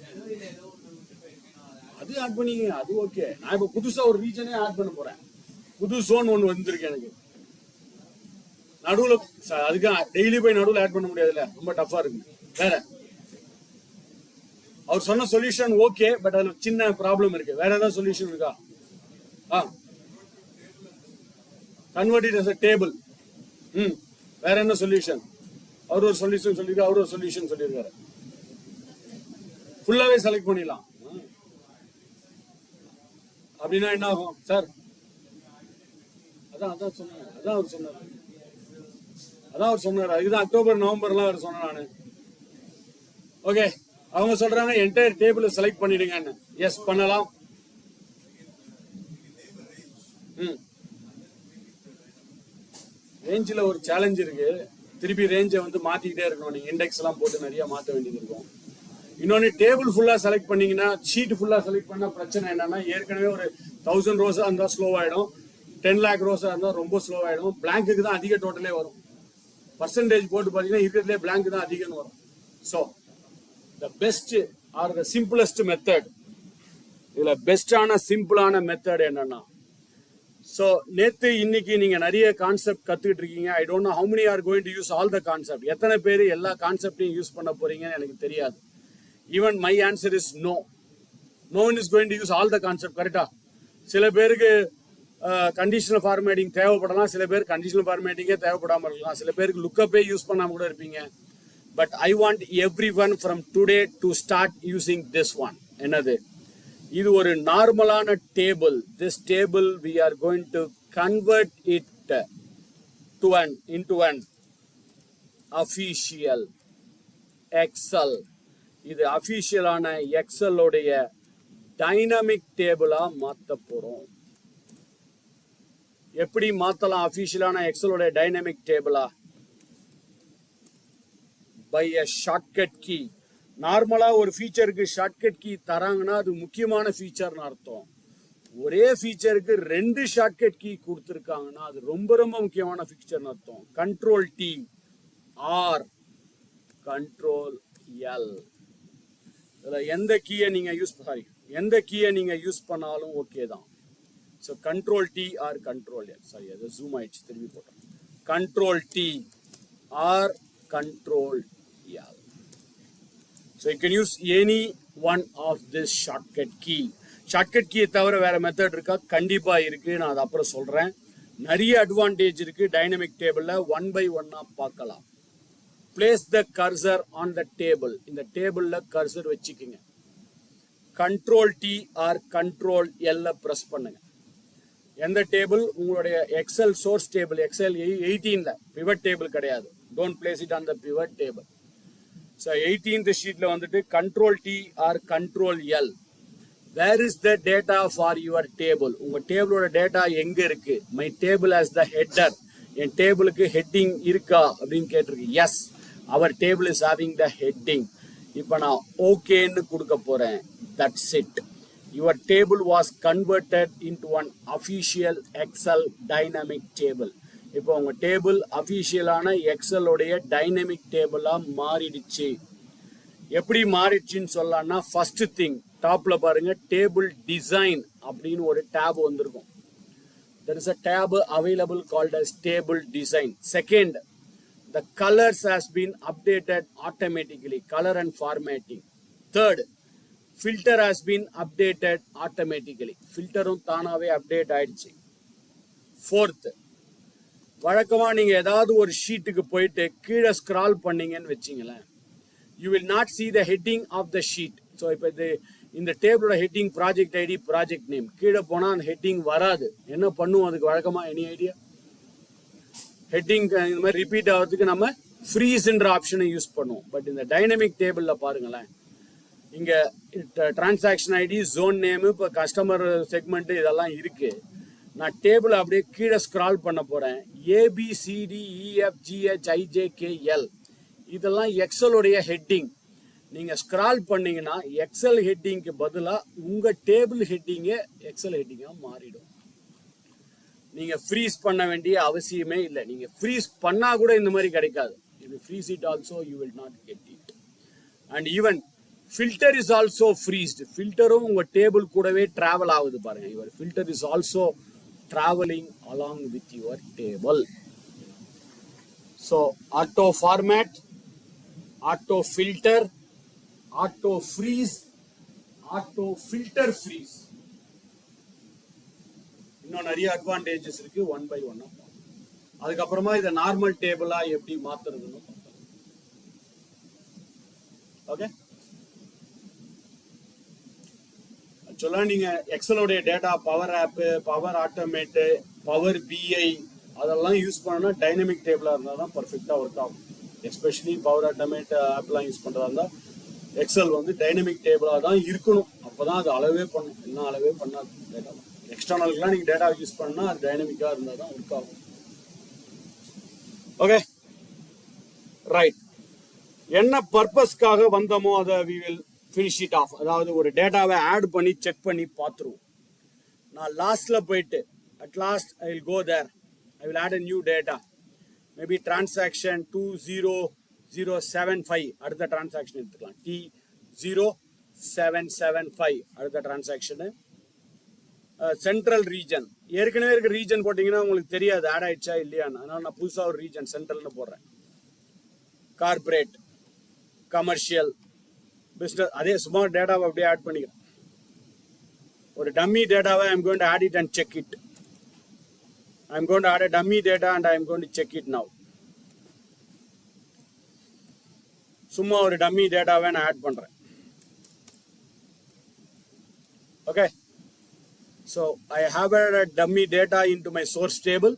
அது ஆட் பண்ணிக்கீங்க. அது ஓகே. நான் இப்போ புதுசா ஒரு ரீஜனே ஆட் பண்ண போறேன். புது ஜோன் ஒன்று வந்திருக்கு எனக்கு. நடுவில் அதுக்கு டெய்லி போய் நடுவில் ஆட் பண்ண முடியாதுல்ல, ரொம்ப டஃபா இருக்கு. வேற அவர் சொன்ன சொல்யூஷன் ஓகே, பட் அதுல சின்ன ப்ராப்ளம் இருக்கு. வேற ஏதாவது சொல்யூஷன் இருக்கா? Convert it as a table. வேற என்ன சொல்யூஷன்? அவர் ஒரு சொல்யூஷன் சொல்லியிருக்காரு, அவர் ஒரு சொல்யூஷன் சொல்லியிருக்காரு. ஃபுல்லாவே செலக்ட் பண்ணிடலாம் அப்படின்னா என்ன ஆகும் சார்? அதான் சொன்னார், அதான் அவர் சொன்னார். அதுதான் அக்டோபர் நவம்பர்லாம் அவர் சொன்னேன் நானு. ஓகே, அவங்க சொல்றாங்க என்டையர் டேபிள் செலக்ட் பண்ணிடுங்க. எஸ் பண்ணலாம். ரேஞ்சில் ஒரு சேலஞ்ச் இருக்கு. திருப்பி ரேஞ்சை வந்து மாத்திக்கிட்டே இருக்கணும். நீங்க இண்டெக்ஸ் எல்லாம் போட்டு நிறைய மாற்ற வேண்டியது இருக்கும். இன்னொன்னு, டேபிள் ஃபுல்லா செலக்ட் பண்ணீங்கன்னா, ஷீட் ஃபுல்லா செலக்ட் பண்ண பிரச்சனை என்னன்னா, ஏற்கனவே ஒரு 1000 ரோஸா இருந்தா ஸ்லோ ஆயிடும், 10 lakh ரோஸா இருந்தா ரொம்ப ஸ்லோ ஆயிடும். பிளாங்க்கு தான் அதிக டோட்டலே வரும். பர்சன்டேஜ் போட்டு பாத்தீங்கன்னா இருக்கிறதுலே பிளாங்க் தான் அதிகம் வரும். So the best R the simplest method, இதுல பெஸ்டான சிம்பிளான மெத்தட் என்னன்னா, ஸோ நேற்று இன்னைக்கு நீங்க நிறைய கான்செப்ட் கத்துக்கிட்டு இருக்கீங்க. I don't know how many are going to use all the concept. எத்தனை பேர் எல்லா கான்செப்டையும் யூஸ் பண்ண போறீங்கன்னு எனக்கு தெரியாது. Even my answer is no. No one is going to use all the concept. கரெக்டா? சில பேருக்கு கண்டிஷனல் ஃபார்மேட்டிங் தேவைப்படலாம், சில பேர் கண்டிஷனல் ஃபார்மேட்டிங்கே தேவைப்படாமல் இருக்கலாம், சில பேருக்கு லுக்கப்பே யூஸ் பண்ணாம கூட இருப்பீங்க. But I want every one from today to start using this one. என்னது? இது ஒரு நார்மலான table. This table we are going to convert it into an official Excel. இது அபிஷியலான எக்ஸலோடைய டைனமிக் டேபிளா மாத்த போறோம். எப்படி மாத்தலாம் அபிஷியலான எக்ஸலோட டைனமிக் டேபிளா? By a shortcut key. நார்மலா ஒரு ஃபீச்சருக்கு ஷார்ட்கட் கீ தராங்கன்னா அது முக்கியமான ஃபீச்சர்னு அர்த்தம். ஒரே ஃபீச்சருக்கு 2 ஷார்ட்கட் கீ கொடுத்துருக்காங்கன்னா அது ரொம்ப ரொம்ப முக்கியமான ஃபீச்சர்னு அர்த்தம். Control T R control L. எந்த கீயை நீங்க யூஸ் பண்ணாலும் ஓகே தான். So control T R control L. Sorry, அது ஜூம் ஆயிடுச்சு, திரும்பி போட்டோம். Control T R control L. So you can use any one of this shortcut key. Shortcut key தவிர வேற மெத்தட் இருக்கா? கண்டிப்பா இருக்கு. நான் அது அப்புறம் சொல்றேன். நிறைய அட்வான்டேஜ் இருக்கு டைனமிக் டேபிள்ல. 1 by 1 பார்க்கலாம். Place the cursor on the table. இந்த டேபிள்ல கர்சர் வச்சுக்கோங்க. Control T R control L press பண்ணுங்க. எந்த டேபிள்? உங்களுடைய எக்ஸல் சோர்ஸ் டேபிள், எக்ஸல் 18ல பிவட் டேபிள் கிடையாது. Don't place it on the pivot table. So 18th sheetல வந்துட்டு control T or control L. Where is the data for your table? உங்க டேபிளோட டேட்டா எங்க இருக்கு? My table has the header. என் டேபிளுக்கு ஹெட்டிங் இருக்கா அப்படின்னு கேட்டிருக்கு. Yes, our table is having the heading. இப்போ நான் ஓகேன்னு கொடுக்க போகிறேன். That's it. Your table was converted into one official Excel dynamic table. இப்போ உங்கள் டேபிள் அஃபிஷியலான எக்ஸலோடைய டைனமிக் டேபிளாக மாறிடுச்சு. எப்படி மாறிடுச்சுன்னு சொல்லலாம்னா, ஃபர்ஸ்ட் திங் டாப்பில் பாருங்கள், டேபிள் டிசைன் அப்படின்னு ஒரு டேப் வந்திருக்கும். There is a tab available called as table design. Second, the colors has been updated automatically, color and formatting. Third, filter has been updated automatically. Filterum தானாவே update ஆயிடுச்சு. Fourth, வழக்கமா நீங்க ஏதாவது ஒரு ஷீட்டுக்கு போயிட்டு கீழே ஸ்க்ரால் பண்ணீங்கன்னு வச்சிங்களேன், you will not see the heading of the sheet. So இப்போ இந்த டேபிளோட heading project ID, project name, கீழே போனால் அந்த ஹெட்டிங் வராது. என்ன பண்ணுவோம் அதுக்கு வழக்கமாக? Any idea? ஹெட்டிங் இந்த மாதிரி ரிப்பீட் ஆகிறதுக்கு நம்ம ஃப்ரீஸ்ன்ற ஆப்ஷனை யூஸ் பண்ணுவோம். பட் இந்த டைனமிக் டேபிளில் பாருங்களேன், இங்கே டிரான்சாக்ஷன் ஐடி, ஜோன் நேமு, இப்போ கஸ்டமர் செக்மெண்ட்டு இதெல்லாம் இருக்குது. நான் டேபிளை அப்படியே கீழே ஸ்க்ரால் பண்ண போகிறேன். ABCDEFGHIJKL இதெல்லாம் எக்ஸலோடைய ஹெட்டிங். நீங்கள் ஸ்க்ரால் பண்ணீங்கன்னா எக்ஸல் ஹெட்டிங்க்கு பதிலாக உங்கள் டேபிள் ஹெட்டிங்கே எக்ஸல் ஹெட்டிங்காக மாறிடும். நீங்கள் ஃப்ரீஸ் பண்ண வேண்டிய அவசியமே இல்லை. நீங்கள் ஃப்ரீஸ் பண்ணால் கூட இந்த மாதிரி கிடைக்காது. இது freeze it also you will not get it. And even filter is also freezed. ஃபில்டரும் உங்கள் டேபிள் கூடவே ட்ராவல் ஆகுது பாருங்கள். Your filter is also travelling along with your table. So auto format, auto filter, auto freeze, auto filter freeze, இன்னும் நிறைய அட்வான்டேஜஸ் இருக்கு. ஒன் பை ஒன்னா அதுக்கப்புறமா இதை நார்மல் டேபிளா எப்படி மாத்துறதுன்னு ஓகே. ஆக்சுவலா நீங்க எக்ஸலோடைய data, Power App, Power Automate, Power BI அதெல்லாம் யூஸ் பண்ணா டைனமிக் டேபிளா இருந்தா தான் பர்ஃபெக்டா ஒர்க் ஆகும். எஸ்பெஷலி பவர் ஆட்டோமேட் ஆப்லாம் யூஸ் பண்றதா இருந்தா எக்ஸல் வந்து டைனமிக் டேபிளாக தான் இருக்கணும். அப்போ தான் அது அளவே பண்ணும். இன்னும் அளவே பண்ணாது டேட்டா. எக்ஸ்டர்னலுக்குலாம் நீங்கள் டேட்டா யூஸ் பண்ணால் அது டைனமிக்காக இருந்தால் தான் ஒர்க் ஆகும். Okay right. என்ன பர்பஸ்க்காக வந்தோமோ அதை we will finish it off. அதாவது ஒரு டேட்டாவை ஆட் பண்ணி செக் பண்ணி பார்த்துருவோம். நான் லாஸ்ட்டில் போயிட்டு at last I will go there, I will add a new data, maybe transaction 20075 அடுத்த டிரான்சாக்ஷன் எடுத்துக்கலாம். T0775 அடுத்த டிரான்சாக்ஷனு. சென்ட்ரல் ரீஜன், ஏற்கனவே இருக்க ரீஜன் போட்டிங்கன்னா உங்களுக்கு தெரியாது ஆட் ஆயிடுச்சா இல்லையான்னு. அதனால நான் புதுசாக ஒரு ரீஜன் சென்ட்ரல்னு போடுறேன். கார்பரேட், கமர்ஷியல், பிஸ்னஸ், அதே சும்மா டேட்டாவை அப்படியே ஆட் பண்ணிக்கிறேன். ஒரு டம்மி டேட்டாவை I am going to add it and check it. I am going to add a dummy data and I am going to check it now. சும்மா ஒரு டம்மி டேட்டாவை நான் ஆட் பண்றேன். Okay, so I have a dummy data into my source table.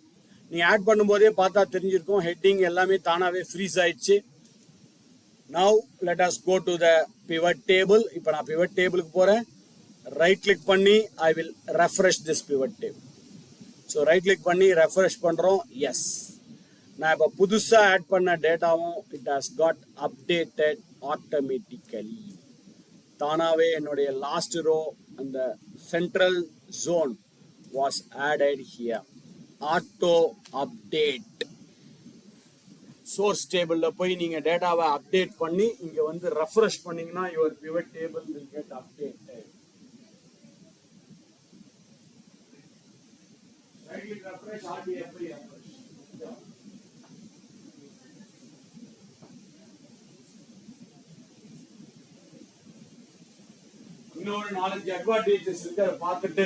நீ ஆட் பண்ணும்போதே பார்த்தா தெரிஞ்சிருக்கும் ஹெட்டிங் எல்லாமே தானாவே ஃப்ரீஸ் ஆயிடுச்சு. Now let us go to the pivot table. இப்போ நான் pivot tableக்கு போறேன். ரைட் கிளிக் பண்ணி I will refresh this pivot table. So right click பண்ணி ரெஃப்ரெஷ் பண்ணுறோம். எஸ், நான் இப்போ புதுசாக ஆட் பண்ண டேட்டாவும் it has got updated automatically. தானாகவே என்னுடைய லாஸ்ட் ரோ அந்த central zone was added here. Auto update. Source டேபிளில் போய் நீங்கள் டேட்டாவை அப்டேட் பண்ணி இங்கே வந்து ரெஃப்ரெஷ் பண்ணிங்கன்னா your pivot table will get updated. Refresh RDF refresh. இன்னொரு 4 அட்வான்டேஜஸ் இருக்கு. அதை பார்த்துட்டு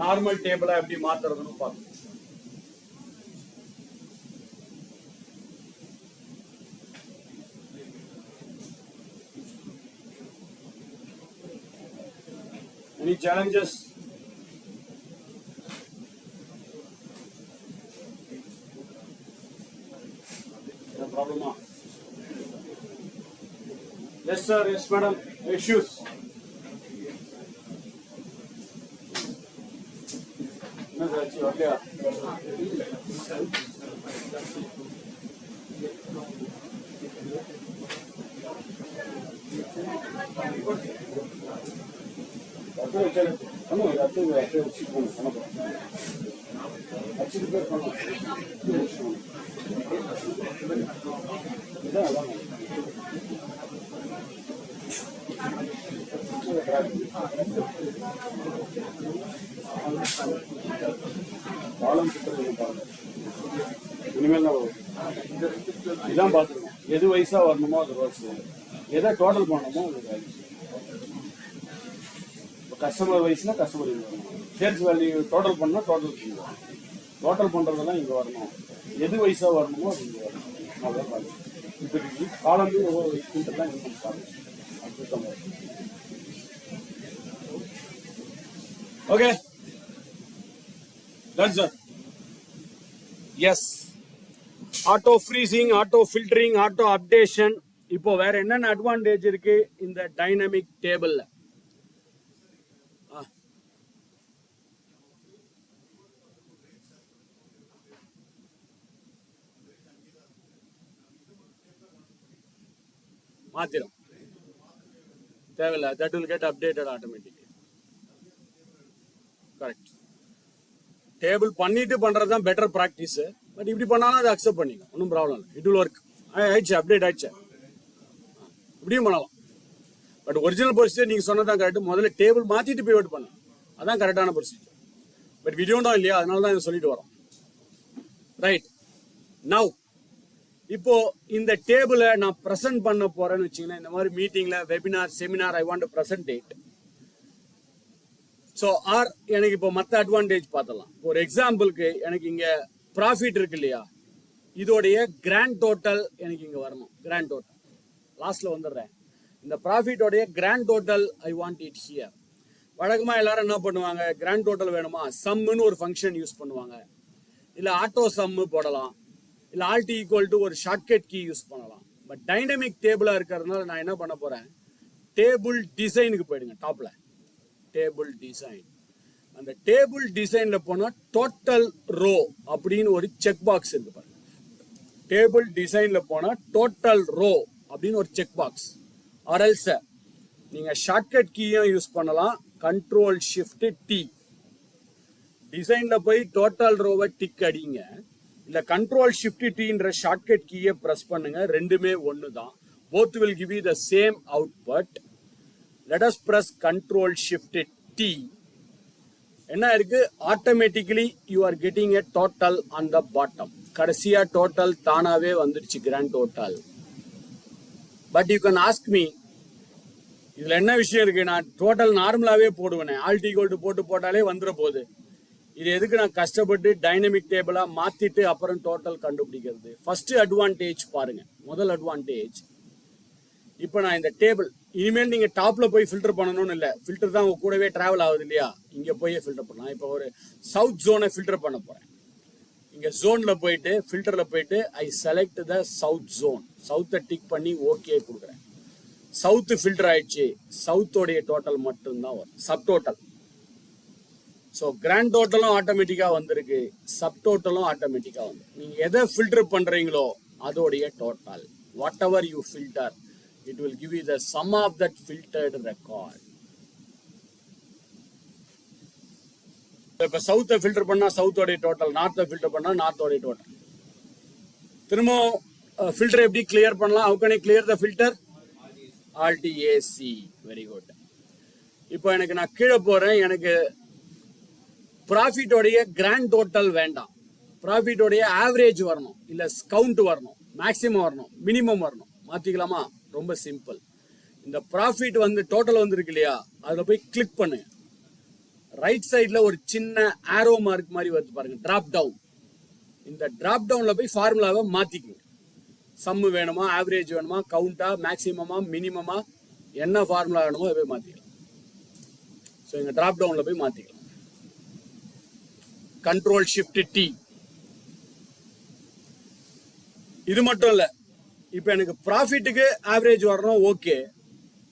நார்மல் டேபிளை எப்படி மாத்துறதுன்னு பார்க்கணும். Any challenges? No problem. Yes sir, yes madam. Issues? Okay. இனிமேல் தான் இதான் பார்த்துருக்கோம். எது வயசா வரணுமோ அது ரோஸ், எதை டோட்டல் பண்ணணுமோ அது வேல்யூ. இப்போ கஸ்டமர் வைஸ்னா கஸ்டமர் இங்கே வரணும், சேல்ஸ் வேல்யூ டோட்டல் பண்ணால் டோட்டல் இங்கே வரணும், டோட்டல் பண்ணுறதெல்லாம் இங்கே வரணும், எது வயசா வரணுமோ அது இங்கே வரணும். அதான் பார்த்து இப்போ காலந்து ஒவ்வொரு வயசுலாம் இது பண்ணி பாருங்க. Okay done sir. Yes, auto freezing, auto filtering, auto updation. இப்போ வேற என்னென்ன அட்வான்டேஜ் இருக்கு இந்த டைனமிக் டேபிள்ல? மாத்திரம் தேவையில்ல, that will get updated automatically. Correct. Table பண்ணிட்டு பண்றது தான் பெட்டர் ப்ராக்டிஸ். பட் இப்படி பண்ணாலும் அதை அக்செப்ட் பண்ணிக்கலாம், ஒன்றும் ப்ராப்ளம் இல்லை. It will work. ஆயிடுச்சு, அப்டேட் ஆயிடுச்சு, இப்படியும் பண்ணலாம். பட் ஒரிஜினல் ப்ரொசீஜர் நீங்க சொன்னதான் கரெக்ட். முதல்ல டேபிள் மாத்திட்டு பிவோட் பண்ணலாம், அதான் கரெக்டான ப்ரொசீஜர். பட் வீடியோண்டா இல்லையா, அதனால தான் இதை சொல்லிட்டு வரோம். ரைட். நவ் இப்போ இந்த டேபிளை நான் ப்ரெசென்ட் பண்ண போறேன்னு வச்சுங்கன்னா, இந்த மாதிரி மீட்டிங்ல, webinar, seminar, I want to present it. So or எனக்கு இப்போ மற்ற அட்வான்டேஜ் பார்த்தலாம். ஒரு எக்ஸாம்பிளுக்கு எனக்கு இங்கே ப்ராஃபிட் இருக்கு இல்லையா, இதோடைய கிராண்ட் டோட்டல் எனக்கு இங்கே வரணும். கிராண்ட் டோட்டல் லாஸ்ட்ல வந்துடுறேன். இந்த ப்ராஃபிட்டோடைய grand total I want it here. வழக்கமாக எல்லாரும் என்ன பண்ணுவாங்க, கிராண்ட் டோட்டல் வேணுமா, சம்முன்னு ஒரு ஃபங்க்ஷன் யூஸ் பண்ணுவாங்க, இல்லை ஆட்டோ சம்மு போடலாம், இல்லை ஆல்ட் ஈக்குவல் டு ஒரு ஷார்ட்கட் கீ யூஸ் பண்ணலாம். பட் டைனமிக் டேபிளாக இருக்கிறதுனால நான் என்ன பண்ண போகிறேன், டேபிள் டிசைனுக்கு போயிடுங்க. டாப்ல டேபிள் டிசைன். அந்த டேபிள் டிசைன்ல போனா டோட்டல் ரோ அப்படின்னு ஒரு செக் பாக்ஸ் இருக்கு பாருங்க. டேபிள் டிசைன்ல போனா டோட்டல் ரோ அப்படின்னு ஒரு செக் பாக்ஸ். ஆர்எல்ஸ் நீங்க ஷார்ட்கட் கீயும் யூஸ் பண்ணலாம், கண்ட்ரோல் ஷிஃப்ட் டி. டிசைன்ல போய் டோட்டல் ரோவை டிக் அடிங்க, இல்ல கண்ட்ரோல் ஷிஃப்ட் டீன்ற ஷார்ட்கட் கீயை பிரஸ் பண்ணுங்க. ரெண்டுமே ஒன்று தான். Both will give you the same output. Let us press Control Shift T. என்ன இருக்கு, automatically you are getting a total on the bottom. கடைசியா டோட்டல் தானாவே வந்துடுச்சு, grand total. But you can ask me, இதுல என்ன விஷயம் இருக்கு, நான் டோட்டல் நார்மலாவே போடுவேன், ஆல்ட் ஈக்குவல் டு போட்டாலே வந்துட போகுது. இது எதுக்கு நான் கஷ்டப்பட்டு டைனமிக் டேபிளா மாத்திட்டு அப்புறம் டோட்டல் கண்டுபிடிக்கிறது? ஃபர்ஸ்ட் அட்வான்டேஜ் பாருங்க. முதல் அட்வான்டேஜ், இப்போ நான் இந்த டேபிள் இனிமேல் நீங்க டாப்ல போய் ஃபில்டர் பண்ணணும்னு இல்லை, ஃபில்டர் தான் உங்க கூடவே டிராவல் ஆகுது இல்லையா, இங்க போய் ஃபில்டர் பண்ணலாம். இப்போ ஒரு சவுத் ஜோனை ஃபில்டர் பண்ண போறேன். இங்க ஜோன்ல போயிட்டு ஃபில்டர்ல போயிட்டு I select the south zone, சவுத்தை டிக் பண்ணி ஓகே கொடுக்குறேன். சவுத் ஃபில்டர் ஆயிடுச்சு. சவுத்தோடைய டோட்டல் மட்டும்தான் வரும், சப் டோட்டல். ஸோ கிராண்ட் டோட்டலும் ஆட்டோமேட்டிக்கா வந்திருக்கு, சப் டோட்டலும் ஆட்டோமேட்டிக்கா வந்து. நீங்க எதை ஃபில்டர் பண்றீங்களோ அதோடைய total, what ever you filter, it will give you the sum of that filtered record. இப்ப சவுத்தை ஃபில்டர் பண்ணா சவுத்தோடைய டோட்டல், நார்த்தை ஃபில்டர் பண்ணா நார்த்தோடைய டோட்டல். திரும்ப ஃபில்டர் எப்படி கிளியர் பண்ணலாம்? how can I clear the filter? alt AC. Very good. இப்போ எனக்கு நான் கீழே போறேன், எனக்கு ப்ராஃபிட்டோடைய கிராண்ட் டோட்டல் வேண்டாம், ப்ராஃபிட்டோடைய ஆவரேஜ் வரணும், இல்ல கவுண்ட் வரணும், மேக்ஸிமம் வரணும், மினிமம் வரணும். மாத்திக்கலாமா? ரொம்ப சிம்பிள். இந்த ப்ராஃபிட் வந்து டோட்டல் வந்துருக்கு இல்லையா, அதுல போய் கிளிக் பண்ணுங்க. ரைட் சைட்ல ஒரு சின்ன ஆரோ மார்க் மாதிரி வருது பாருங்க, டிராப் டவுன். இந்த டிராப் டவுன்ல போய் ஃபார்முலாவை மாத்திக்குங்க. சம்மு வேணுமா, ஆவரேஜ் வேணுமா, கவுண்டா, மேக்சிமமா, மினிமமா, என்ன ஃபார்முலா வேணுமோ அதை போய் மாத்திக்கலாம். ஸோ இங்க டிராப் டவுன்ல போய் மாத்திக்கலாம். Control shift D. இது மட்டும் இல்ல, இப்ப எனக்கு ப்ராஃபிட்டுக்கு ஆவரேஜ் வரணும், ஓகே.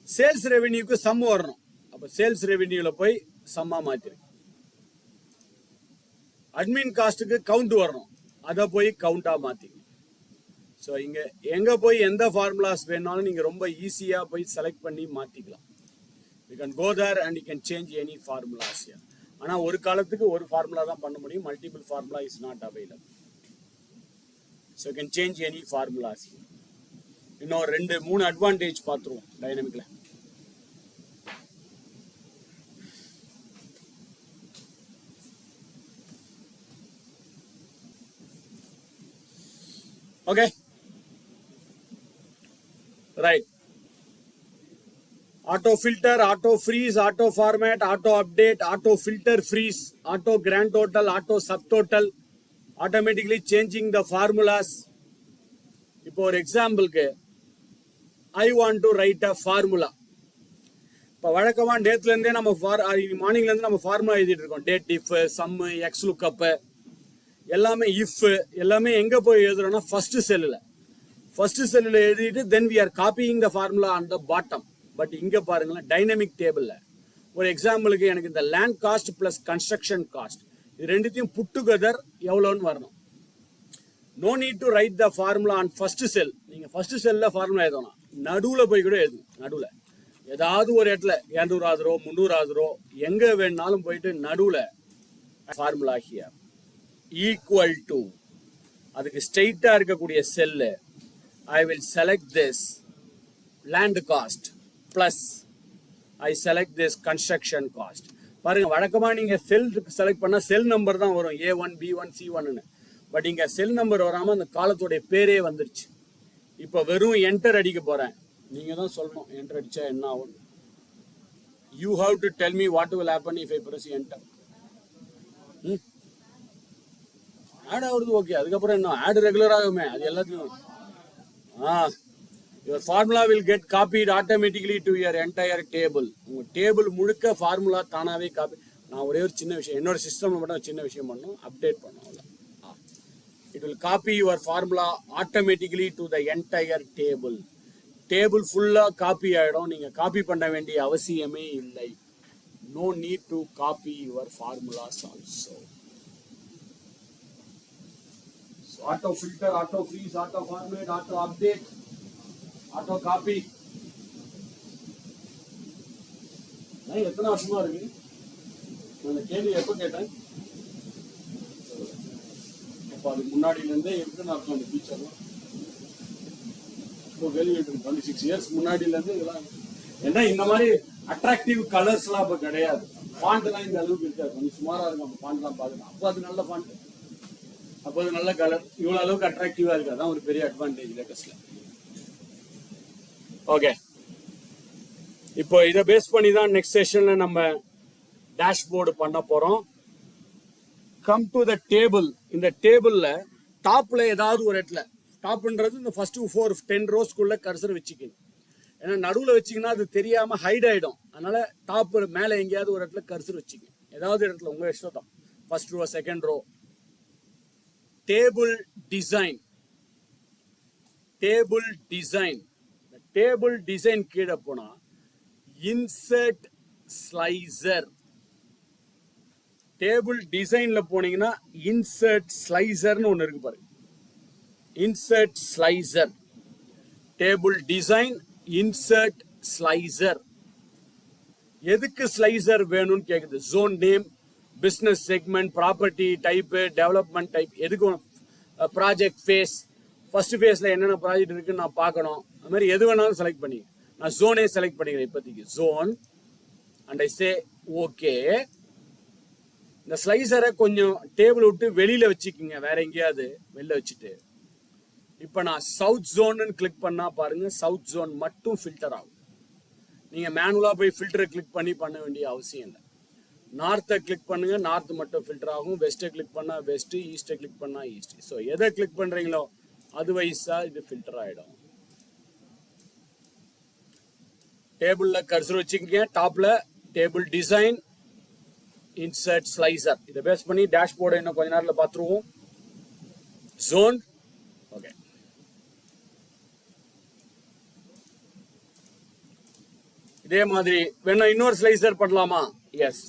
சேல்ஸ் ரெவென்யூக்கு சம் வரணும், அப்ப சேல்ஸ் ரெவென்யூல போய் சம்மா மாத்திரு. அட்மின் காஸ்ட்டுக்கு கவுண்ட் வரணும், அதை போய் கவுண்டா மாத்திக்கணும். ஸோ இங்கே எங்கே போய் எந்த ஃபார்முலாஸ் வேணாலும் நீங்கள் ரொம்ப ஈஸியாக போய் செலக்ட் பண்ணி மாற்றிக்கலாம். You can go there and you can change any formulas. ஆனால் ஒரு காலத்துக்கு ஒரு ஃபார்முலா தான் பண்ண முடியும். Multiple formula is not available. So you can change any formulas. இன்னும் 2-3 அட்வான்டேஜ் பார்த்துருவோம் டைனமிக்கில். Okay, right. Auto filter, auto freeze, auto format, auto update, auto filter freeze, auto grand total, auto subtotal, automatically changing the formulas. இப்போ ஒரு எக்ஸாம்பிளுக்கு I want to write a formula. இப்போ வழக்கமாக டேட்லேருந்தே நம்ம மார்னிங்லேருந்து நம்ம ஃபார்முலா எழுதிட்டு இருக்கோம். Date if, sum, X lookup, எல்லாமே இஃப், எல்லாமே எங்கே போய் எழுதுறோம்னா ஃபர்ஸ்ட் செல்லில் எழுதிட்டு then we are copying the formula on the bottom. But இங்கே பாருங்களேன், டைனமிக் டேபிளில் ஒரு எக்ஸாம்பிளுக்கு எனக்கு இந்த land cost plus construction cost இது ரெண்டுத்தையும் புட் டுகெதர் எவ்வளோன்னு வரணும். No need to write the formula on first cell. நீங்கள் ஃபர்ஸ்ட் செல்லில் ஃபார்முலா எழுதணும், நடுவில் போய் கூட எழுதுங்க. நடுவில் ஏதாவது ஒரு இடத்துல 200 ரூபா 300 ரூபா எங்கே வேணாலும் போயிட்டு நடுவில் ஃபார்முலா ஹியர் ஈக்குவல் டு, அதுக்கு ஸ்ட்ரெயிட்டாக இருக்கக்கூடிய cell I will select this land cost plus I select this construction cost. பாருங்க, வழக்கமாக நீங்கள் செல் செலக்ட் பண்ணால் செல் நம்பர் தான் வரும், A1 B1 C1ன்னு. பட் இங்கே செல் நம்பர் வராமல் அந்த காலத்தோடைய பேரே வந்துருச்சு. இப்போ வெறும் என்டர் அடிக்க போகிறேன். நீங்கள் தான் சொல்லணும் என்டர் அடித்தா என்ன ஆகும். You have to tell me what will happen if I press enter. Add ஆகுறது ஓகே, அதுக்கப்புறம் என்ன ஆட் ரெகுலர் ஆகுமே, அது எல்லாத்தையும் your formula will get copied automatically to your entire table. உங்கள் டேபிள் முழுக்க ஃபார்முலா தானாகவே காப்பி. நான் ஒரே ஒரு சின்ன விஷயம், என்னோட சிஸ்டமில் மட்டும் சின்ன விஷயம் பண்ணணும், அப்டேட் பண்ணணும். It will copy your formula automatically to the entire table. Table ஃபுல்லாக காப்பி ஆகிடும், நீங்கள் காப்பி பண்ண வேண்டிய அவசியமே இல்லை. No need to copy your formulas also. Auto filter, auto freeze, auto format, auto update, auto copy. நான் எத்தனை வருஷமா இருக்கு அந்த கேள்வி எப்போ கேட்டேன்? அப்போ அதுக்கு முன்னாடியிலேருந்தே இருக்குன்னு அர்த்தம். அந்த ஃபீச்சர்லாம் இப்போ கேள்வி கேட்டு 26 இயர்ஸ் முன்னாடியிலேருந்து இதெல்லாம். ஏன்னா இந்த மாதிரி அட்ராக்டிவ் கலர்ஸ்லாம் இப்போ கிடையாது. ஃபாண்ட்லாம் இந்த அளவுக்கு இருக்காது, கொஞ்சம் சுமாராக இருக்கும். அந்த ஃபாண்ட்லாம் பார்க்கணும், அப்போ அது நல்ல ஃபாண்ட், அப்போ அது நல்ல கலர், இவ்வளோ அளவுக்கு அட்ராக்டிவாக இருக்குது. அதான் ஒரு பெரிய அட்வான்டேஜ் லேட்டஸ்ட்ல. ஓகே, இப்போ இதை பேஸ் பண்ணி தான் நெக்ஸ்ட் செஷன்ல நம்ம டேஷ்போர்டு பண்ண போகிறோம். Come to the table. இந்த டேபிளில் டாப்பில் ஏதாவது ஒரு இடத்துல, டாப்ன்றது இந்த ஃபர்ஸ்ட் 4-10 ரோஸ்க்குள்ள கர்சர் வச்சுக்கணும். ஏன்னா நடுவில் வச்சிங்கன்னா அது தெரியாமல் ஹைட் ஆகிடும். அதனால டாப் மேலே எங்கேயாவது ஒரு இடத்துல கர்சர் வச்சுக்கணும், ஏதாவது இடத்துல உங்கள் இஷ்டம் தான். First row, second row. Table design, table design. Table design கீழே போனா இன்சர்ட் ஸ்லைசர். டேபிள் டிசைன்ல போனீங்கன்னா இன்சர்ட் ஸ்லைசர்னு ஒன்று இருக்கு பாருங்க. Insert slicer, table design, insert slicer. எதுக்கு ஸ்லைசர் வேணும்னு கேக்குது. Zone name, business segment, property type, development type, எதுக்கும் ப்ராஜெக்ட் ஃபேஸ், ஃபர்ஸ்ட் ஃபேஸில் என்னென்ன ப்ராஜெக்ட் இருக்குன்னு நான் பார்க்கணும். அது மாதிரி எது வேணாலும் செலக்ட் பண்ணி நான் ஜோனே செலக்ட் பண்ணிக்கிறேன் இப்போதைக்கு. Zone and I say okay. இந்த ஸ்லைசரை கொஞ்சம் டேபிள் விட்டு வெளியில் வச்சுக்கிங்க, வேற எங்கேயாவது வெளில வச்சுட்டு. இப்போ நான் சவுத் ஜோன்னு கிளிக் பண்ணால் பாருங்க, சவுத் ஜோன் மட்டும் ஃபில்டர் ஆகும். நீங்கள் மேனுவலாக போய் ஃபில்டரை கிளிக் பண்ண வேண்டிய அவசியம் இல்லை. நார்த்தை கிளிக் பண்ணுங்க, நார்த் மட்டும் ஃபில்டர் ஆகும். வெஸ்ட்டை கிளிக் பண்ணா வெஸ்ட், ஈஸ்ட்டை கிளிக் பண்ணா ஈஸ்ட். ஸோ எதை கிளிக் பண்றீங்களோ அது வைஸா இது ஃபில்டர் ஆயிடும். டேபிள்ல கர்சர் வச்சுக்கங்க, டாப்ல டேபிள் டிசைன், இன்சர்ட் ஸ்லைசர். இதை பேஸ் பண்ணி டேஷ்போர்டை இன்னும் கொஞ்ச நேரத்தில் பார்த்துருவோம். Zone okay. இதே மாதிரி வேணா இன்னொரு ஸ்லைசர் பண்ணலாமா? Yes.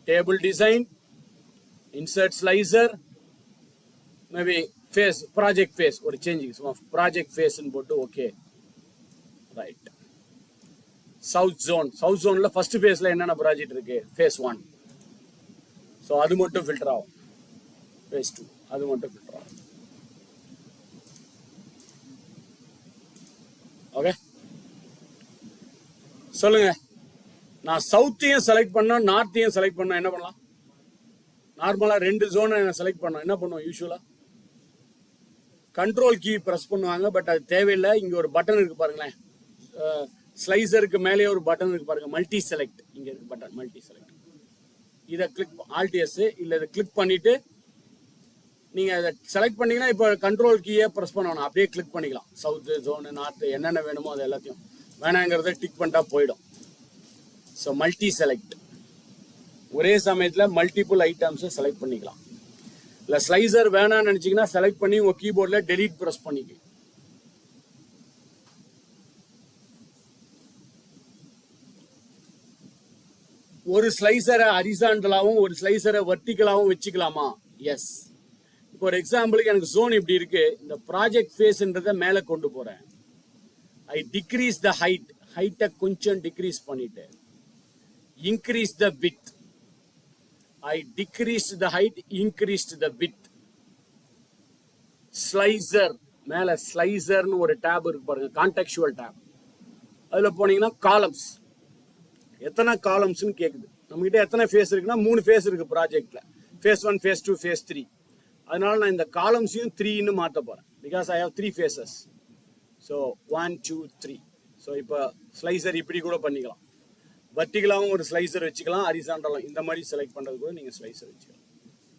Table design, insert slicer, maybe phase, project phase, or changing some project phase and போட்டு okay, right. South zone ல first phase ல என்னென்ன ப்ராஜெக்ட் இருக்கு, phase 1. ஸோ அது மட்டும் ஃபில்டர் ஆகும். phase 2 அது மட்டும் ஃபில்டர் ஆகும். ஓகே, சொல்லுங்க. நான் சவுத்தையும் செலக்ட் பண்ணா நார்த்தையும் செலக்ட் பண்ணா என்ன பண்ணலாம்? நார்மலா 2 ஜோனை செலக்ட் பண்ணோம், என்ன பண்ணுவோம்? யூஸ்வலா கண்ட்ரோல் கீ பிரஸ் பண்ணுவாங்க, பட் அது தேவையில்லை. இங்க ஒரு பட்டன் இருக்கு பாருங்களேன், ஸ்லைசருக்கு மேலே ஒரு பட்டன் இருக்கு பாருங்க, மல்டி செலக்ட். இங்க இருக்கு பட்டன் மல்டி செலக்ட். இதை கிளிக் ஆல்டிஎஸ் இல்லை இதை கிளிக் பண்ணிட்டு நீங்க அதை செலக்ட் பண்ணீங்கன்னா இப்போ கண்ட்ரோல் கீயை ப்ரெஸ் பண்ணணும், அப்படியே கிளிக் பண்ணிக்கலாம். சவுத்து ஜோனு நார்த்து என்னென்ன வேணுமோ அது எல்லாத்தையும் வேணாங்கிறத டிக் பண்ணிட்டா போயிடும். ஸோ மல்டி செலக்ட், ஒரே சமயத்தில் மல்டிபிள் ஐட்டம்ஸை செலக்ட் பண்ணிக்கலாம். இல்லை ஸ்லைசர் வேணாம்னு நினச்சிங்கன்னா செலக்ட் பண்ணி உங்கள் கீபோர்டில் டெலீட் ப்ரெஸ் பண்ணிக்க. ஒரு ஸ்லைசரை ஹரிசாண்டலாகவும் ஒரு ஸ்லைசரை வெர்டிகலாகவும் வச்சுக்கலாமா? எஸ். இப்போ ஒரு எக்ஸாம்பிளுக்கு எனக்கு ஜோன் இப்படி இருக்கு, இந்த ப்ராஜெக்ட் ஃபேஸ்ன்றதை மேலே கொண்டு போகிறேன். ஐ டிக்ரீஸ் த ஹைட்டை கொஞ்சம் டிக்ரீஸ் பண்ணிட்டு increase the width. I decreased the height, increased the width. Slicer மேல ஸ்லைசர்னு ஒரு டேப் இருக்கு பாருங்க, கான்டெக்சுவல் டேப். அதுல போனீங்கன்னா காலம்ஸ், எத்தனை காலம்ஸ்னு கேக்குது. நம்ம கிட்ட எத்தனை ஃபேஸ் இருக்குன்னா 3 ஃபேஸ் இருக்கு ப்ராஜெக்ட்ல, ஃபேஸ் 1, ஃபேஸ் 2, ஃபேஸ் 3. அதனால நான் இந்த காலம்ஸையும் 3ன்னு மாத்த போறேன், because I have 3 phases. So 1 2 3. So இப்போ ஸ்லைசர் இப்படி கூட பண்ணிக்கலாம், வெர்டிகலாகவும் ஒரு ஸ்லைசர் வச்சுக்கலாம், ஹரிசாண்டலும் இந்த மாதிரி செலக்ட் பண்ணுறது கூட நீங்கள் ஸ்லைசர் வச்சுக்கலாம்.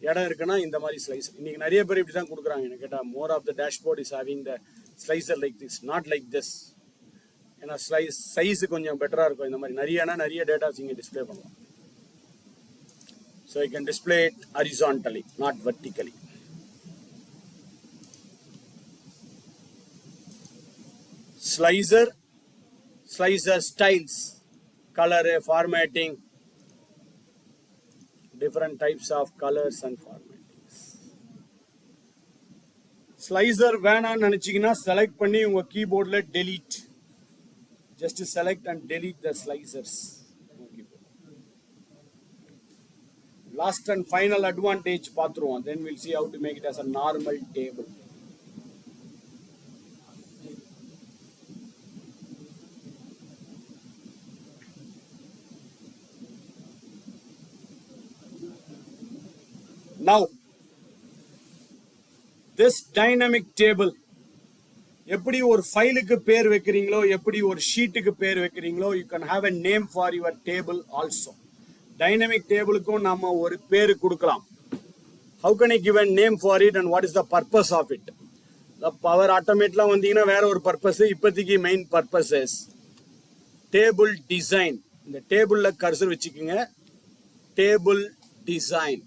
இடம் இருக்குன்னா இந்த மாதிரி ஸ்லைசர். இன்னைக்கு நிறைய பேர் இப்படி தான் கொடுக்குறாங்க. எனக்கு கேட்டால் more of the dashboard is having the slicer like this, not like this. ஏன்னா சைஸ் கொஞ்சம் பெட்டராக இருக்கும். இந்த மாதிரி நிறைய டேட்டாஸ் இங்கே டிஸ்பிளே பண்ணலாம். So I can display it horizontally, not vertically. Slicer styles, color, formatting, different types of colors and formattings. Slicer வேணாம்னு நினைச்சீங்கன்னா செலக்ட் பண்ணி உங்க கீபோர்ட்ல delete, just select and delete the slicers. Last and final advantage பார்த்துருவோம், then we'll see how to make it as a normal table. Now, this dynamic table, எப்படி ஒரு ஃபைலுக்கு பேர் வைக்கிறீங்களோ, எப்படி ஒரு ஷீட்டுக்கு பேர் வைக்கிறீங்களோ, you can have a name for your table also. Dynamic டேபிளுக்கும் நாம ஒரு பேர் கொடுக்கலாம். How can I give a name for it and what is the purpose of it? The power automateலாம் வந்தீங்கன்னா வேற ஒரு பர்பஸ். இப்போதைக்கு main purpose is table design. இந்த டேபிள்ல கர்சர் வச்சுக்கோங்க, டேபிள் டிசைன்.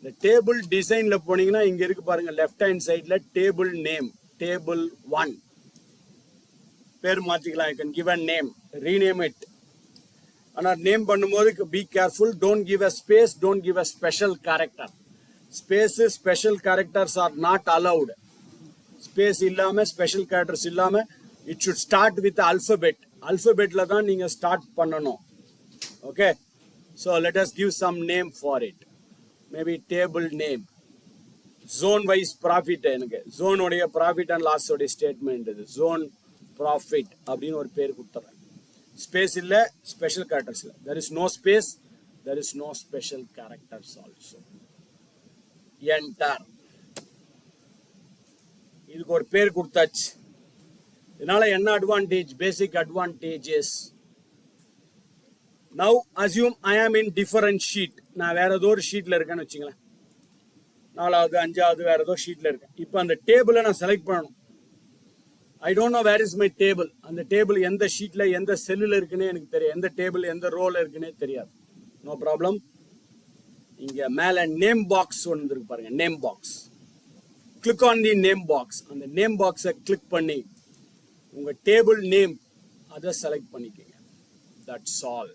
இந்த டேபிள் டிசைன்ல போனீங்கன்னா இங்க இருக்கு பாருங்க, லெஃப்ட் ஹேண்ட் சைட்ல டேபிள் நேம், டேபிள் 1 பேர் மாத்திக்கலாம். You can give a name, rename it. ஆனா நேம் பண்ணும்போது be careful, don't give a space, don't give a special character. Space, special characters are not allowed. Space இல்லாம ஸ்பெஷல் கேரக்டர்ஸ் இல்லாம it should start with alphabet. அல்பபெட்ல தான் நீங்க ஸ்டார்ட் பண்ணணும். Okay, so let us give some name for it. Maybe table name. Zone wise profit, எனக்கு ஜோனுடைய ப்ராஃபிட் அண்ட் லாஸ் உடைய ஸ்டேட்மெண்ட் இது. ஜோன் ப்ராஃபிட் அப்படின்னு ஒரு பேர் கொடுத்துறேன். ஸ்பேஸ் இல்ல, ஸ்பெஷல் கேரக்டர்ஸ் இல்ல. there is no space, there is no special characters also. Enter. இதுக்கு ஒரு பேர் கொடுத்தாச்சு. இதனால என்ன advantage? Basic advantages. Now assume I am in different sheet. நான் வேற ஏதோ ஒரு ஷீட்ல இருக்கேன்னு வச்சுங்களேன், 4வது 5வது வேற ஏதோ ஷீட்ல இருக்கேன். இப்போ அந்த டேபிளை நான் செலக்ட் பண்ணணும். I don't know where is my table. அந்த டேபிள் எந்த ஷீட்ல எந்த செல்லுல இருக்குன்னே எனக்கு தெரியாது. எந்த டேபிள் எந்த ரோல இருக்குன்னே தெரியாது. No problem. இங்க மேல நேம் பாக்ஸ் ஒன்று இருக்கு பாருங்க, name box. Click on the name box. அந்த நேம் பாக்ஸை கிளிக் பண்ணி உங்க டேபிள் நேம் அதை செலக்ட் பண்ணிக்கங்க. That's all.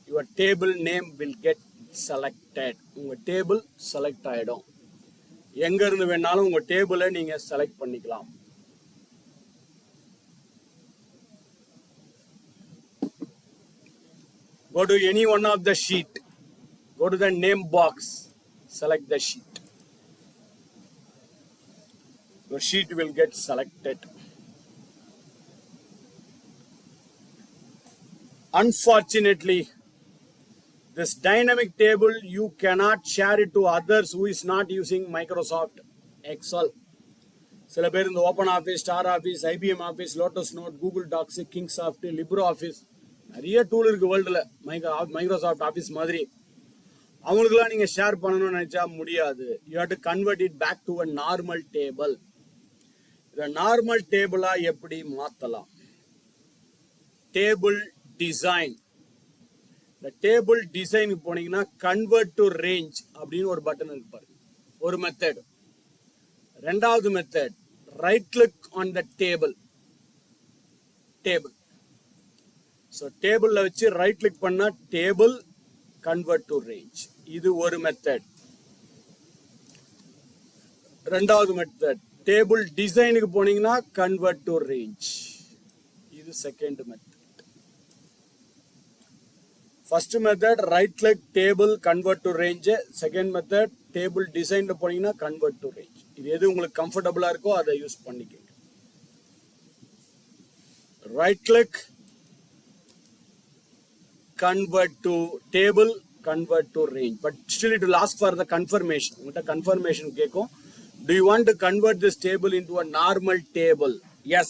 Your table name will get selected. உங்க டேபிள் செலக்ட் ஆயிடும். எங்க இருந்து வேணாலும் உங்க டேபிளை நீங்க செலக்ட் பண்ணிக்கலாம். Go to any one of the sheet. Go to the name box. Select the sheet. Your sheet will get selected. Unfortunately, this dynamic table you cannot share it to others who is not using Microsoft Excel. சில பேர் இந்த OpenOffice, StarOffice, IBM Office, Lotus Note, Google Docs, Kingsoft, LibreOffice, நிறைய டூல் இருக்கு வேர்ல்டில் மைக்ரோசாஃப்ட் ஆஃபீஸ் மாதிரி. அவங்களுக்குலாம் நீங்கள் ஷேர் பண்ணணும்னு நினச்சா முடியாது. You have to convert it back to a normal table. இதை நார்மல் டேபிளாக எப்படி மாற்றலாம்? Table design. இந்த டேபிள் டிசைனுக்கு போனீங்கன்னா கன்வெர்ட் டு ரேஞ்ச் அப்படின்னு ஒரு பட்டன் இருக்கு பாருங்க, ஒரு மெத்தட். ரெண்டாவது method, right click on the table. So டேபிளில் வச்சு ரைட் கிளிக் பண்ணா டேபிள் கன்வெர்ட் டு ரேஞ்ச். இது ஒரு மெத்தட். ரெண்டாவது மெத்தட், டேபிள் டிசைனுக்கு போனீங்கன்னா கன்வெர்ட் டு ரேஞ்ச். இது second method. First method right click table convert to range. Second method table டிசைன்ல போனீங்கன்னா கன்வெர்ட் டு ரேஞ்ச். இது எது உங்களுக்கு கம்ஃபர்டபுளா இருக்கோ அதை யூஸ் பண்ணிக்கோங்க. Right click, convert to table, convert to range, but still it will ask for the confirmation. உங்கள்கிட்ட confirmation கேட்கும். Do you want to convert this table into a normal table? Yes.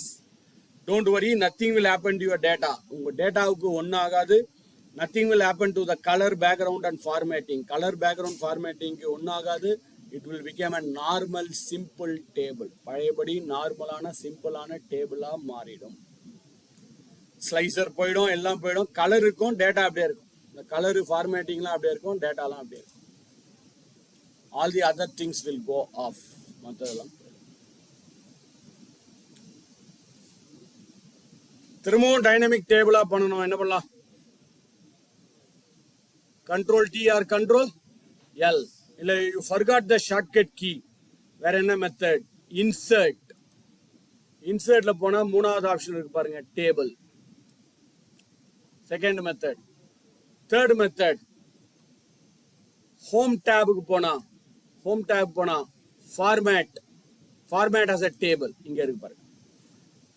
Don't worry, nothing will happen to your data. உங்க டேட்டாவுக்கு ஒன்றும் ஆகாது. Nothing will happen to the color background and formatting. Color background formatting ஒன்றும் ஆகாது. It will become a normal simple table. பழையபடி நார்மலான சிம்பிளான டேபிளா மாறிடும். ஸ்லைசர் போயிடும், எல்லாம் போயிடும். கலர் இருக்கும், டேட்டா அப்படியே இருக்கும். இந்த கலர் ஃபார்மேட்டிங்லாம் அப்படியே இருக்கும், டேட்டாலாம் அப்படியே இருக்கும். All the other things will go off. மற்றதெல்லாம் திரும்பவும் டைனமிக் டேபிளா பண்ணணும். என்ன பண்ணலாம்? Control T R control L. இல்ல you forgot the shortcut key, வேற என்ன மெத்தட்? இன்சர்ட். இன்சர்ட்ல போனா மூணாவது ஆப்ஷன் இருக்கு பாருங்க, table. Second method. Third method, home டேபுக்கு போனா format. Format as a table இங்க இருக்கு பாருங்க,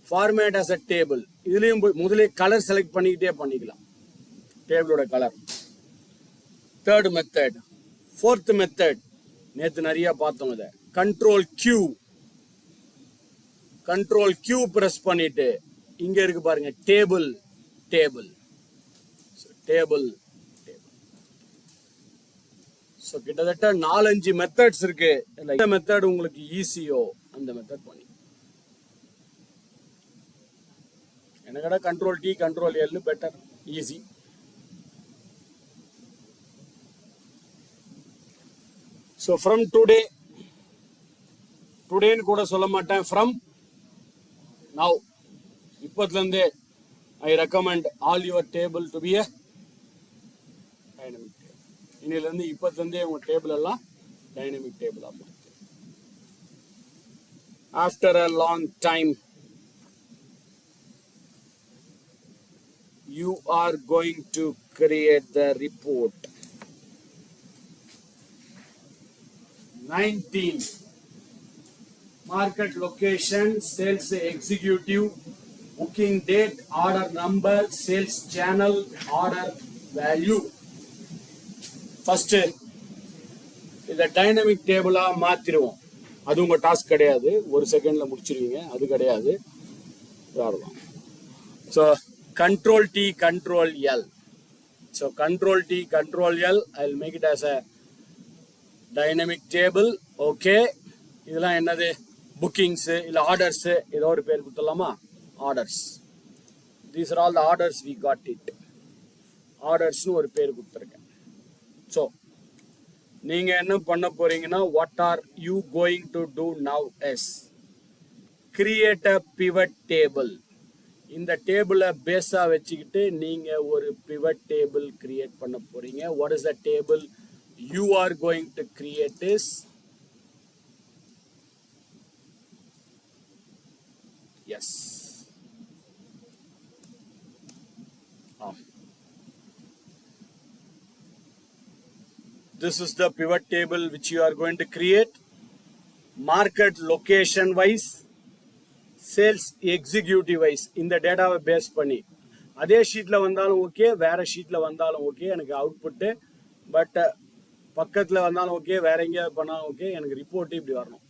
ஃபார்மேட் ஆஸ் அ டேபிள். இதுலயும் முதலே கலர் செலக்ட் பண்ணிக்கிட்டே பண்ணிக்கலாம், டேபிளோட colour. Third method. Fourth method நேத்து நிறைய பார்த்தோம். இதை கண்ட்ரோல் கியூ பிரஸ் பண்ணிட்டு இங்க இருக்கு பாருங்க, டேபிள். ஸோ கிட்டத்தட்ட 4-5 மெத்தட்ஸ் இருக்கு. எந்த மெத்தட் உங்களுக்கு ஈஸியோ அந்த மெத்தட் பண்ணி. எனக்கு control D control L better, easy. So from டுடேன்னு கூட சொல்ல மாட்டேன், ஃப்ரம் நவ், இப்போதுலேருந்தே I recommend all your table to be a dynamic table. இன்னிலிருந்து இப்போதுலேருந்தே உங்கள் டேபிள் எல்லாம் டைனமிக் டேபிளாக மாற்று. After a long time, you are going to create the report. 19. Market location, sales executive, booking date, order number, sales channel, order value. First, இதை டைனமிக் டேபிளா மாத்திருவோம். அது உங்க டாஸ்க் கிடையாது, ஒரு செகண்ட்ல முடிச்சிருவீங்க, அது கிடையாது. So control D control L. So control D control L, I will make it as a dynamic table. Okay, இதெல்லாம் என்னது? புக்கிங்ஸ் இல்லை ஆர்டர்ஸ், ஏதோ ஒரு பேர் கொடுத்துடலாமா? Orders. These are all the orders we got it. ஆர்டர்ஸ்னு ஒரு பேர் கொடுத்துருக்கேன். ஸோ நீங்க என்ன பண்ண போறீங்கன்னா, what are you going to do now is create a pivot table. இந்த டேபிளை பேஸா வச்சுக்கிட்டு நீங்க ஒரு பிவட் டேபிள் கிரியேட் பண்ண போறீங்க. What is the table you are going to create is Yes. This is the pivot table which you are going to create. Market location wise, sales executive wise, இந்த டேட்டாவை பேஸ் பண்ணி அதே ஷீட்டில் வந்தாலும் ஓகே, வேற ஷீட்டில் வந்தாலும் ஓகே, எனக்கு அவுட்புட்டு. பட் பக்கத்தில் வந்தாலும் ஓகே, வேற எங்கேயாவது பண்ணாலும் ஓகே, எனக்கு ரிப்போர்ட் இப்படி வரணும்.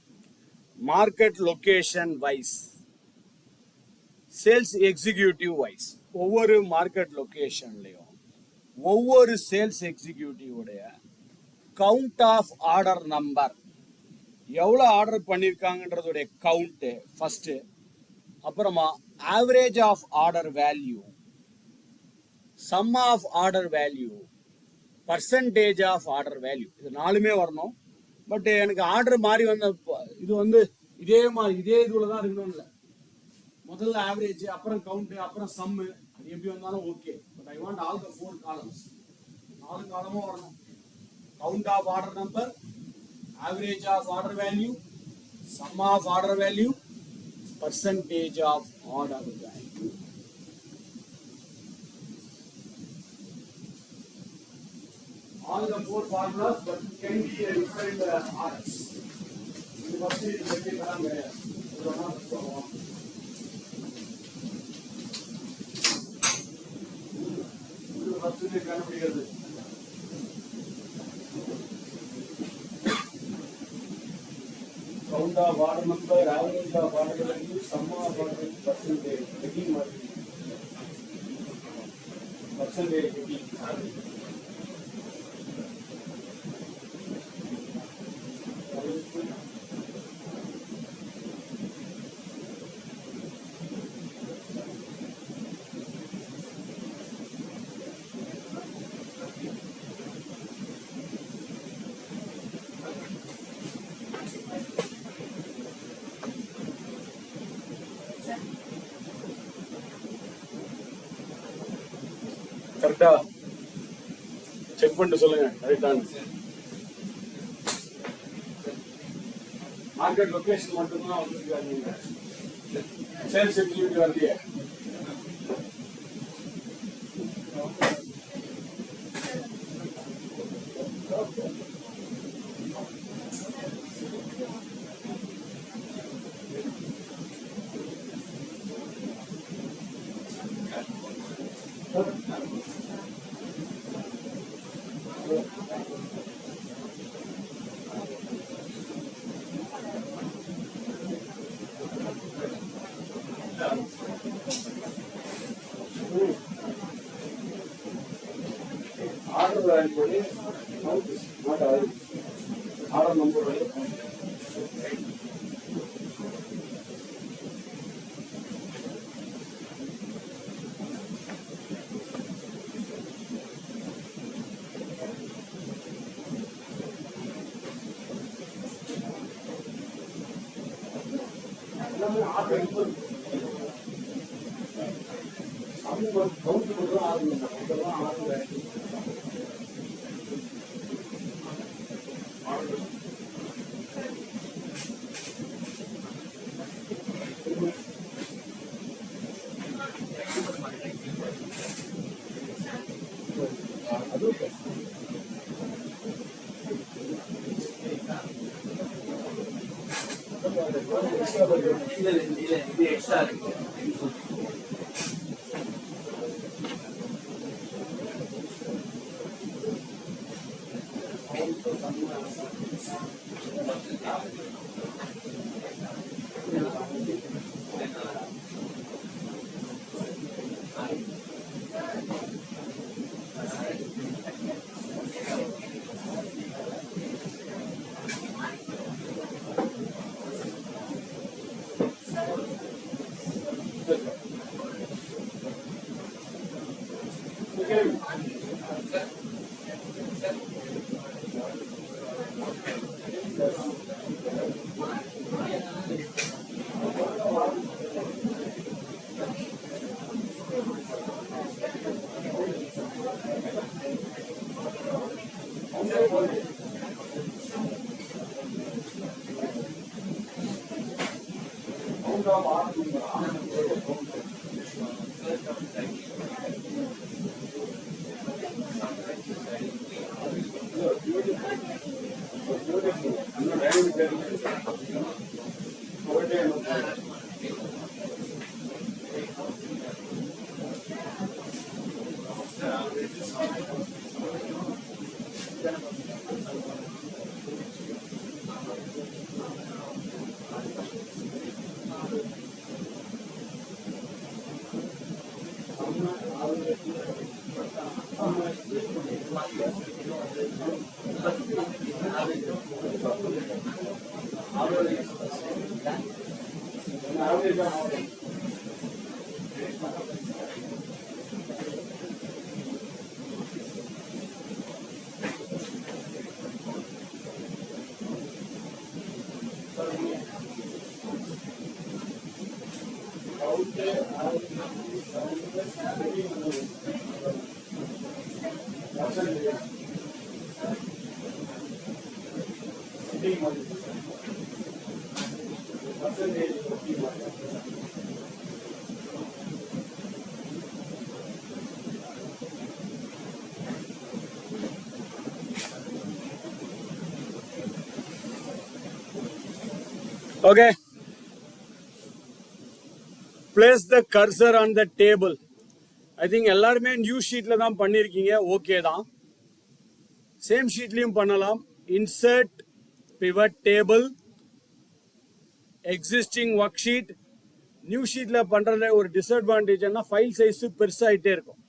Market location wise, sales executive wise, ஒவ்வொரு மார்க்கெட் லொகேஷன்லையும் ஒவ்வொரு சேல்ஸ் எக்ஸிக்யூட்டிவோடைய கவுண்ட் ஆஃப் ஆர்டர் நம்பர், எவ்வளோ ஆர்டர் பண்ணியிருக்காங்கன்றதுடைய கவுண்ட்டு ஃபஸ்ட்டு. அப்புறமா average of order value, sum of order value, percentage of order value, இது நாலுமே வரணும். பட் எனக்கு ஆர்டர் மாறி வந்த இது வந்து இதே மாதிரி இதே இதுல தான் இருக்கணும் இல்லை. முதல்ல ஆவரேஜ், அப்புறம் கவுண்ட், அப்புறம் சம்மு, அது எப்படி வந்தாலும் okay. But I want all the 4 columns, 4 காலமும் வரணும். Count of order number, average of order value, sum of order value, percentage of order value. All the 4 formulas, but can be a different orders. You must be very parameter. Count of order number, average of order value, sum of order value, percentage, checking margin, percentage checking. கரெக்டா செக் பண்ணிட்டு சொல்லுங்க. ரைட்டான மார்க்கெட் லொகேஷன் மட்டும்தான் வந்துருக்காங்க. சேல்ஸ் எக்ஸிக்யூட்டிவ் வரலையே. Order value not order number எல்லாமே ஆர்டர் நம்பர் அவங்க கவுண்ட் பண்ணுறோம். ஆர்டர் இதெல்லாம் ஆர்டர் வேல்யூ. இது எக்ஸ்ட்ரா இருக்கு. Okay. Place the cursor on the table. I think எல்லாருமே நியூ ஷீட்ல தான் பண்ணிருக்கீங்க. ஓகே தான். சேம் ஷீட்லயும் பண்ணலாம். Insert pivot table, existing worksheet. New ஷீட்ல பண்றதுல ஒரு டிஸ்அட்வான்டேஜ்னா ஃபைல் சைஸ் பெருசாயிட்டே இருக்கும்.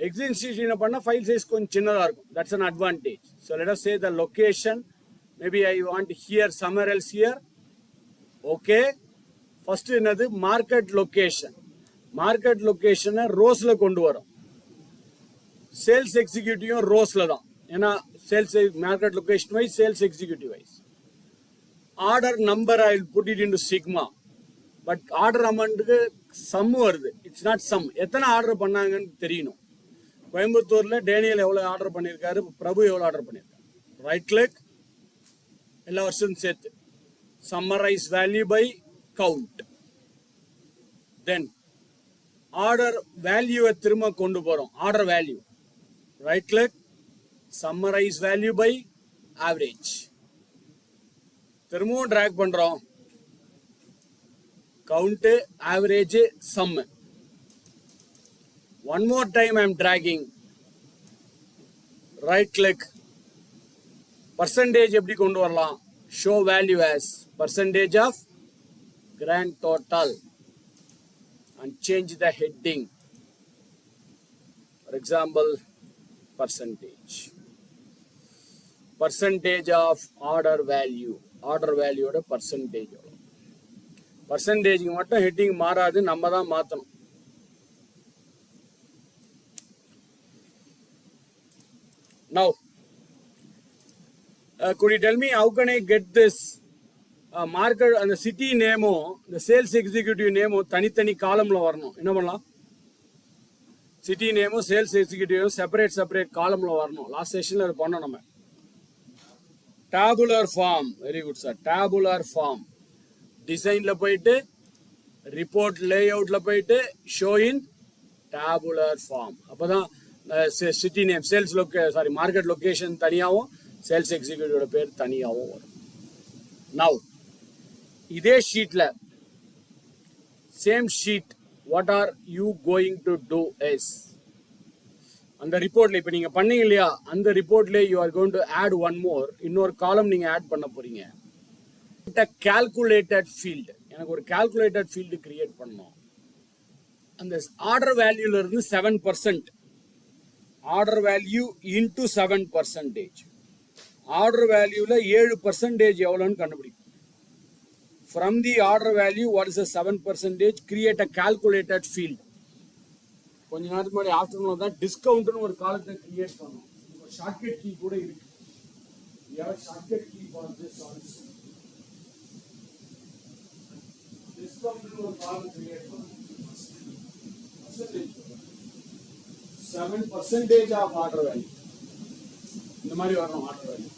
எக்ஸிஸ்டிங் ஷீட்ல பண்ணா ஃபைல் சைஸ் கொஞ்சம் சின்னதா இருக்கும். That's an advantage. So let us say the location. Maybe I want here somewhere else here. Okay. First என்னது market location. Market location ரோஸ்ல கொண்டு வரும். சேல்ஸ் எக்ஸிக்யூட்டிவ் ரோஸ்ல தான். ஏன்னா sales market location wise sales executive wise. Order number I will put it into sigma. But order அமௌண்ட்டுக்கு சம் வருது. It's not sum. எத்தனை ஆர்டர் பண்ணாங்கன்னு தெரியணும். கோயம்புத்தூர்ல டேனியல் எவ்வளவு ஆர்டர் பண்ணியிருக்காரு, பிரபு எவ்வளவு ஆர்டர் பண்ணியிருக்காரு. ரைட் கிளிக், எல்லா வருஷம் சேர்த்து summarize value by count. Then order வேல்யூவை திரும்ப கொண்டு போறோம். Order value right click, summarize value by average. திரும்பவும் டிராக் பண்றோம். Count, average, sum. One more time I am dragging. Right click, percentage எப்படி கொண்டு வரலாம். Show value as percentage of grand total and change the heading. For example, percentage of order value. Order value oda percentage. Percentage மட்டும் ஹெட்டிங் மாறாது, நம்ம தான் மாத்தணும். Now could you tell me how can I get this market and the city name, the sales executive name தனித்தனி காலம்ல வரணும். என்ன பண்ணலாம்? City name, sales executive separate காலம்ல வரணும். லாஸ்ட் செஷன்ல அது பண்ணோம் நம்ம. Tabular form, very good sir. Tabular form டிசைன்ல போயிட்டு ரிப்போர்ட் லேஅவுட்ல போயிட்டு ஷோ இன் டேபுலர் ஃபார்ம். அப்பதான் city name, sales market location தனியாகவும் சேல்ஸ் எக்ஸிக்யூட்டிவோட பேர் தனியாகவும் வரும். நவ் இதே ஷீட்ல same sheet what are you going to do is அந்த ரிப்போர்ட்ல இப்ப நீங்க பண்ணீங்க இல்லையா, அந்த ரிப்போர்ட்ல you are going to add one more, இன்னொரு காலம் நீங்க ஆட் பண்ண போறீங்க. calculated field, எனக்கு ஒரு calculated field கிரியேட் பண்ணணும். அந்த ஆர்டர் வேல்யூல இருந்து 7%, ஆர்டர் வேல்யூ இன்டு 7%, ஆர்டர் வேல்யூல 7% எவ்வளவுன்னு கண்டுபிடிக்கும். From the order value, what is the 7%? Create a calculated field. கொஞ்ச நேரத்துக்கு முன்னாடி ஆஃப்டர்நூன் தான் டிஸ்கவுண்ட்னு ஒரு காலத்தை கிரியேட் பண்ணோம். ஷார்ட்கட் கீ கூட இருக்கு. We have shortcut key for this also. டிஸ்கவுண்ட்னு ஒரு காலம் கிரியேட் பண்ணோம். 7% of order value. இந்த மாதிரி வரணும் order value.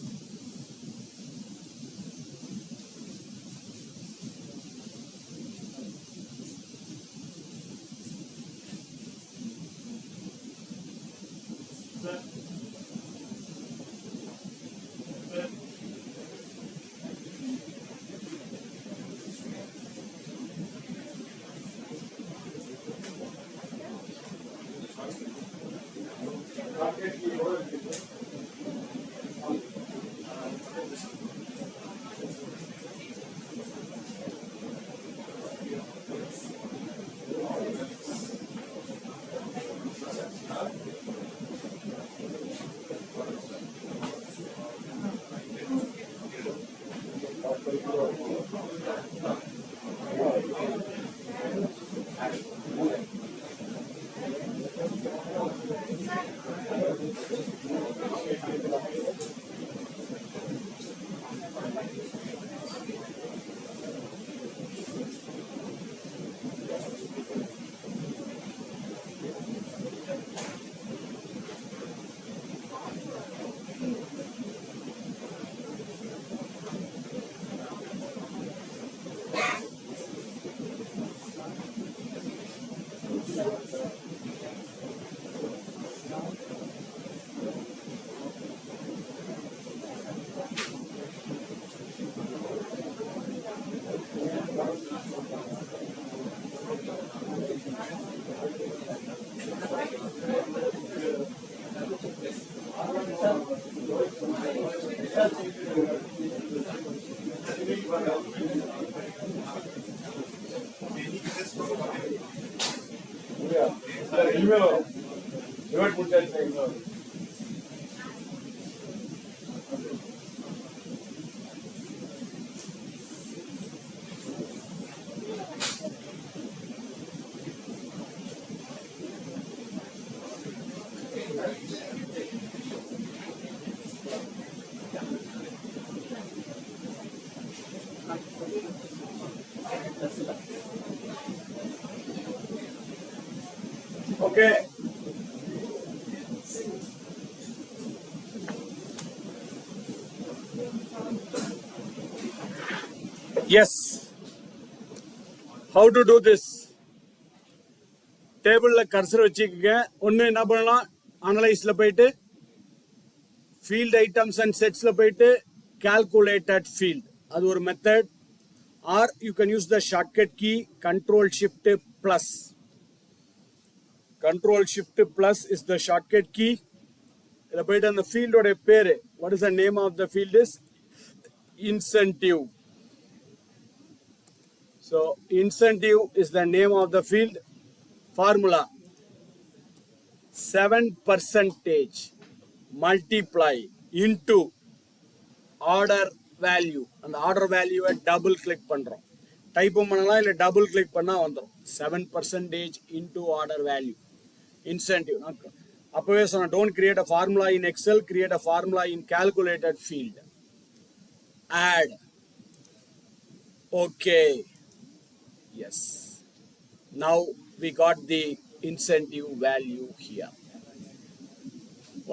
Okay. Yes. How to do this? Table la cursor வச்சிக்கங்க. ஒன்னு என்ன பண்ணலாம்? Analyze ல போயிட்டு field items and sets ல போயிட்டு calculated field. அது ஒரு method. Or you can use the shortcut key Control Shift plus. Control Shift plus is the shortcut key. இதில் போயிட்டு அந்த ஃபீல்டோட பேர், what is the name of the field is incentive. So incentive is the name of the field. Formula 7% multiply into order value. அந்த order value double click பண்றோம். டைப் பண்ணலாம் இல்ல double click பண்ணா வந்துரும். 7% into order value. Incentive. அப்பவே சொன்ன, don't create a formula in Excel, create a formula in calculated field. Add. Okay. Yes. Now we got the incentive value here.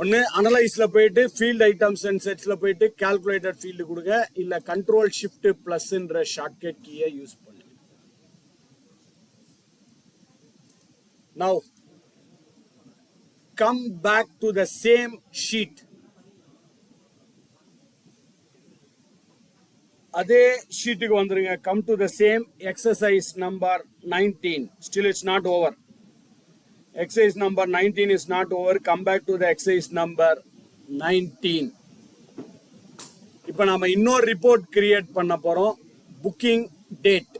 ஒன்னு அனலைஸ்ல போயிட்டு ஃபீல்ட் ஐட்டம்ஸ் அண்ட் செட்ஸ்ல போயிட்டு கால்குலேட்டட் ஃபீல்டு கொடுங்க, இல்ல கண்ட்ரோல் ஷிஃப்ட் பிளஸ்ன்ற ஷார்ட்கட் கீயை யூஸ் பண்ணுங்க. Now come back to the same sheet. அதே ஷீட்டுக்கு வந்துருங்க. Come to the same exercise number 19. Still it's not over. Exercise number 19 is not over. Come back to the exercise number 19. இப்போ நாம இன்னொரு ரிப்போர்ட் கிரியேட் பண்ண போறோம். Booking date.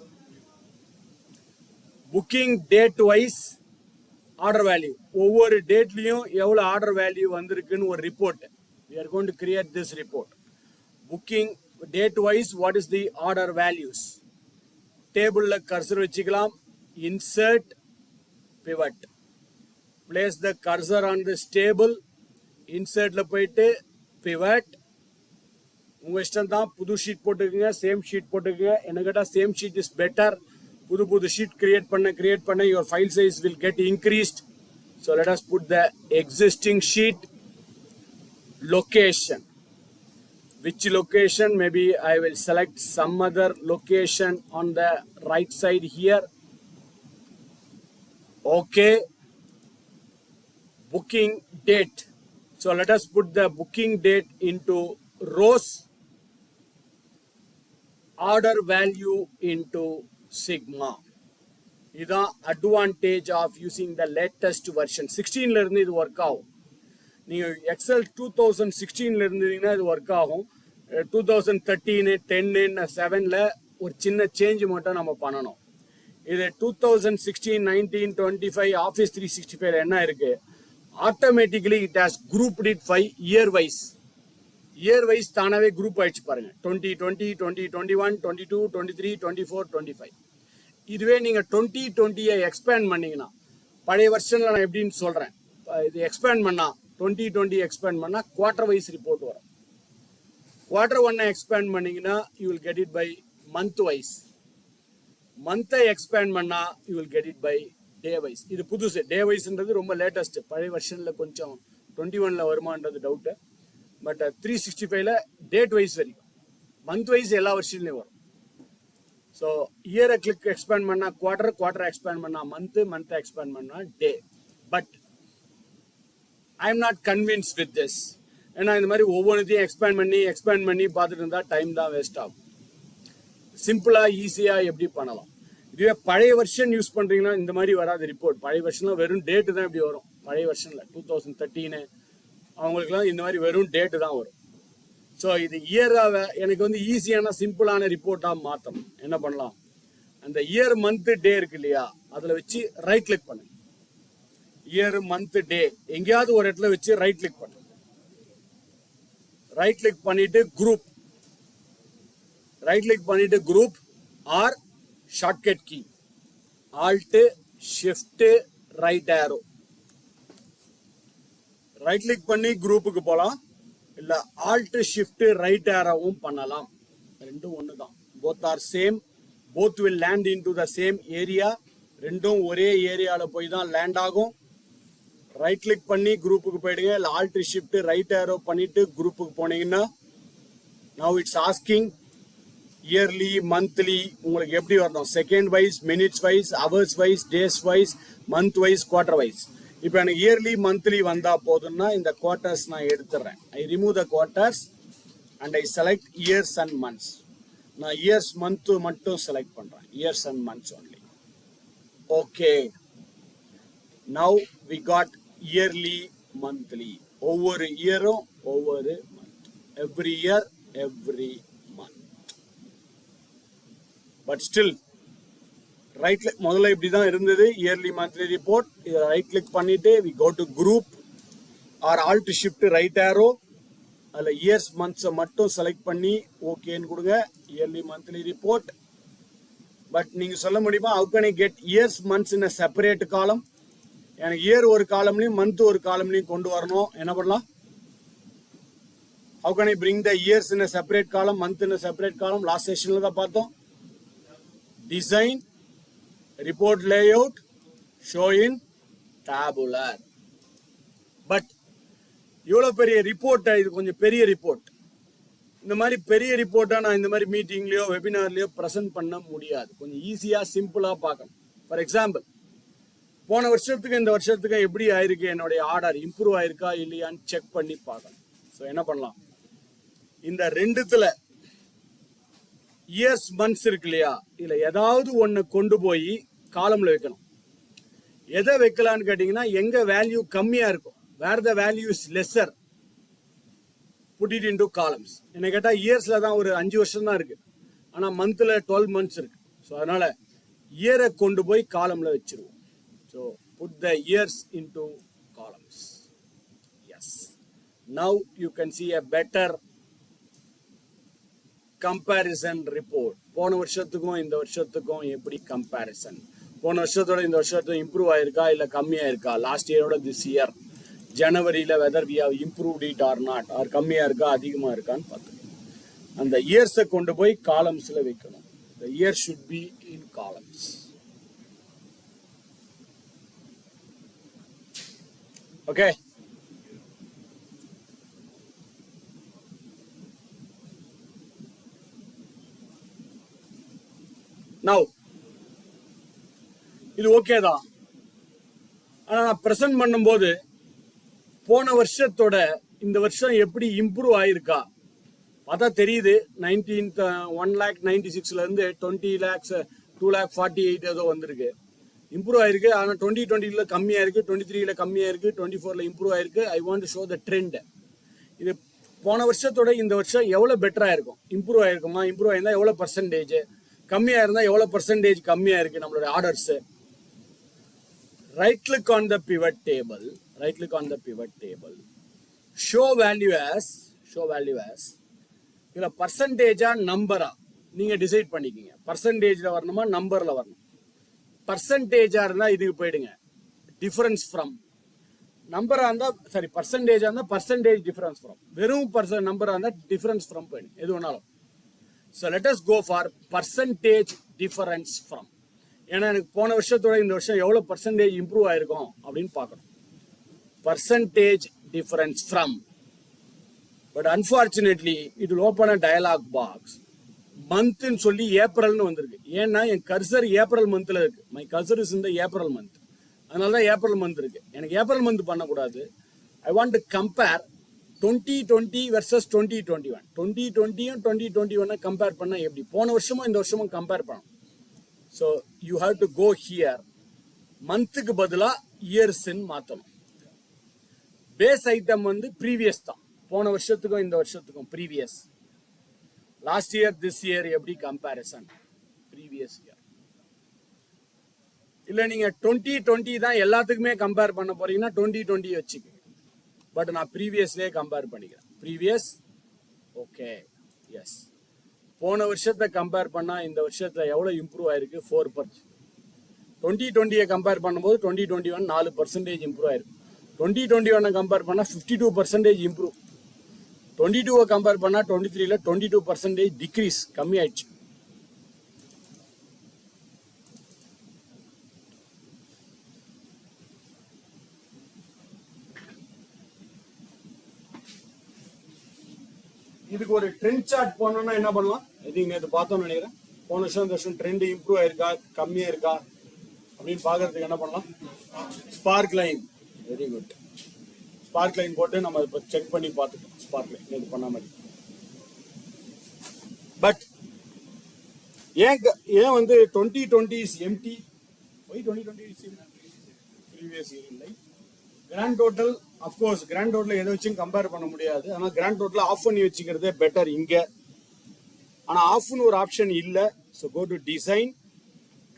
Booking date wise order value. ஒவ்வொரு டேட்லயும் எவ்வளவு ஆர்டர் வேல்யூ வந்திருக்குன்னு ஒரு report. We are going to create this report. Booking date wise, what is the order values? Table la cursor வச்சுக்கலாம். Insert pivot. Place the cursor on this table. Insert la போயிட்டு pivot. உங்க இஷ்டம் தான். புது ஷீட் போட்டுக்கங்க, சேம் ஷீட் போட்டுக்கங்க. என்ன கேட்டா சேம் ஷீட் இஸ் பெட்டர். புது ஷீட் கிரியேட் பண்ண your file size will get increased. So let us put the existing sheet. Location. Which location? Maybe I will select some other location on the right side here. Okay. Booking date. So let us put the booking date into rows. Order value into sigma. This advantage of using the latest version. 16 ல இருந்து இது work ஆகும். நீங்க எக்ஸல் 2016 ல இருந்தீங்கன்னா இது ஒர்க் ஆகும். 2013 10 7ல ஒரு சின்ன சேஞ்ச் மட்டும் நம்ம பண்ணணும். இது 2016 19 25 ஆஃபீஸ் 365 என்ன இருக்கு, automatically it has grouped it by year wise. Year wise தானாவே குரூப் ஆயிடுச்சு பாருங்க. 2020, 2021, 22, 23, 24, 25. இதுவே நீங்க 2020 எக்ஸ்பேண்ட் பண்ணீங்கன்னா, பழைய வருஷன்ல நான் எப்படின்னு சொல்றேன். இது எக்ஸ்பேண்ட் பண்ணா 2020 எக்ஸ்பேண்ட் பண்ணா குவார்டர் வைஸ் ரிப்போர்ட் வரும். குவார்டர் 1 எக்ஸ்பேண்ட் பண்ணீங்கன்னா you will get it by month wise. மந்த்தை எக்ஸ்பேண்ட் பண்ணா you will get it by day wise. இது புதுசு. டே வைஸ்ன்றது ரொம்ப லேட்டஸ்ட். பழைய வருஷன்ல கொஞ்சம் 21ல வருமானது டவுட்டு. பட் 365ல டேட் வைஸ் வரைக்கும், மந்த் வைஸ் எல்லா வருஷத்துலையும் வரும். ஸோ இயரை கிளிக் எக்ஸ்பேண்ட் பண்ணா குவார்டர், குவார்டர் எக்ஸ்பேண்ட் பண்ணா மந்த் எக்ஸ்பேண்ட் பண்ணா day. But I am not convince with this. ஏன்னா இந்த மாதிரி ஒவ்வொன்றையும் எக்ஸ்பேண்ட் பண்ணி பார்த்துட்டு இருந்தா டைம் தான் வேஸ்ட் ஆகும். சிம்பிளா ஈஸியா எப்படி பண்ணலாம். இதுவே பழைய வருஷன் யூஸ் பண்றீங்கன்னா இந்த மாதிரி வராது ரிப்போர்ட். பழைய வருஷன்லாம் வெறும் டேட்டு தான் இப்படி வரும். பழைய வருஷன்ல 2013 அவங்களுக்குலாம் இந்த மாதிரி வெறும் டேட்டு தான் வரும். ஸோ இது இயராக எனக்கு வந்து ஈஸியான சிம்பிளான ரிப்போர்ட்டாக மாற்றணும். என்ன பண்ணலாம், அந்த இயர் மந்த் டே இருக்கு இல்லையா, அதில் வச்சு ரைட் கிளிக் பண்ணு. இயர் மந்த் டே எங்கேயாவது ஒரு இடத்துல வச்சு ரைட் கிளிக் பண்ணு. ரைட் கிளிக் பண்ணிட்டு group or shortcut key alt shift right arrow. Right click பண்ணி குரூப்புக்கு போலாம், இல்ல ஆல்ட் ஷிஃப்ட் ரைட் ஏரோவும் பண்ணலாம். ரெண்டும் ஒன்று தான். Both are same. Both will land in to the same area. ரெண்டும் ஒரே ஏரியாவில் போய் தான் லேண்ட் ஆகும். ரைட் கிளிக் பண்ணி குரூப்புக்கு போயிடுங்க, இல்லை ஆல்ட் ஷிஃப்ட் ரைட் ஏரோ பண்ணிட்டு குரூப்புக்கு போனீங்கன்னா now it's asking yearly monthly உங்களுக்கு எப்படி வரணும். Second wise, minutes wise, hours wise, days wise, month wise, quarter wise. இப்போ எனக்கு இயர்லி மந்த்லி வந்தா போதும்னா இந்த குவார்டர்ஸ் நான் எடுத்துறேன். I remove the quarters and I select years and months. நான் இயர்ஸ் மந்த் மட்டும் செலக்ட் பண்றேன். Years and months only. Okay, now we got yearly monthly. ஒவ்வொரு இயரும் ஒவ்வொரு month. Every year every month. But still right முதல்ல இப்படி தான் இருந்தது இயர்லி மந்த்லி ரிப்போர்ட். இதை ரைட் கிளிக் பண்ணிட்டு we go to group or alt shift right arrow. அதில் இயர்ஸ் மந்த்ஸை மட்டும் செலக்ட் பண்ணி ஓகேன்னு கொடுங்க. Yearly monthly report. பட் நீங்க சொல்ல முடியுமா, how can I get years months in a separate காலம்? எனக்கு இயர் ஒரு காலம்லையும் மந்த் ஒரு காலம்லையும் கொண்டு வரணும். என்ன பண்ணலாம்? How can I bring the years in a separate காலம், மந்த் இன் அ செப்பரேட் காலம்? லாஸ்ட் செஷன்ல தான் பார்த்தோம். Design, report layout, show in tabular. But இவ்வளவு பெரிய ரிப்போர்ட், இது கொஞ்சம் பெரிய ரிப்போர்ட். இந்த மாதிரி பெரிய ரிப்போர்ட்டா நான் இந்த மாதிரி மீட்டிங்லயோ வெபினார்லயோ பிரசன்ட் பண்ண முடியாது. கொஞ்சம் ஈஸியா சிம்பிளா பார்க்கணும். ஃபார் எக்ஸாம்பிள், போன வருஷத்துக்கு இந்த வருஷத்துக்கு எப்படி ஆயிருக்கு, என்னுடைய ஆர்டர் இம்ப்ரூவ் ஆயிருக்கா இல்லையான்னு செக் பண்ணி பார்க்கணும். ஸோ என்ன பண்ணலாம், இந்த ரெண்டுத்துல இயர்ஸ் மந்த்ஸ் இருக்கு இல்லையா, இதுல ஏதாவது ஒன்னு கொண்டு போய் காலம்ல வைக்கணும். எதை வைக்கலான்னு கேட்டீங்கன்னா, எங்க வேல்யூ கம்மியா இருக்கும், where the value is lesser, put it into columns. என்ன கேட்டா இயர்ஸ்ல தான் ஒரு 5 வருஷம் தான் இருக்கு, ஆனா மந்த்ல 12 மந்த்ஸ் இருக்கு. ஸோ அதனால இயரை கொண்டு போய் காலம்ல வச்சிருவோம். So put the years into columns. Yes, now you can see a better comparison report. போன வருஷத்துக்கும் இந்த வருஷத்துக்கும் எப்படி கம்பேரிசன், போன வருஷத்தோட இந்த வருஷத்துக்கு இம்ப்ரூவ் ஆயிருக்கா இல்ல கம்மியா இருக்கா, லாஸ்ட் இயரோட திஸ் இயர் ஜனவரியில whether we have improved it or not, or கம்மியா இருக்கா அதிகமா இருக்கான்னு பார்த்துக்கணும். அந்த இயர்ஸை கொண்டு போய் காலம்ஸ்ல வைக்கணும். The year should be in columns. Okay. Now, இது ஓகே தான். ஆனா நான் பிரசன்ட் பண்ணும்போது போன வருஷத்தோட இந்த வருஷம் எப்படி இம்ப்ரூவ் ஆயிருக்கா பார்த்தா தெரியுது. 1,96,000 இருந்து 20 lakhs 2,48,000 ஏதோ வந்திருக்கு, இம்ப்ரூவ் ஆயிருக்கு. ஆனால் 2020 கம்மியா இருக்கு, 23 கம்மியா இருக்கு, 24 இம்ப்ரூவ் ஆயிருக்கு. ஐ want to show the trend. இது போன வருஷத்தோட இந்த வருஷம் எவ்வளவு பெட்டரா இருக்கும், இம்ப்ரூவ் ஆயிருக்குமா, இம்ப்ரூவ் ஆயிருந்தா எவ்வளவு பர்சன்டேஜ், கம்மியா இருந்தா எவ்வளவு பர்சன்டேஜ் கம்மியா இருக்கு நம்மளோட orders. Right click on the pivot table, right click on the pivot table, show value as show value as. இதுல பர்சன்டேஜா நம்பரா நீங்க டிசைட் பண்ணிக்கீங்க. பர்சன்டேஜ்ல வரணுமா நம்பர்ல வரணும். பர்சன்டேஜா இருந்தா இதுக்கு போயிடுங்க. Difference from. நம்பரா இருந்தா சாரி பர்சன்டேஜா இருந்தா பர்சன்டேஜ் டிஃபரன்ஸ் ஃப்ரம். வெறும் நம்பரா இருந்தா டிஃபரன்ஸ் ஃப்ரம் போயிடுங்க. எது வேணாலும். So let us go for percentage difference from. ஏன்னா எனக்கு போன வருஷத்தோட இந்த வருஷம் எவ்வளவு பர்சன்டேஜ் இம்ப்ரூவ் ஆயிருக்கும் அப்படின்னு பார்க்கணும். Percentage difference from. But unfortunately it will open a dialog box. மந்த்னு சொல்லி ஏப்ரல்னு வந்திருக்கு. ஏன்னா என் கர்சர் ஏப்ரல் மந்த்ல இருக்கு. மை கர்சர் இஸ் இந்த ஏப்ரல் மந்த். அதனால தான் ஏப்ரல் மந்த் இருக்கு. எனக்கு ஏப்ரல் மந்த் பண்ணக்கூடாது. I want to compare 2020 versus 2021. 2020யும் 2021 கம்பேர் பண்ணா எப்படி? போன வருஷமும் இந்த வருஷமும் கம்பேர் பண்ணணும். So you have to go here. மந்த்துக்கு பதிலாக இயர்ஸ்ன்னு மாற்றணும். பேஸ் ஐட்டம் வந்து ப்ரீவியஸ் தான். போன வருஷத்துக்கும் இந்த வருஷத்துக்கும் previous. Last year this year எப்படி கம்பேரிசன்? Previous year. இல்லை நீங்கள் 2020 தான் எல்லாத்துக்குமே கம்பேர் பண்ண போறீங்கன்னா 2020 வச்சுக்கோங்க. பட் நான் ப்ரீவியஸ்லேயே கம்பேர் பண்ணிக்கிறேன். Previous okay yes. போன வருஷத்தை கம்பேர் பண்ணா இந்த வருஷத்துல எவ்வளவு இம்ப்ரூவ் ஆயிருக்கு? 4%. 2020 கம்பேர் பண்ணும்போது 2021 4% இம்ப்ரூவ் ஆயிருக்கு. 2021 கம்பேர் பண்ணா 52% இம்ப்ரூவ். 22 கம்பேர் பண்ணா 23ல 22% டிக்ரீஸ், கம்மி ஆயிடுச்சு. இதுக்கு ஒரு ட்ரெண்ட் சார்ட் போனோம்னா என்ன பண்ணலாம்? இது நேற்று பார்த்தோம்னு நினைக்கிறேன். போன வருஷம் இந்த வருஷம் ட்ரெண்ட் இம்ப்ரூவ் ஆயிருக்கா கம்மியா இருக்கா அப்படின்னு பாக்குறதுக்கு என்ன பண்ணலாம்? Spark line. Very good. Spark line போட்டு நம்ம இப்போ செக் பண்ணி பார்த்துக்கோம். ஸ்பார்க் லைன் நேற்று பண்ண மாதிரி. பட் ஏன் வந்து 2020 is empty? Why 2020 is previous year இல்லை. Grand total of course grand total எதை வச்சும் கம்பேர் பண்ண முடியாது. ஆனால் கிராண்ட் டோட்டல் ஆஃப் பண்ணி வச்சுக்கிறதே பெட்டர் இங்க. ஆனால் ஆஃப்னு ஒரு ஆப்ஷன் இல்லை. So go to design,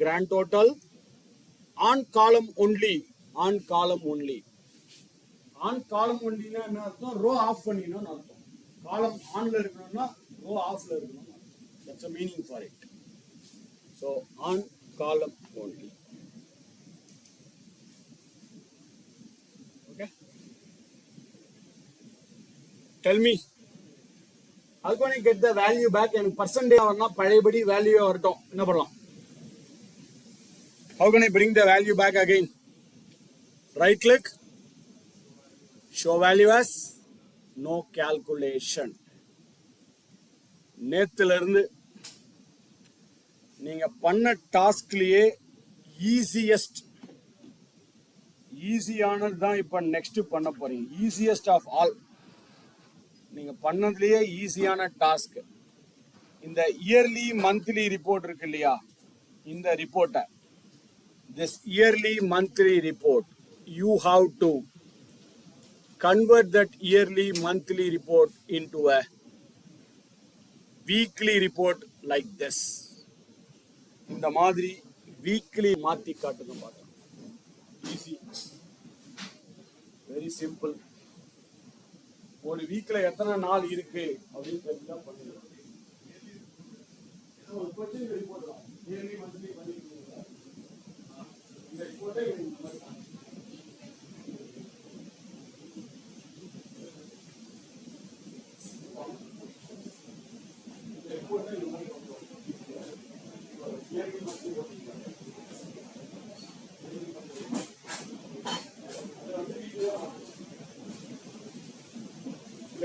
grand total, on column only. On column only. On column ஒன்லினா என்ன அர்த்தம்? ரோ ஆஃப் பண்ணிக்கணும்னு அர்த்தம். காலம் ஆன்ல இருக்கணும்னா ரோ ஆஃப்ல இருக்கணும். That's a meaning for it. So on column only. Okay. Tell me, how can I get the value back? எனக்கு பர்சன்டேஜ் வரனா பழையபடி வேல்யூ வரட்டும். என்ன பண்ணலாம்? How can I bring the value back again? Right click, show value as, no calculation. நேத்துல இருந்து நீங்க பண்ண டாஸ்க்லயே ஈஸியானது தான் இப்ப நெக்ஸ்ட் பண்ண போறீங்க. Easiest of all. நீங்க பண்ணதுலயே ஈஸியான டாஸ்க். இந்த இயர்லி மந்த்லி ரிப்போர்ட் இருக்கு இல்லையா? இந்த ரிப்போர்ட்டை, this yearly monthly report, you have to convert that yearly monthly report into a weekly report like this. இந்த மாதிரி வீக்லி மாத்தி காட்டுங்க பாருங்க. Easy, very simple. ஒரு வீக்ல எத்தனை நாள் இருக்கு அப்படின்னு தெரிஞ்சா பண்ணுங்க. இந்த ரிப்போர்ட்டை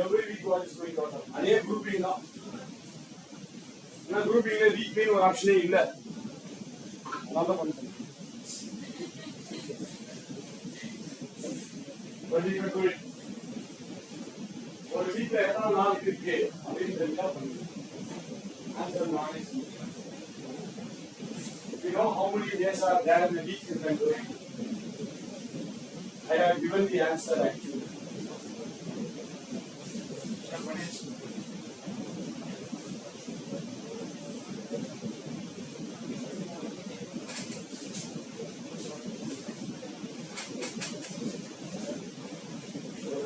every week what is going on. அதே குரூப்பிங் தான். ஆனா குரூப்பிங்ல வீக்லின்னு ஒரு ஆப்ஷனே இல்ல. அதான் பண்ணுங்க. ஒரு வீக்ல எத்தனை நாள் இருக்கு அப்படின்னு தெரிஞ்சா பண்ணுங்க. ஆன்சர் நானே சொல்லுங்க. If you know how many days are there in a week, you can do it. I have given the answer actually.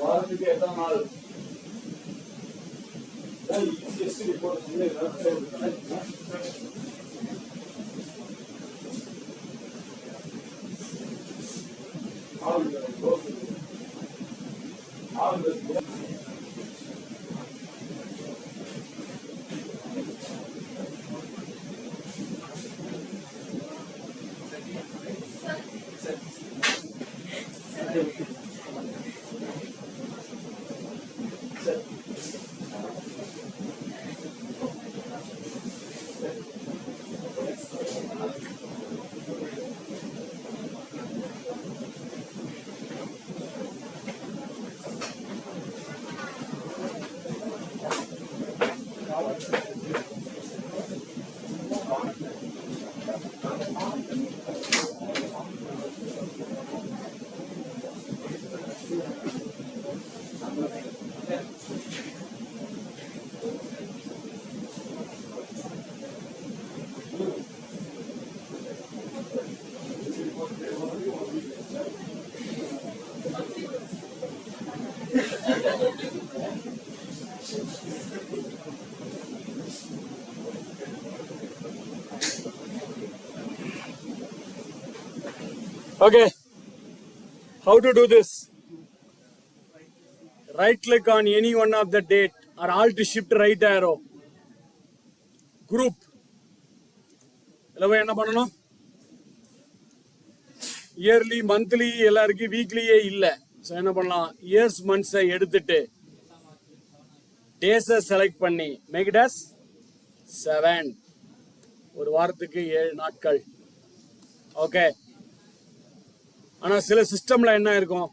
வாரத்துக்கு எத்தனை நாள்? Okay, how to do this? Right click on any one of the date or alt shift right arrow. Group. என்ன பண்ணணும்? இயர்லி மந்த்லி எல்லாருக்கும் வீக்லியே இல்ல. சோ என்ன பண்ணலாம்? இயர்ஸ் மந்த்ஸ் எடுத்துட்டு டேஸை செலக்ட் பண்ணி மேக் இட் அஸ் 7. ஒரு வாரத்துக்கு 7 நாட்கள். ஓகே. ஆனா சில சிஸ்டம்ல என்ன இருக்கும்,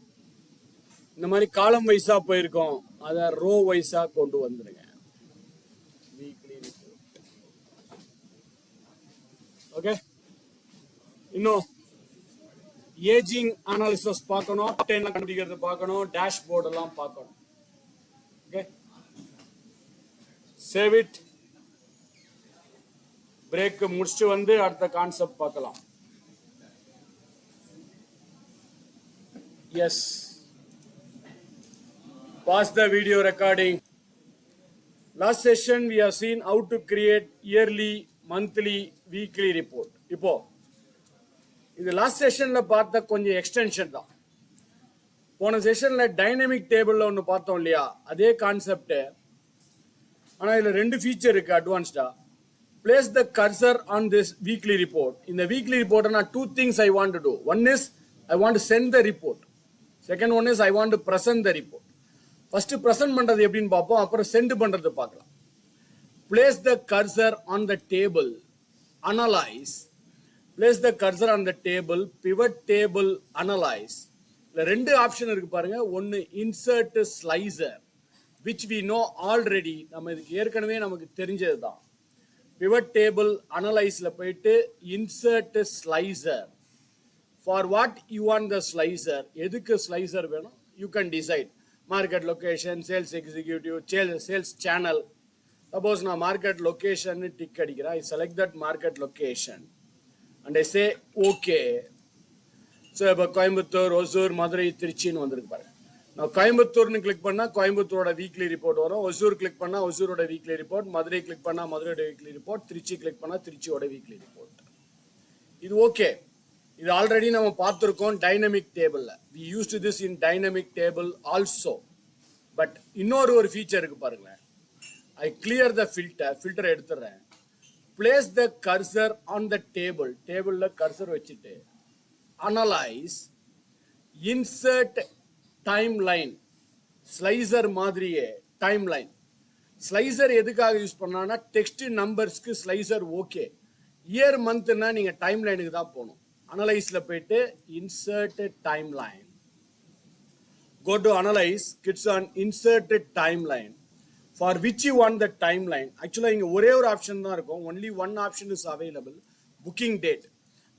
இந்த மாதிரி காலம் வைஸா போயிருக்கும், அதை ரோ வைஸா கொண்டு வந்துருங்க. Weekly report. ஓகே. இன்னும் ஏஜிங் அனாலிசிஸ் பார்க்கணும், கண்டுபிடிக்கிறது பார்க்கணும், டேஷ்போர்ட் எல்லாம் பார்க்கணும். Okay, save it. பிரேக் முடிச்சுட்டு வந்து அடுத்த கான்செப்ட் பார்க்கலாம். Yes. Pause the video recording. Last session we have seen how to create yearly, monthly, weekly report. இப்போ இந்த லாஸ்ட் செஷன்ல பார்த்த கொஞ்சம் எக்ஸ்டென்ஷன் தான். போன செஷன்ல டைனமிக் டேபிள்ல ஒன்று பார்த்தோம் இல்லையா, அதே கான்செப்ட். ஆனா இதுல 2 ஃபீச்சர் இருக்கு அட்வான்ஸ்டா. Place the cursor on this weekly report. In the weekly report, there are 2 things I want to do. One is I want to send the report. Second one is I want to present the report. First present பண்றது எப்படின்னு பார்ப்போம், அப்புறம் send பண்றது பார்க்கலாம். Place the cursor on the table. Analyze. Place the cursor on the table. Pivot table. Analyze. இதுல 2 ஆப்ஷன் இருக்கு பாருங்க. ஒன்னு insert slicer, which we know already. நம்ம இதுக்கு ஏற்கனவே நமக்கு தெரிஞ்சதுதான். Pivot table analyzeல போயிட்டு insert slicer. For what you want the slicer? எதுக்கு slicer வேணும்? You can decide. Market location, sales executive, sales channel. Suppose நான் market location tick அடிக்கிறேன். I select that market location and I say okay. So இப்போ கோயம்புத்தூர், ஒசூர், மதுரை, திருச்சின்னு வந்திருக்கு பாருங்க. நான் கோயம்புத்தூர்னு கிளிக் பண்ணா கோயம்புத்தூரோட வீக்லி ரிப்போர்ட் வரும். ஒசூர் கிளிக் பண்ணா ஒசூரோட வீக்லி ரிப்போர்ட். மதுரை கிளிக் பண்ணா மதுரையோட வீக்லி ரிப்போர்ட். திருச்சி கிளிக் பண்ணா திருச்சியோட வீக்லி ரிப்போர்ட். இது ஓகே. இது ஆல்ரெடி நம்ம பார்த்துருக்கோம் டைனமிக் டேபிள்ல. we used this in dynamic table also. But இன்னொரு ஃபீச்சர் இருக்கு பாருங்களேன். I clear the filter எடுத்துறேன். Place the cursor on the table. டேபிள்ல கர்சர் வச்சுட்டு analyze, insert timeline. ஸ்லைசர் மாதிரியே டைம்லைன். ஸ்லைசர் எதுக்காக யூஸ் பண்ணான்னா டெக்ஸ்ட் நம்பர்ஸ்க்கு ஸ்லைசர் ஓகே. இயர் மந்த்னா நீங்க டைம் லைனுக்கு தான் போகணும். அனலைஸ்ல போயிட்டு insert time line. Go to analyze, click on insert timeline. For which you want the timeline. Actually இங்க ஒரே ஒரு ஆப்ஷன் தான் இருக்கும். Only one option is available. Booking date.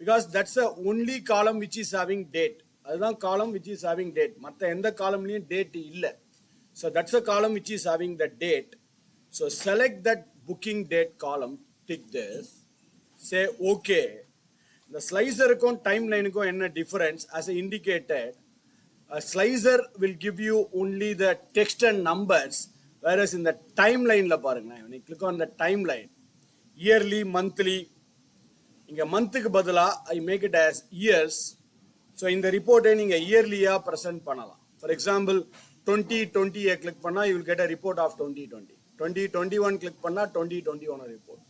Because that's the only column which is having date. அதுதான் column which is having date. மற்ற எந்த காலம்லயும் date இல்ல. So that's a column which is having the date. So select that booking date column. Tick this. Say okay. The slicer-க்கும் timeline-க்கும் என்ன difference? As I indicated, a slicer will give you only the text and numbers, Whereas in the timeline la பாருங்க, when you click on the timeline, yearly, monthly, இங்க மந்த்துக்கு பதிலா I make it as years. So இந்த ரிப்போர்ட்டை நீங்க இயர்லியா பிரசன்ட் பண்ணலாம். ஃபார் எக்ஸாம்பிள் 2020 கிளிக் பண்ணா you will get a report of 2020. 2021 click பண்ணா 2021 ரிப்போர்ட்,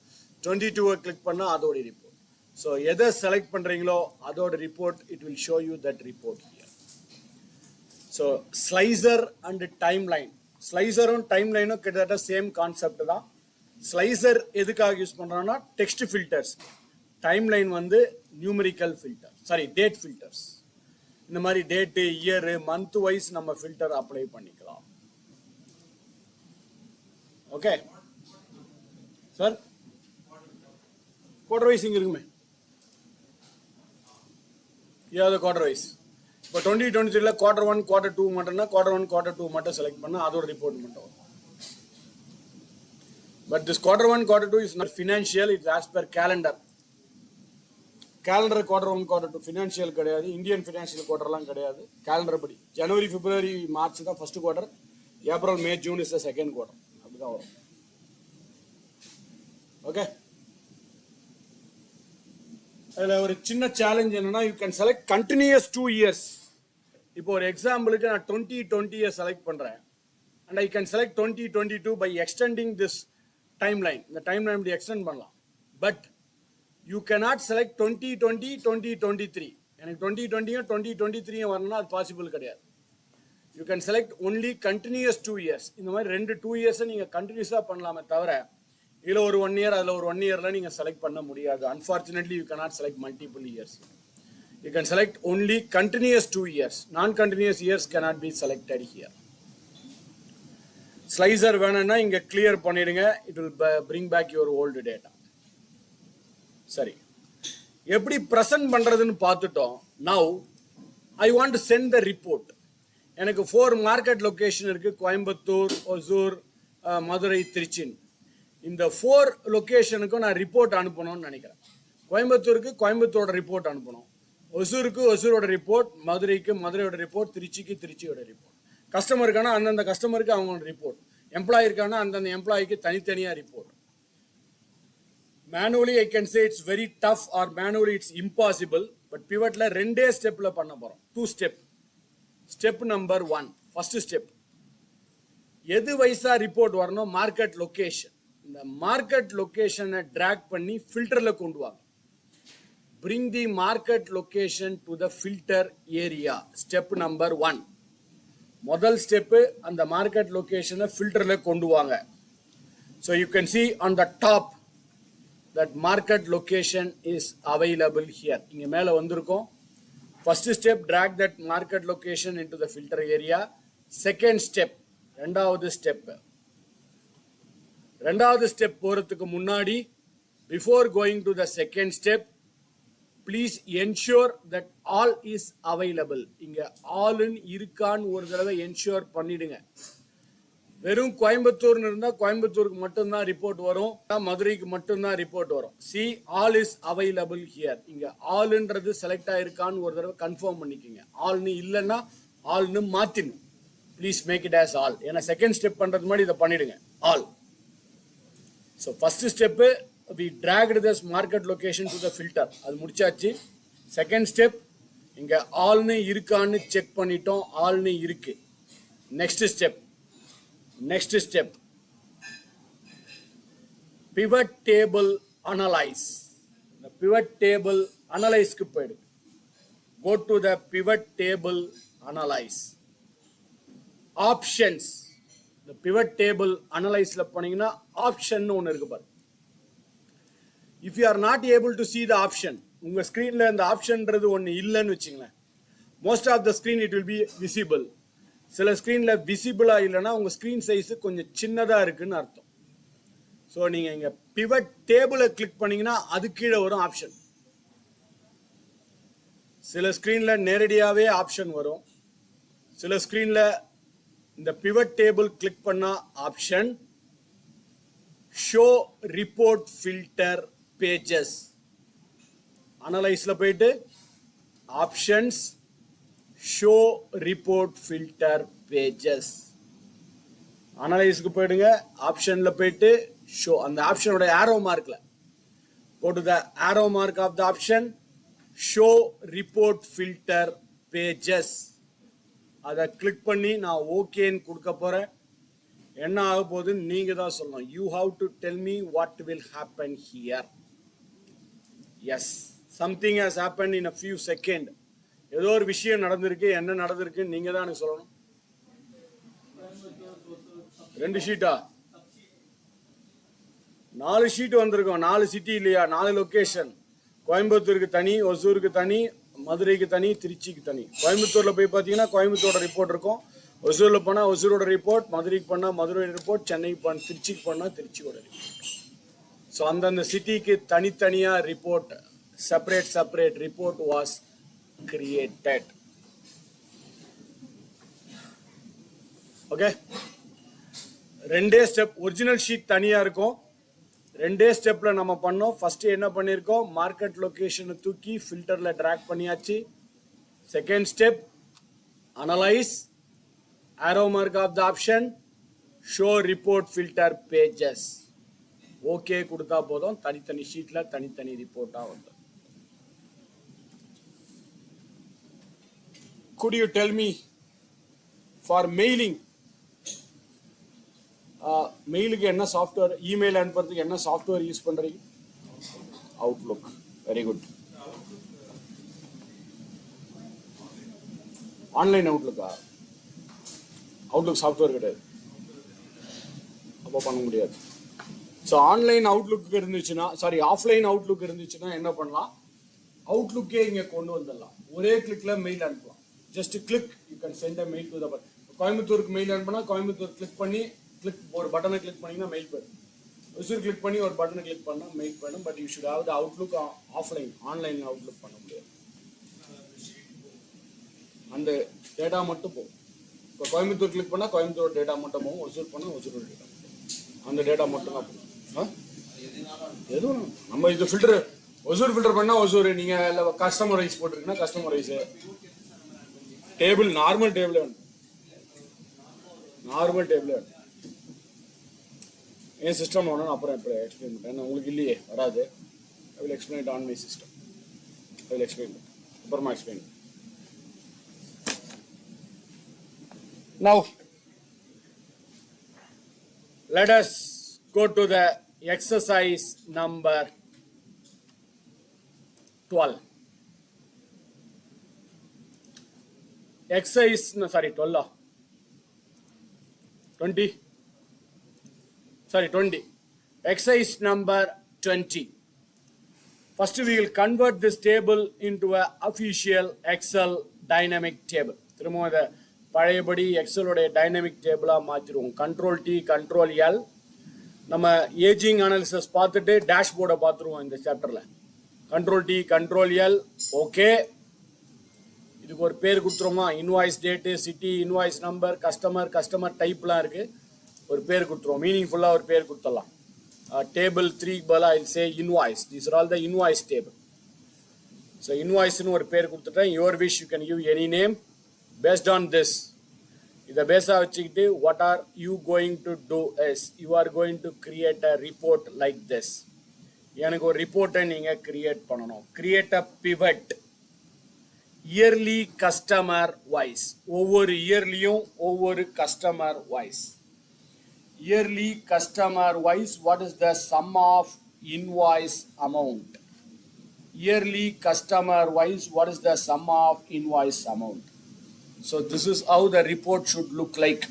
22 கிளிக் பண்ணா அதோட ரிப்போர்ட். ஸோ எதை செலக்ட் பண்றீங்களோ அதோட report it will show you that report here. So slicer and timeline, ஸ்லைசரும் டைம்லைனும் கிட்டத்தட்ட சேம் கான்செப்ட் தான். ஸ்லைசர் எதுக்காக யூஸ் பண்றோம்னா டெக்ஸ்ட் ஃபில்டர்ஸ், டைம்லைன் வந்து numerical filter, sorry date filters. இந்த மாதிரி டேட்டு, இயர், மந்த் வைஸ் நம்ம ஃபில்டர் அப்ளை பண்ணிக்கலாம். ஓகே சார், குவார்டர் வைஸ் இங்க இருக்குமே, ஏதாவது குவார்டர் வைஸ். இப்போ 2023 குவார்டர் 1 குவார்டர் 2 மட்டும்னா குவார்டர் 1 குவார்டர் 2 மட்டும் செலக்ட் பண்ணா அதோட ரிப்போர்ட் மட்டும் வரும். But this quarter 1 quarter 2 is not financial, it's as per calendar. Calendar quarter 1 quarter 2 financial கிடையாது, இந்தியன் ஃபினான்ஷியல் குவார்டர்லாம் கிடையாது. கேலண்டர் படி ஜனவரி பிப்ரவரி மார்ச் தான் first quarter, April May June is the second quarter, அப்படிதான் வரும். ஓகே, அதில் ஒரு சின்ன சேலஞ்ச் என்னன்னா you can select continuous 2 years. இப்போ ஒரு எக்ஸாம்பிளுக்கு நான் 2020 செலக்ட் பண்றேன் and I can select 2022 by extending this timeline. இந்த timeline இப்படி எக்ஸ்டெண்ட் பண்ணலாம். But you cannot select 2020 2023. எனக்கு 2020 2023 வரணும்னா அது பாசிபிள் கிடையாது. You can select only continuous 2 years. இந்த மாதிரி 2 years நீங்கள் கண்டினியூஸாக பண்ணலாமே தவிர இதில் ஒரு 1 year அதில் ஒரு 1 yearல நீங்கள் செலக்ட் பண்ண முடியாது. Unfortunately you cannot select multiple years. You can select only continuous 2 years. நான் continuous years cannot be selected here. Slicer வேணும்னா இங்க கிளியர் பண்ணிடுங்க, it will bring back your old data. சரி, எப்படி பிரசன்ட் பண்றதுன்னு பார்த்துட்டோம். Now I want to send the report. எனக்கு 4 மார்க்கெட் லொகேஷன் இருக்கு, கோயம்புத்தூர், ஒசூர், மதுரை, திருச்சின். இந்த 4 லொகேஷனுக்கும் நான் ரிப்போர்ட் அனுப்பணும்னு நினைக்கிறேன். கோயம்புத்தூருக்கு கோயம்புத்தூரோட ரிப்போர்ட் அனுப்பணும், ஒசூருக்கு ஒசூரோட ரிப்போர்ட், மதுரைக்கு மதுரையோட ரிப்போர்ட், திருச்சிக்கு திருச்சியோட ரிப்போர்ட். கஸ்டமருக்கான அந்தந்த கஸ்டமருக்கு அவங்களோட ரிப்போர்ட், எம்ப்ளாயி இருக்கானா அந்தந்த எம்ப்ளாயிக்கு தனித்தனியாக report. Manually I can say it's very tough or manually it's impossible. But பிவட்ல 2 ஸ்டெப்ல பண்ண போறோம், 2 step. Step number 1, first step, எது வைஸா ரிப்போர்ட் வரணும், மார்க்கெட் லொகேஷன். இந்த மார்க்கெட் லொகேஷனை டிராக் பண்ணி ஃபில்டர்ல கொண்டு வாங்க. bring the market location to the filter area. Step number 1. முதல் ஸ்டெப், அந்த மார்க்கெட் லொகேஷனை ஃபில்டர்ல கொண்டு வாங்க. So you can see on the top that market location is available here. இங்க மேல வந்திருக்கும். First step, drag that market location into the filter area. Second step, ரெண்டாவது ஸ்டெப் போறதுக்கு முன்னாடி, before going to the second step, please ensure that all is available. இங்க all இருக்கான்னு ஒரு தடவை என்ஷூர் பண்ணிடுங்க. வெறும் கோயம்புத்தூர்னு இருந்தா கோயம்புத்தூருக்கு மட்டும்தான் ரிப்போர்ட் வரும், மதுரைக்கு மட்டும்தான் ரிப்போர்ட் வரும். see all is available here. இங்க ஆல்ன்றது செலக்ட் ஆயிருக்கான்னு ஒரு தடவை கன்ஃபார்ம் பண்ணிக்கோங்க. ஆல்னு இல்லைன்னா ஆல்னு மாத்திடணும். Please make it as all. ஏன்னா செகண்ட் ஸ்டெப் பண்றது மாதிரி இதை பண்ணிடுங்க, all. So first step, we dragged this market location to the filter. அது முடிச்சாச்சு. செகண்ட் ஸ்டெப், இங்க ஆல்னு இருக்கான்னு செக் பண்ணிட்டோம், ஆல்னு இருக்கு. Next step, pivot table analyze. இந்த pivot table analyzeக்கு போயிடு. go to the pivot table analyze. options. இந்த pivot table analyzeல போனீங்கன்னா ஆப்ஷன் ஒன்று இருக்கு பாரு. if you are not able to see the option, உங்க ஸ்கிரீன்ல இந்த ஆப்ஷன்ன்றது ஒன்று இல்லைன்னு வச்சுங்களேன், most of the screen it will be visible. சில ஸ்கிரீன்ல விசிபிளா இல்லைன்னா உங்க ஸ்கிரீன் சைஸ் கொஞ்சம் சின்னதா இருக்குன்னு அர்த்தம். ஸோ நீங்க இங்க பிவட் டேபிளை கிளிக் பண்ணீங்கன்னா அது கீழே வரும் ஆப்ஷன். சில ஸ்கிரீன்ல நேரடியாவே ஆப்ஷன் வரும், சில ஸ்கிரீன்ல இந்த பிவட் டேபிள் கிளிக் பண்ணா option, show report filter pages. அனலைஸ்ல போயிட்டு options, show report filter pages. அனலைஸ்க்கு போயிடுங்க, ஆப்ஷன்ல போயிட்டு ஷோ, அந்த ஆப்ஷனோட ஆரோ மார்க்ல go to the arrow mark of the option, show report filter pages. அதை கிளிக் பண்ணி நான் ஓகேன்னு கொடுக்க போறேன். என்ன ஆக போகுதுன்னு நீங்க தான் சொல்லணும். You have to tell me what will happen here. Yes, something has happened in a few seconds. ஏதோ ஒரு விஷயம் நடந்திருக்கு. என்ன நடந்திருக்குன்னு நீங்க தான் எனக்கு சொல்லணும். 2 ஷீட்டா? 4 ஷீட் வந்திருக்கோம். 4 சிட்டி இல்லையா? 4 லொகேஷன். கோயம்புத்தூருக்கு தனி, ஒசூருக்கு தனி, மதுரைக்கு தனி, திருச்சிக்கு தனி. கோயம்புத்தூர்ல போய் பார்த்தீங்கன்னா கோயம்புத்தூரோட ரிப்போர்ட் இருக்கும். ஒசூர்ல போனா ஒசூரோட ரிப்போர்ட், மதுரைக்கு பண்ணா மதுரை ரிப்போர்ட், சென்னைக்கு திருச்சிக்கு பண்ணா திருச்சியோட ரிப்போர்ட். ஸோ அந்தந்த சிட்டிக்கு தனித்தனியா report, separate report was created. Okay, 2 step. Original sheet தனியா இருக்கும். 2 ஸ்டெப்ல நம்ம பண்ணோம். ஃபர்ஸ்ட் என்ன பண்ணிருக்கோம்? மார்க்கெட் லொகேஷனை தூக்கி ஃபில்டர்ல டிராக் பண்ணியாச்சு. Second step, analyse, arrow mark of the option, show report filter pages. Okay கொடுத்தா போதும், தனித்தனி ஷீட்ல தனித்தனி ரிப்போர்ட்டா வந்து. Could you tell me for mailing, மெயிலுக்கு என்ன சாஃப்ட்வேர், இமெயில் அனுப்புறதுக்கு என்ன சாஃப்ட்வேர் யூஸ் பண்றீங்க? அவுட்லுக். Very good. ஆன்லைன் அவுட்லுக்கா? அவுட்லுக் சாஃப்ட்வேர் கிடையாது, அப்போ பண்ண முடியாது. ஸோ ஆன்லைன் அவுட்லுக் இருந்துச்சுன்னா, சாரி ஆஃப்லைன் அவுட்லுக் இருந்துச்சுன்னா என்ன பண்ணலாம்? அவுட்லுக்கே இங்கே கொண்டு வந்துடலாம். ஒரே கிளிக்ல மெயில் அனுப்பலாம். Just click, you can send a mail to the button. கோயம்புத்தூருக்கு மெயில் அனுப்பினா கோயம்புத்தூர் கிளிக் பண்ணி, ஒரு பட்டனை கிளிக் பண்ணீங்கன்னா மெயில் போயிடும். ஒசூர் கிளிக் பண்ணி ஒரு பட்டனை கிளிக் பண்ணா மெயில் போயிடும். But you should have the Outlook offline. Online Outlook பண்ண முடியாது. அந்த டேட்டா மட்டும் போகும். இப்போ கோயம்புத்தூர் கிளிக் பண்ணா கோயம்புத்தூர் டேட்டா மட்டும் போகும். ஒசூர் பண்ணா ஒசூரோட டேட்டா, அந்த டேட்டா மட்டும் தான் போகும். எதுவும் நம்ம இது ஃபில்டர், ஒசூர் ஃபில்டர் பண்ணா ஒசூர், நீங்க கஸ்டமரைஸ் போட்டிருக்கீங்கன்னா கஸ்டமரைஸ். டேபிள் நார்மல் டேபிள் வேணும், நார்மல் டேபிள் வேணும். என் சிஸ்டம் வேணும். அப்புறம் எப்படி எக்ஸ்பிளைன் பண்ணுறேன், உங்களுக்கு இல்லையே, வராது. I will explain it on my system. I will explain it. அப்புறமா explain. Now let us go to the exercise number 12. Exercise, no, sorry, 12, 20, sorry, 20. Exercise number 20. First we will convert this table into a official Excel dynamic table. திரும்ப இதை பழையபடி எக்ஸலோடைய டைனமிக் டேபிளாக மாற்றிடுவோம். Control D, control L. நம்ம ஏஜிங் அனாலிசிஸ் பார்த்துட்டு டேஷ்போர்டை பார்த்துருவோம் இந்த சாப்டரில். கண்ட்ரோல் டி, கண்ட்ரோல் எல். ஓகே, இதுக்கு ஒரு பேர் கொடுத்துருவோமா? Invoice date, city, invoice number, customer டைப்லாம் இருக்குது. ஒரு பேர் கொடுத்துருவோம், மீனிங்ஃபுல்லாக ஒரு பேர் கொடுத்துடலாம். டேபிள் 3 பதிலாக I'll say invoice. These are all the invoice table. So invoice-னு ஒரு பேர் கொடுத்துட்டேன். Your wish, you can give any name. Based on this, இதை பேஸாக வச்சுக்கிட்டு what are you going to do is, you are going to create a report like this. எனக்கு ஒரு ரிப்போர்ட்டை நீங்கள் கிரியேட் பண்ணணும். Create a pivot, yearly customer wise. ஒவ்வொரு இயர்லியும் ஒவ்வொரு customer wise. Yearly customer wise, what is the sum of invoice amount? Yearly customer wise, what is the sum of invoice amount? So this is how the report should look like.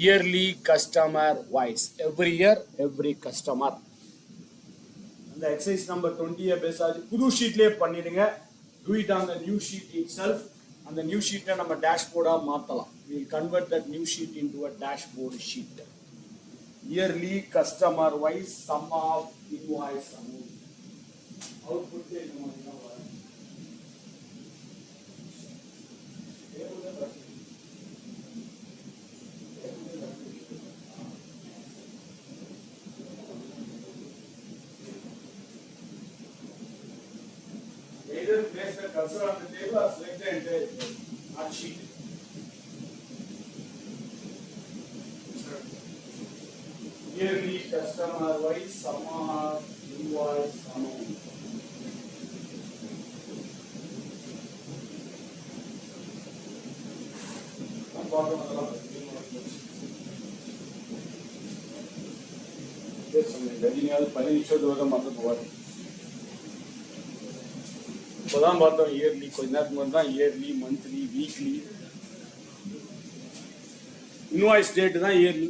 Yearly customer wise, every year every customer. And the exercise number 20 base ஆச்சு. புது ஷீட்லயே பண்ணிடுங்க. Do it on the new sheet itself. அந்த நியூ ஷீட்டை நம்ம டேஷ்போர்டா மாத்தலாம். We will convert that new sheet into a dashboard sheet. Yearly customer wise, sum of invoice amount. Output இந்த மாதிரி தான் வரும். Either place the cursor on the table or select the entire sheet. yearly customer wise sum of invoice amount. இப்போதான் பார்த்தோம் இயர்லி, கொஞ்ச நேரத்துக்கு முன்னாடி தான் yearly, monthly, weekly. Invoice date தான் இயர்லி.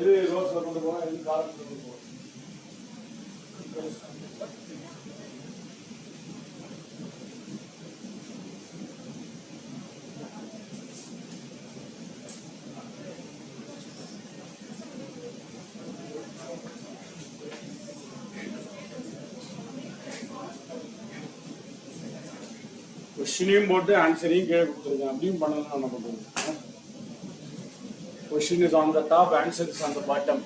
எது ரோஸ்ல கொண்டு போகலாம், எது காலத்துல கொண்டு போகலாம். கொஸ்டினையும் போட்டு ஆன்சரையும் கீழே கொடுத்துருக்கேன். அப்படியும் பண்ணலாம். நம்ம பண்ணுறோம். Question is on the top, answer is on the bottom.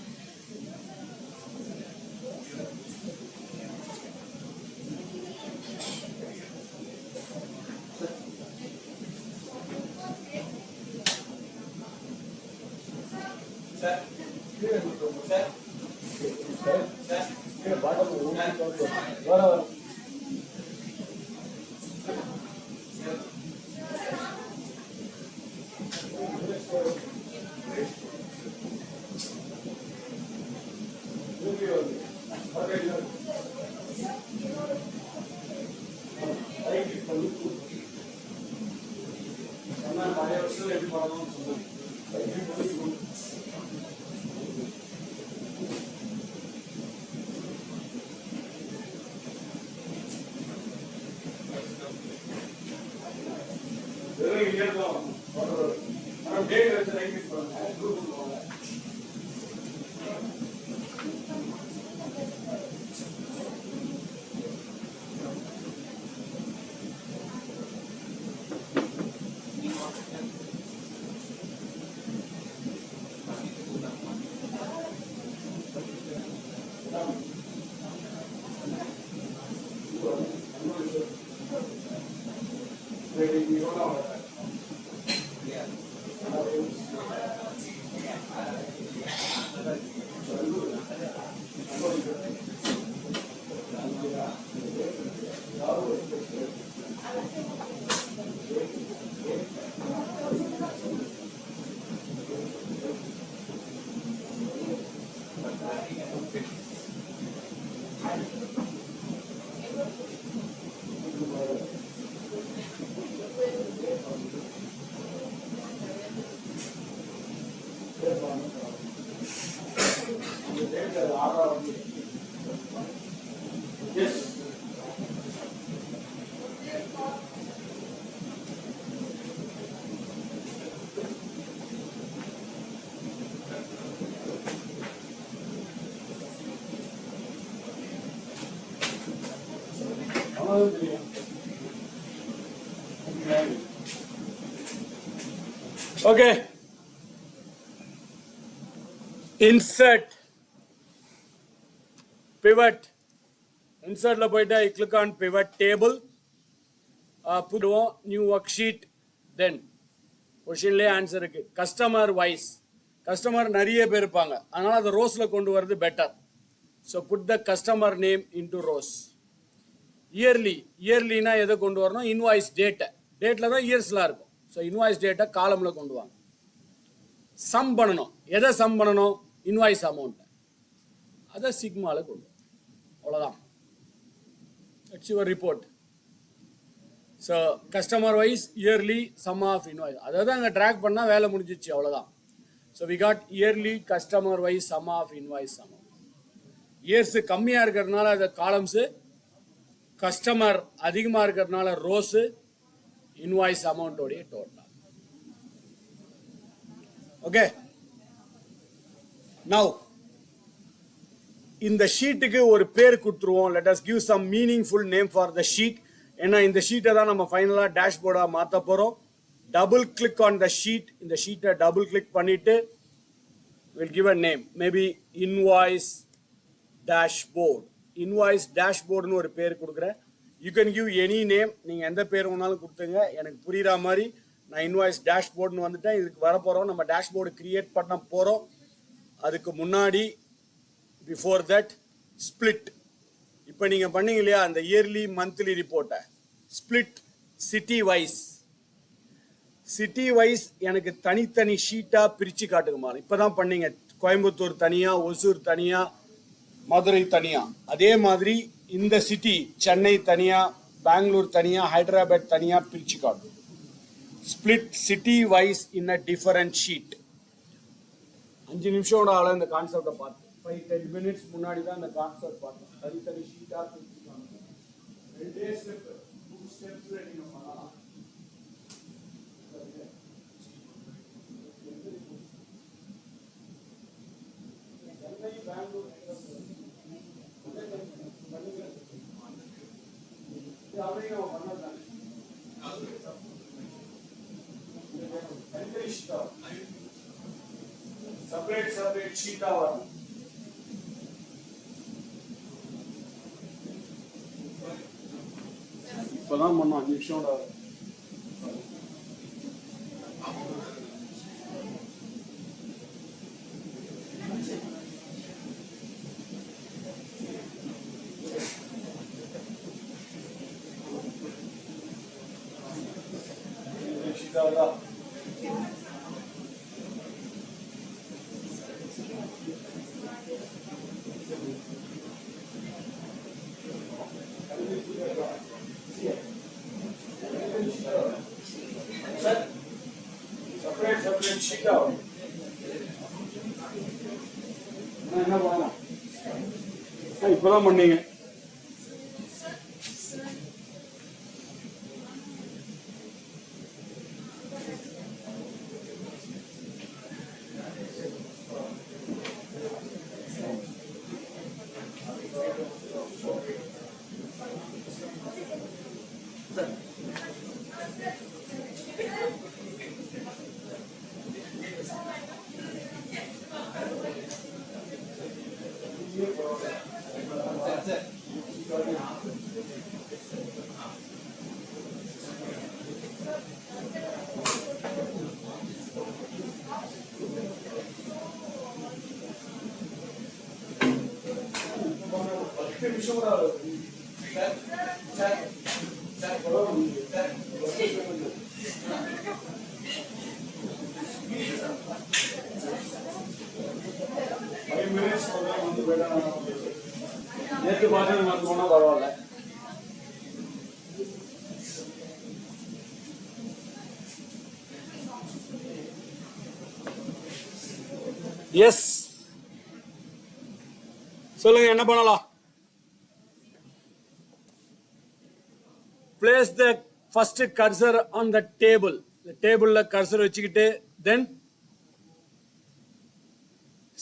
Yes. Okay. Insert. Pivot. Insert la poita, I click on pivot table. Put new worksheet. Then question lay answer customer wise. Customer nariye பேர் இருப்பாங்க. அதனால அந்த ரோஸ்ல கொண்டு வரது better. So put the customer name into rows. Yearly. Yearly na எதை கொண்டு வரணும்? Invoice date. Dateல தான் yearsல இருக்கும். So invoice date columnல கொண்டு வாங்க. Sum பண்ணணும். எதை sum பண்ணணும்? Invoice amount. அதை சிக்மால கொண்டு. அவ்வளவுதான். That's your report. So customer wise yearly sum of invoice. அதாவது அங்க drag பண்ணா வேலை முடிஞ்சிச்சு அவ்வளவுதான். So we got yearly customer wise sum of invoice amount. Years கம்மியா இருக்கிறதுனால அந்த காலம்ஸ், கஸ்டமர் அதிகமா இருக்கிறதுனால ரோஸ், இன்வாய்ஸ் அமௌண்ட் உடைய டோட்டல். ஓகே. நவ் இந்த ஷீட்டுக்கு ஒரு பேர் கொடுத்துருவோம். Let us give some meaningful name for the sheet. ஏன்னா இந்த ஷீட்டை தான் நம்ம ஃபைனலாக டேஷ்போர்டாக மாற்ற போகிறோம். Double click on the sheet. இந்த ஷீட்டை டபுள் கிளிக் பண்ணிவிட்டு will give a name. Maybe invoice dashboard. Invoice டேஷ்போர்டுன்னு ஒரு பேர் கொடுக்குறேன். You can give any name. நீங்கள் எந்த பேர் வேணாலும் கொடுத்துங்க. எனக்கு புரிகிற மாதிரி நான் இன்வாய்ஸ் டேஷ்போர்டுன்னு வந்துட்டேன். இதுக்கு வரப்போகிறோம். நம்ம டேஷ்போர்டு கிரியேட் பண்ண போகிறோம். அதுக்கு முன்னாடி பிஃபோர் தட் ஸ்பிளிட். இப்போ நீங்கள் பண்ணீங்க இல்லையா அந்த இயர்லி மந்த்லி ரிப்போர்ட்டை, split city wise. City wise எனக்கு தனித்தனி ஷீட்டாக பிரித்து காட்டுங்கம்மா. இப்போ தான் பண்ணீங்க. கோயம்புத்தூர் தனியாக, ஒசூர் தனியாக, மதுரை தனியாக. அதே மாதிரி இந்த சிட்டி சென்னை தனியாக, பெங்களூர் தனியாக, ஹைதராபாத் தனியாக பிரித்து காட்டும். Split city wise in a different sheet. 5 நிமிஷம் ஆள இந்த கான்செப்டை பார்த்து 5-10 minutes முன்னாடி தான் இந்த கான்செப்ட் பார்த்தோம். தனித்தனி ஷீட்டாக பிரித்து காட்டும். 2 ஸ்டெப் 2 ஸ்டெப்ஸ் நீங்கள் பண்ணலாம். செப்பரேட் ஷீட்டா வரும். இப்பதான் பண்ணோம் 5 நிமிஷம். செப்பரேட் ஷீட்டா வரும். என்ன பண்ணலாம்? இப்பதான் பண்ணீங்க. நேற்று பார்த்து போனா பரவாயில்ல. எஸ் சொல்லுங்க, என்ன பண்ணலாம்? Place the first cursor on the table. The table la cursor vechikittu, then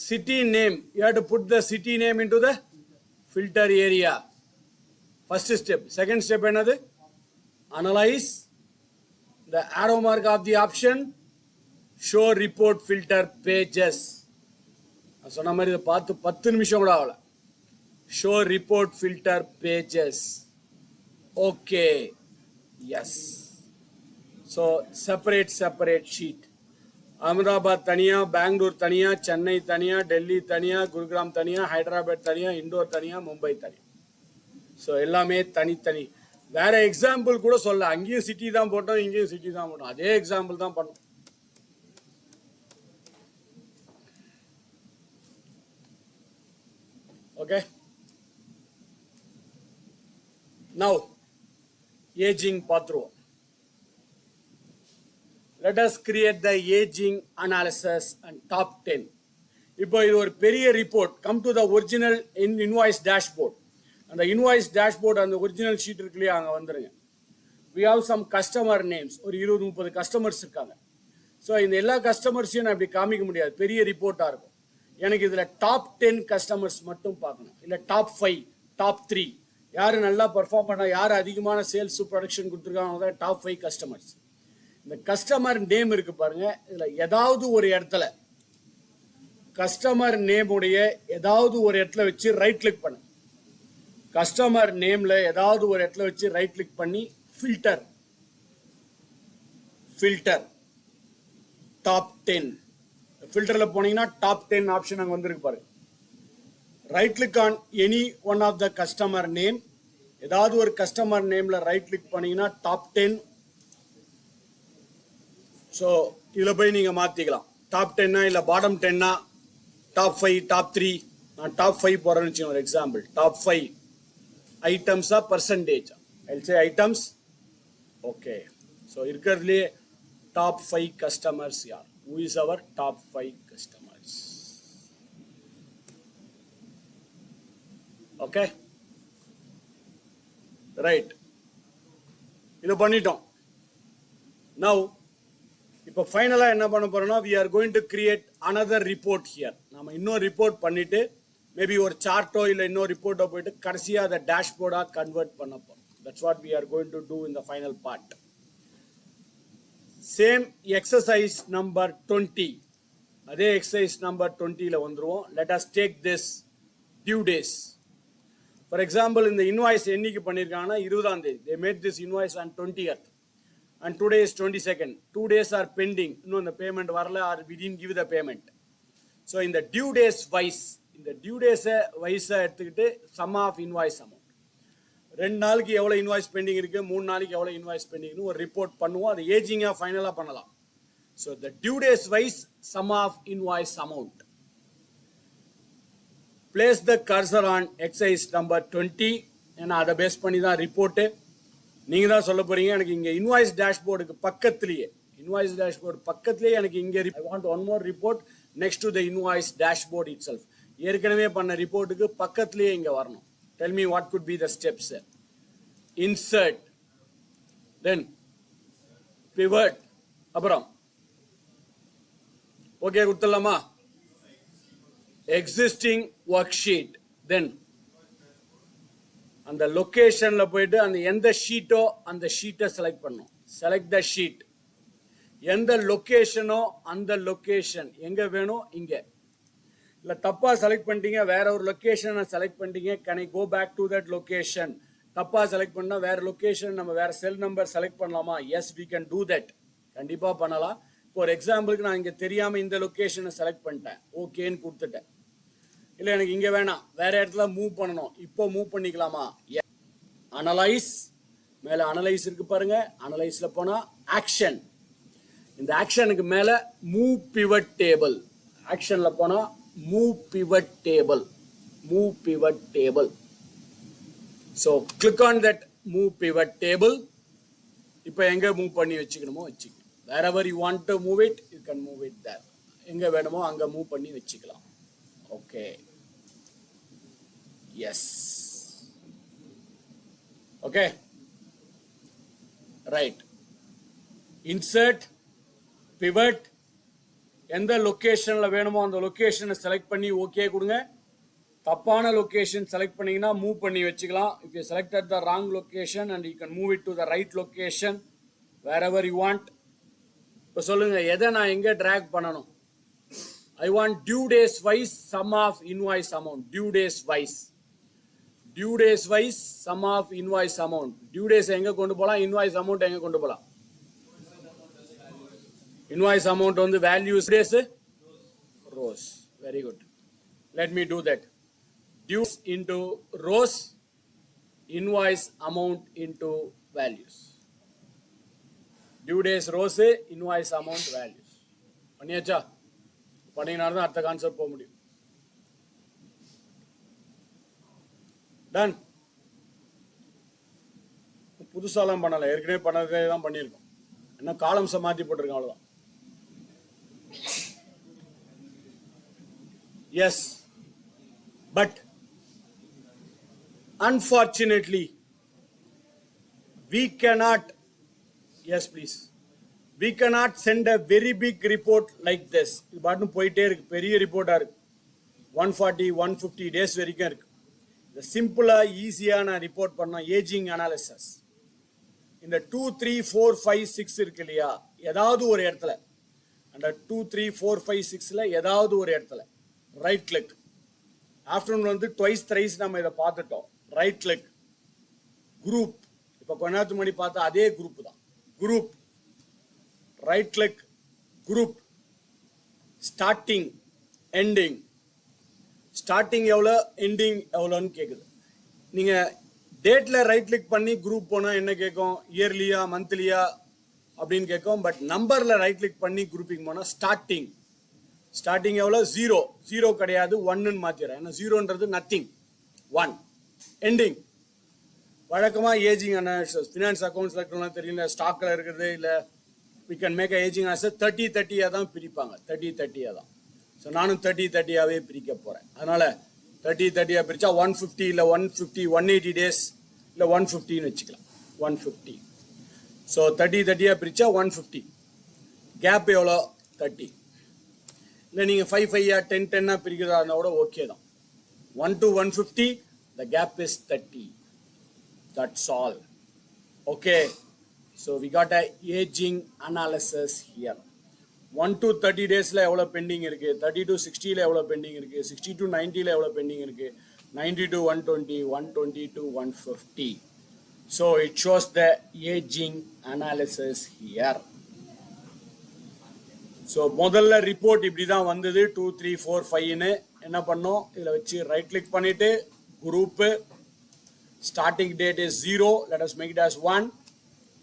city name. You have to put the city name into the filter area. First step. Second step enadhu? Analyze the arrow mark of the option. Show report filter pages. சொன்ன மாதிரி இதை பார்த்து 10 நிமிஷம் கூட ஆகல. Show report filter pages. Okay. Yes. So separate sheet. Ahmedabad taniya, Bangalore taniya, Chennai taniya, Delhi taniya, Gurugram taniya, Hyderabad taniya, Indore taniya, Mumbai taniya. So எல்லாமே தனி. வேற எக்ஸாம்பிள் கூட சொல்ல. அங்கேயும் சிட்டி தான் போட்டோம், இங்கேயும் சிட்டி தான் போட்டோம். அதே எக்ஸாம்பிள் தான் பண்ணோம். Okay. Now aging pathro. Let us create the aging analysis and top 10. இப்போ இது ஒரு பெரிய report. Come to the original invoice dashboard. அந்த இன்வாய்ஸ் டேஷ்போர்ட் அந்த ஒரிஜினல் ஷீட் இருக்கு இல்லையா, அங்கே வந்துருங்க. We have some customer names. ஒரு 20-30 கஸ்டமர்ஸ் இருக்காங்க. ஸோ இந்த எல்லா கஸ்டமர்ஸையும் நான் இப்படி காமிக்க முடியாது, பெரிய ரிப்போர்ட்டாக இருக்கும். எனக்கு இதில் டாப் 10 கஸ்டமர்ஸ் மட்டும் பார்க்கணும், இல்லை டாப் 5, டாப் 3. யார் நல்லா பெர்ஃபார்ம் பண்ணா, யார் அதிகமான சேல்ஸ் ப்ரொடக்ஷன் கொடுத்துருக்காங்க, டாப் 5 கஸ்டமர்ஸ். இந்த கஸ்டமர் நேம் இருக்கு பாருங்க, இதுல ஏதாவது ஒரு இடத்துல கஸ்டமர் நேம் உடைய ஏதாவது ஒரு இடத்துல வச்சு ரைட் கிளிக் பண்ணு. கஸ்டமர் நேம்ல ஏதாவது ஒரு இடத்துல வச்சு ரைட் கிளிக் பண்ணி ஃபில்டர் டாப் 10. ஃபில்டர்ல போனீங்கன்னா டாப் 10 ஆப்ஷன் அங்க வந்திருக்கு பாருங்க. Right click on any one of the customer name. ஏதாவது ஒரு கஸ்டமர் நேம்ல ரைட் கிளிக் பண்ணீங்கன்னா டாப் 10. ஸோ இதில் போய் நீங்கள் மாற்றிக்கலாம். டாப் 10 இல்லை பாட்டம் 10, டாப் 5, டாப் 3. நான் டாப் 5 போகிறேன்னு வச்சுக்கோங்க. ஒரு எக்ஸாம்பிள், டாப் 5 ஐட்டம்ஸா பர்சன்டேஜ்? ஐ சே ஐட்டம்ஸ். ஓகே, ஸோ இருக்கிறதுலே டாப் 5 கஸ்டமர்ஸ் யார்? Who is our top 5 customers? Okay, right. இதை பண்ணிட்டோம். Now இப்போ ஃபைனலா என்ன பண்ண போறோம்னா, we are going to create another report here. நாம இன்னொரு ரிப்போர்ட் பண்ணிட்டு மேபி ஒரு சார்ட்டோ இல்ல இன்னொரு ரிப்போர்ட்டோ போயிட்டு கடைசியா அதை டேஷ்போர்டா கன்வெர்ட் பண்ண போறோம். That's what we are going to do in the final part. Same exercise number 20. அதே exercise number 20ல வந்துருவோம். Let us take this due days. For example, இந்த invoice என்னைக்கு பண்ணிருக்காங்கன்னா 20ஆம் தேதி. They made this invoice on 20th. And today is 22nd. 2 days are pending. இன்னும் the payment வரல, or we didn't give the payment. So in the due days wise, இந்த due days wise எடுத்துக்கிட்டு sum of invoice amount. 2 நாளுக்கு எவ்வளவு இன்வாய்ஸ் பெண்டிங் இருக்கு, 3 நாளைக்கு எவ்வளவு இன்வாய்ஸ் பெண்டிங்னு ஒரு ரிப்போர்ட் பண்ணுவோம். அது ஏஜிங்கா ஃபைனலா பண்ணலாம். So the due days wise sum of invoice amount. Place the cursor on exercise number 20. ஏன்னா அதை பேஸ் பண்ணி தான் ரிப்போர்ட். நீங்க தான் சொல்ல போறீங்க, எனக்கு இங்க இன்வாய்ஸ் டேஷ்போர்டுக்கு பக்கத்திலேயே எனக்கு இங்க I want one more report next to the invoice dashboard itself. ஏற்கனவே பண்ண ரிப்போர்ட்டுக்கு பக்கத்திலேயே இங்க வரணும். Tell me what could be the steps. Insert, then pivot, அப்புறம் ஓகே கொடுத்துடலாமா? Existing worksheet, then அந்த லொகேஷன்ல போயிட்டு அந்த எந்த ஷீட்டோ அந்த ஷீட்டை செலக்ட் பண்ணும். Select the sheet. எந்த லொகேஷனோ அந்த லொகேஷன் எங்க வேணும், இங்க. இல்ல தப்பா செலக்ட் பண்ணிட்டீங்க, வேற ஒரு லொகேஷனை செலக்ட் பண்ணிட்டீங்க, can I go back to that location? தப்பா செலக்ட் பண்ணா வேற லொகேஷன், நம்ம வேற செல் நம்பர் செலக்ட் பண்ணலாமா? Yes, we can do that. கண்டிப்பா பண்ணலாம். இப்போ ஒரு எக்ஸாம்பிளுக்கு நான் இங்க தெரியாம இந்த லொகேஷனை செலக்ட் பண்ணிட்டேன், ஓகேன்னு கொடுத்துட்டேன். இல்ல எனக்கு இங்க வேணாம், வேற இடத்துல மூவ் பண்ணணும், இப்போ மூவ் பண்ணிக்கலாமா? அனலைஸ், மேல அனலைஸ் இருக்கு பாருங்க. அனலைஸ்ல போனா ஆக்ஷன். இந்த ஆக்ஷனுக்கு மேல மூவ் பிவட் டேபிள். ஆக்ஷன்ல போனா move pivot table. So click on that move pivot table. இப்போ எங்க மூவ் பண்ணி வச்சுக்கணுமோ வச்சுக்கணும். wherever you want to move it, you can move it there. எங்க வேணுமோ அங்க மூவ் பண்ணி வச்சுக்கலாம். Okay, yes, okay, right. Insert, pivot, எந்த லொகேஷன்ல வேணுமோ அந்த லொகேஷனை செலக்ட் பண்ணி ஓகே கொடுங்க. தப்பான லொகேஷன் செலக்ட் பண்ணீங்கன்னா மூவ் பண்ணி வச்சுக்கலாம். if you selected the wrong location and you can move it to the right location wherever you want. இப்போ சொல்லுங்க, எதை நான் எங்க டிராக் பண்ணணும்? I want due days wise sum of invoice amount. Due days wise sum of invoice amount. Due days எங்க கொண்டு போலாம், invoice amount எங்க கொண்டு போலாம்? Invoice amount வந்து values, days rows. Very good. Let me do that. Dues into rows, invoice amount into values. Due days rows, invoice amount values. பண்ணியாச்சா? பண்ணினால தான் அடுத்த கான்செப்ட் போக முடியும். டன். புதுசாலாம் பண்ணல, ஏற்கனவே பண்ணதே தான் பண்ணியிருக்கோம். என்ன காலம்ஸை மாற்றி போட்டிருக்கோம், அவ்வளோதான். Yes, but unfortunately we cannot, yes please, we cannot send a very big report like this. இது பாட்டும் போயிட்டே இருக்கு, பெரிய ரிப்போர்ட்டா இருக்கு, 140 150 டேஸ் வரைக்கும் இருக்கு. இந்த சிம்பிளா ஈஸியான ரிப்போர்ட் பண்ணோம் ஏஜிங் அனாலிசிஸ். இந்த 2 3 4 5 6 இருக்கு இல்லையா, ஏதாவது ஒரு இடத்துல அந்த 2 3 4 5 6ல ஏதாவது ஒரு இடத்துல ரைட் கிளிக். ஆஃப்டர்நூன் வந்து ட்வைஸ் த்ரைஸ் நம்ம இதை பார்த்துட்டோம். ரைட் கிளிக் குரூப், இப்போ கொஞ்ச நேரத்துக்கு முன்னாடி பார்த்தா அதே குரூப் தான். Group right click group starting ending. Starting எவ்வளோ எண்டிங் எவ்வளோன்னு கேட்குது. நீங்கள் டேட்ல ரைட் கிளிக் பண்ணி குரூப் போனால் என்ன கேட்கும், இயர்லியா மந்த்லியா அப்படின்னு கேட்கும். பட் நம்பர்ல ரைட் கிளிக் பண்ணி குரூப்பிங் போனால் ஸ்டார்டிங். ஸ்டார்டிங் எவ்வளோ, 0. 0 கிடையாது, 1ன்னு மாற்றிடுறேன். ஏன்னா 0ன்றது நத்திங், 1. எண்டிங் வழக்கமாக ஏஜிங் அனாலிசிஸ் ஃபினான்ஸ் அக்கௌண்ட்ஸில் இருக்கலாம் தெரியல, ஸ்டாக்கில் இருக்கிறது இல்லை, we can make a aging analysis 30 30 தான் பிரிப்பாங்க. 30 30 தான். ஸோ நானும் 30 30 பிரிக்க போகிறேன். அதனால் 30 30 பிரித்தா 150 இல்லை 150 180 டேஸ் இல்லை 150ன்னு வச்சுக்கலாம். 150. ஸோ 30 30 பிரித்தா 150. கேப் எவ்வளோ, 30. இல்லை நீங்கள் 5 5 10 10 பிரிக்கிறதா இருந்தால் கூட ஓகே தான். 1 to 150 the gap is 30. That's all. Okay. So we got a aging analysis here. 1 to 30 daysல எவ்வளோ பெண்டிங் இருக்கு, 30 to 60ல எவ்வளோ பெண்டிங் இருக்கு, 60 to 90ல எவ்வளோ பெண்டிங் இருக்கு, 90 to 120, 120 to 150. So it shows the aging analysis here. So முதல்ல ரிப்போர்ட் இப்படி தான் வந்தது, 2 3 4 5ன்னு. என்ன பண்ணோம், இதில் வச்சு ரைட் கிளிக் பண்ணிட்டு group, starting date is 0, let us make it as 1,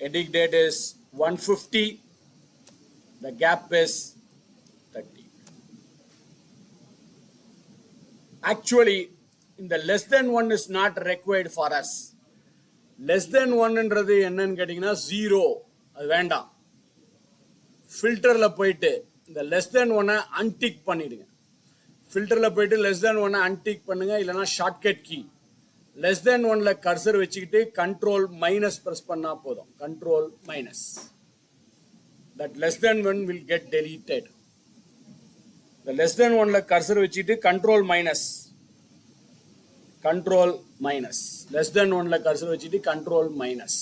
ending date is 150, the gap is 30. Actually in the less than 1 is not required for us. less than 1ன்றது என்னன்னு கேட்டிங்கன்னா 0, அது வேண்டாம். ஃபில்டரில் போயிட்டு இந்த less than 1 அன்டிக் பண்ணிடுங்க. ஃபில்டரில் போயிட்டு less than 1 அன்டிக் பண்ணுங்க, இல்லைனா ஷார்ட்கட் கீ less than 1ல கர்சர் வச்சுக்கிட்டு கண்ட்ரோல் மைனஸ் பிரஸ் பண்ணா போதும். Control minus, that less than 1 will get deleted. the less than 1ல கர்சர் வச்சுக்கிட்டு control minus, control minus, less than 1ல கர்சர் வச்சுக்கிட்டு கண்ட்ரோல் மைனஸ்.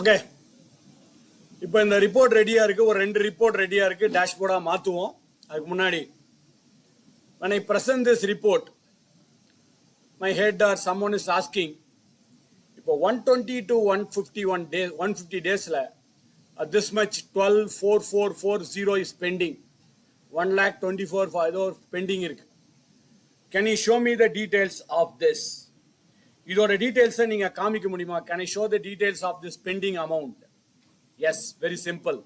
ஓகே, இப்போ இந்த ரிப்போர்ட் ரெடியா இருக்கு. ஒரு 2 ரிப்போர்ட் ரெடியா இருக்கு, டேஷ்போர்டா மாத்துவோம். அதுக்கு முன்னாடி when I present this report, my head or someone is asking, இப்போ 120 to 151 days, 150 daysல this much 12,4,440 is pending. 1,24,000 pending இருக்கு. Can you show me the details of this? இதோட டீடைல்ஸை நீங்க காமிக்க முடியுமா? Can I show the details of this pending amount? Yes, very simple.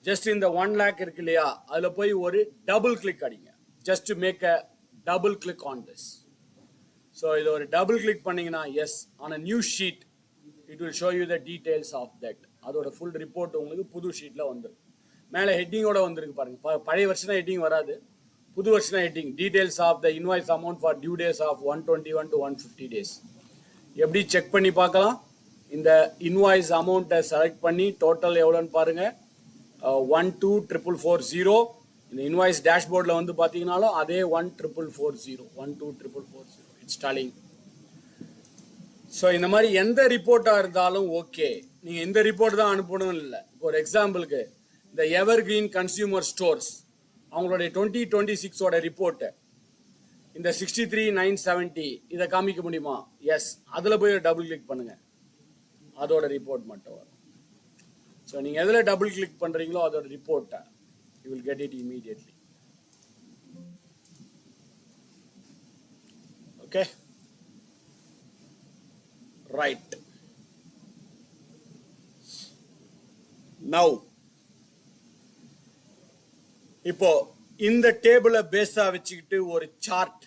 Just in the 1 lakh இருக்கு இல்லையா, அதுல போய் ஒரு டபுள் கிளிக் அடிங்க. Just to make a double click on this. So இது ஒரு டபுள் கிளிக் பண்ணீங்கன்னா S, on a new sheet it will show you the details of that. அதோட ஃபுல் ரிப்போர்ட் உங்களுக்கு புது ஷீட்ல வந்துடும். மேலே ஹெட்டிங்கோட வந்திருக்கு பாருங்க. பழைய வருஷம் ஹெட்டிங் வராது, புது வருஷம் heading details of the invoice amount for due days of 121 to 150 days. எப்படி செக் பண்ணி பார்க்கலாம்? இந்த இன்வாய்ஸ் அமௌண்ட்டை செலக்ட் பண்ணி டோட்டல் எவ்வளோன்னு பாருங்க, 12440. இந்த இன்வாய்ஸ் டேஷ்போர்டில் வந்து பார்த்தீங்கன்னாலும் அதே 12440, 12440 இன்ஸ்டாலிங். ஸோ இந்த மாதிரி எந்த ரிப்போர்ட்டாக இருந்தாலும் ஓகே, நீங்கள் இந்த ரிப்போர்ட் தான் அனுப்பணும் இல்லை. இப்போ ஒரு எக்ஸாம்பிளுக்கு இந்த எவர் கிரீன் கன்சியூமர் ஸ்டோர்ஸ் அவங்களுடைய 2026ஓட ரிப்போர்ட்டு, இந்த 63,970 இதை காமிக்க முடியுமா? எஸ், அதில் போய் டபுள் கிளிக் பண்ணுங்க, அதோட ரிப்போர்ட் மட்டும் வரும். ஸோ நீங்கள் எதில் டபுள் கிளிக் பண்ணுறீங்களோ அதோட ரிப்போர்ட்டை you will get it immediately. Okay, right. Now இப்போ இந்த டேபிளை பேஸா வச்சுக்கிட்டு ஒரு chart,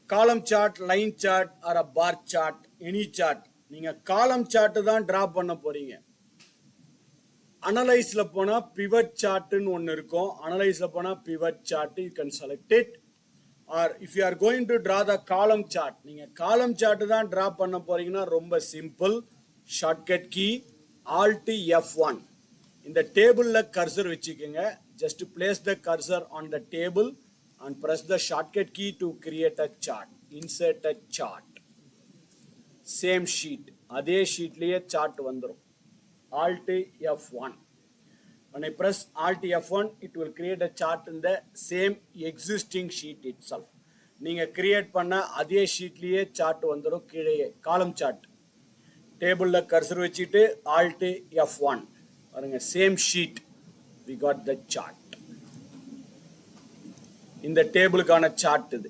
column chart, line chart or bar chart, any chart, நீங்க காலம் சார்ட் தான் டிரா பண்ண போறீங்க. அனலைஸ்ல போனா பிவட் சார்ட்னு ஒன்னு இருக்கும். அனலைஸ்ல போனா pivot chart, you can select it. Or if you are going to draw the column chart, நீங்க காலம் சார்ட் தான் டிரா பண்ண போறீங்கன்னா ரொம்ப simple. Shortcut key Alt F1. இந்த டேபிள்ல கர்சர் வச்சுக்கோங்க. just place the cursor on the table and press the shortcut key to create a chart. Insert a chart. Same sheet. அதே ஷீட்லயே சார்ட் வந்துரும். Alt F1. When I press Alt F1, it will create a chart in the same existing sheet itself. நீங்க கிரியேட் பண்ண அதே ஷீட்லயே சார்ட் வந்துரும். கீழே காலம் சார்ட். டேபிள்ல கர்சர் வச்சிட்டு Alt F1 பாருங்க, same sheet, we got the chart. இந்த டேபிளுக்கான சார்ட் இது.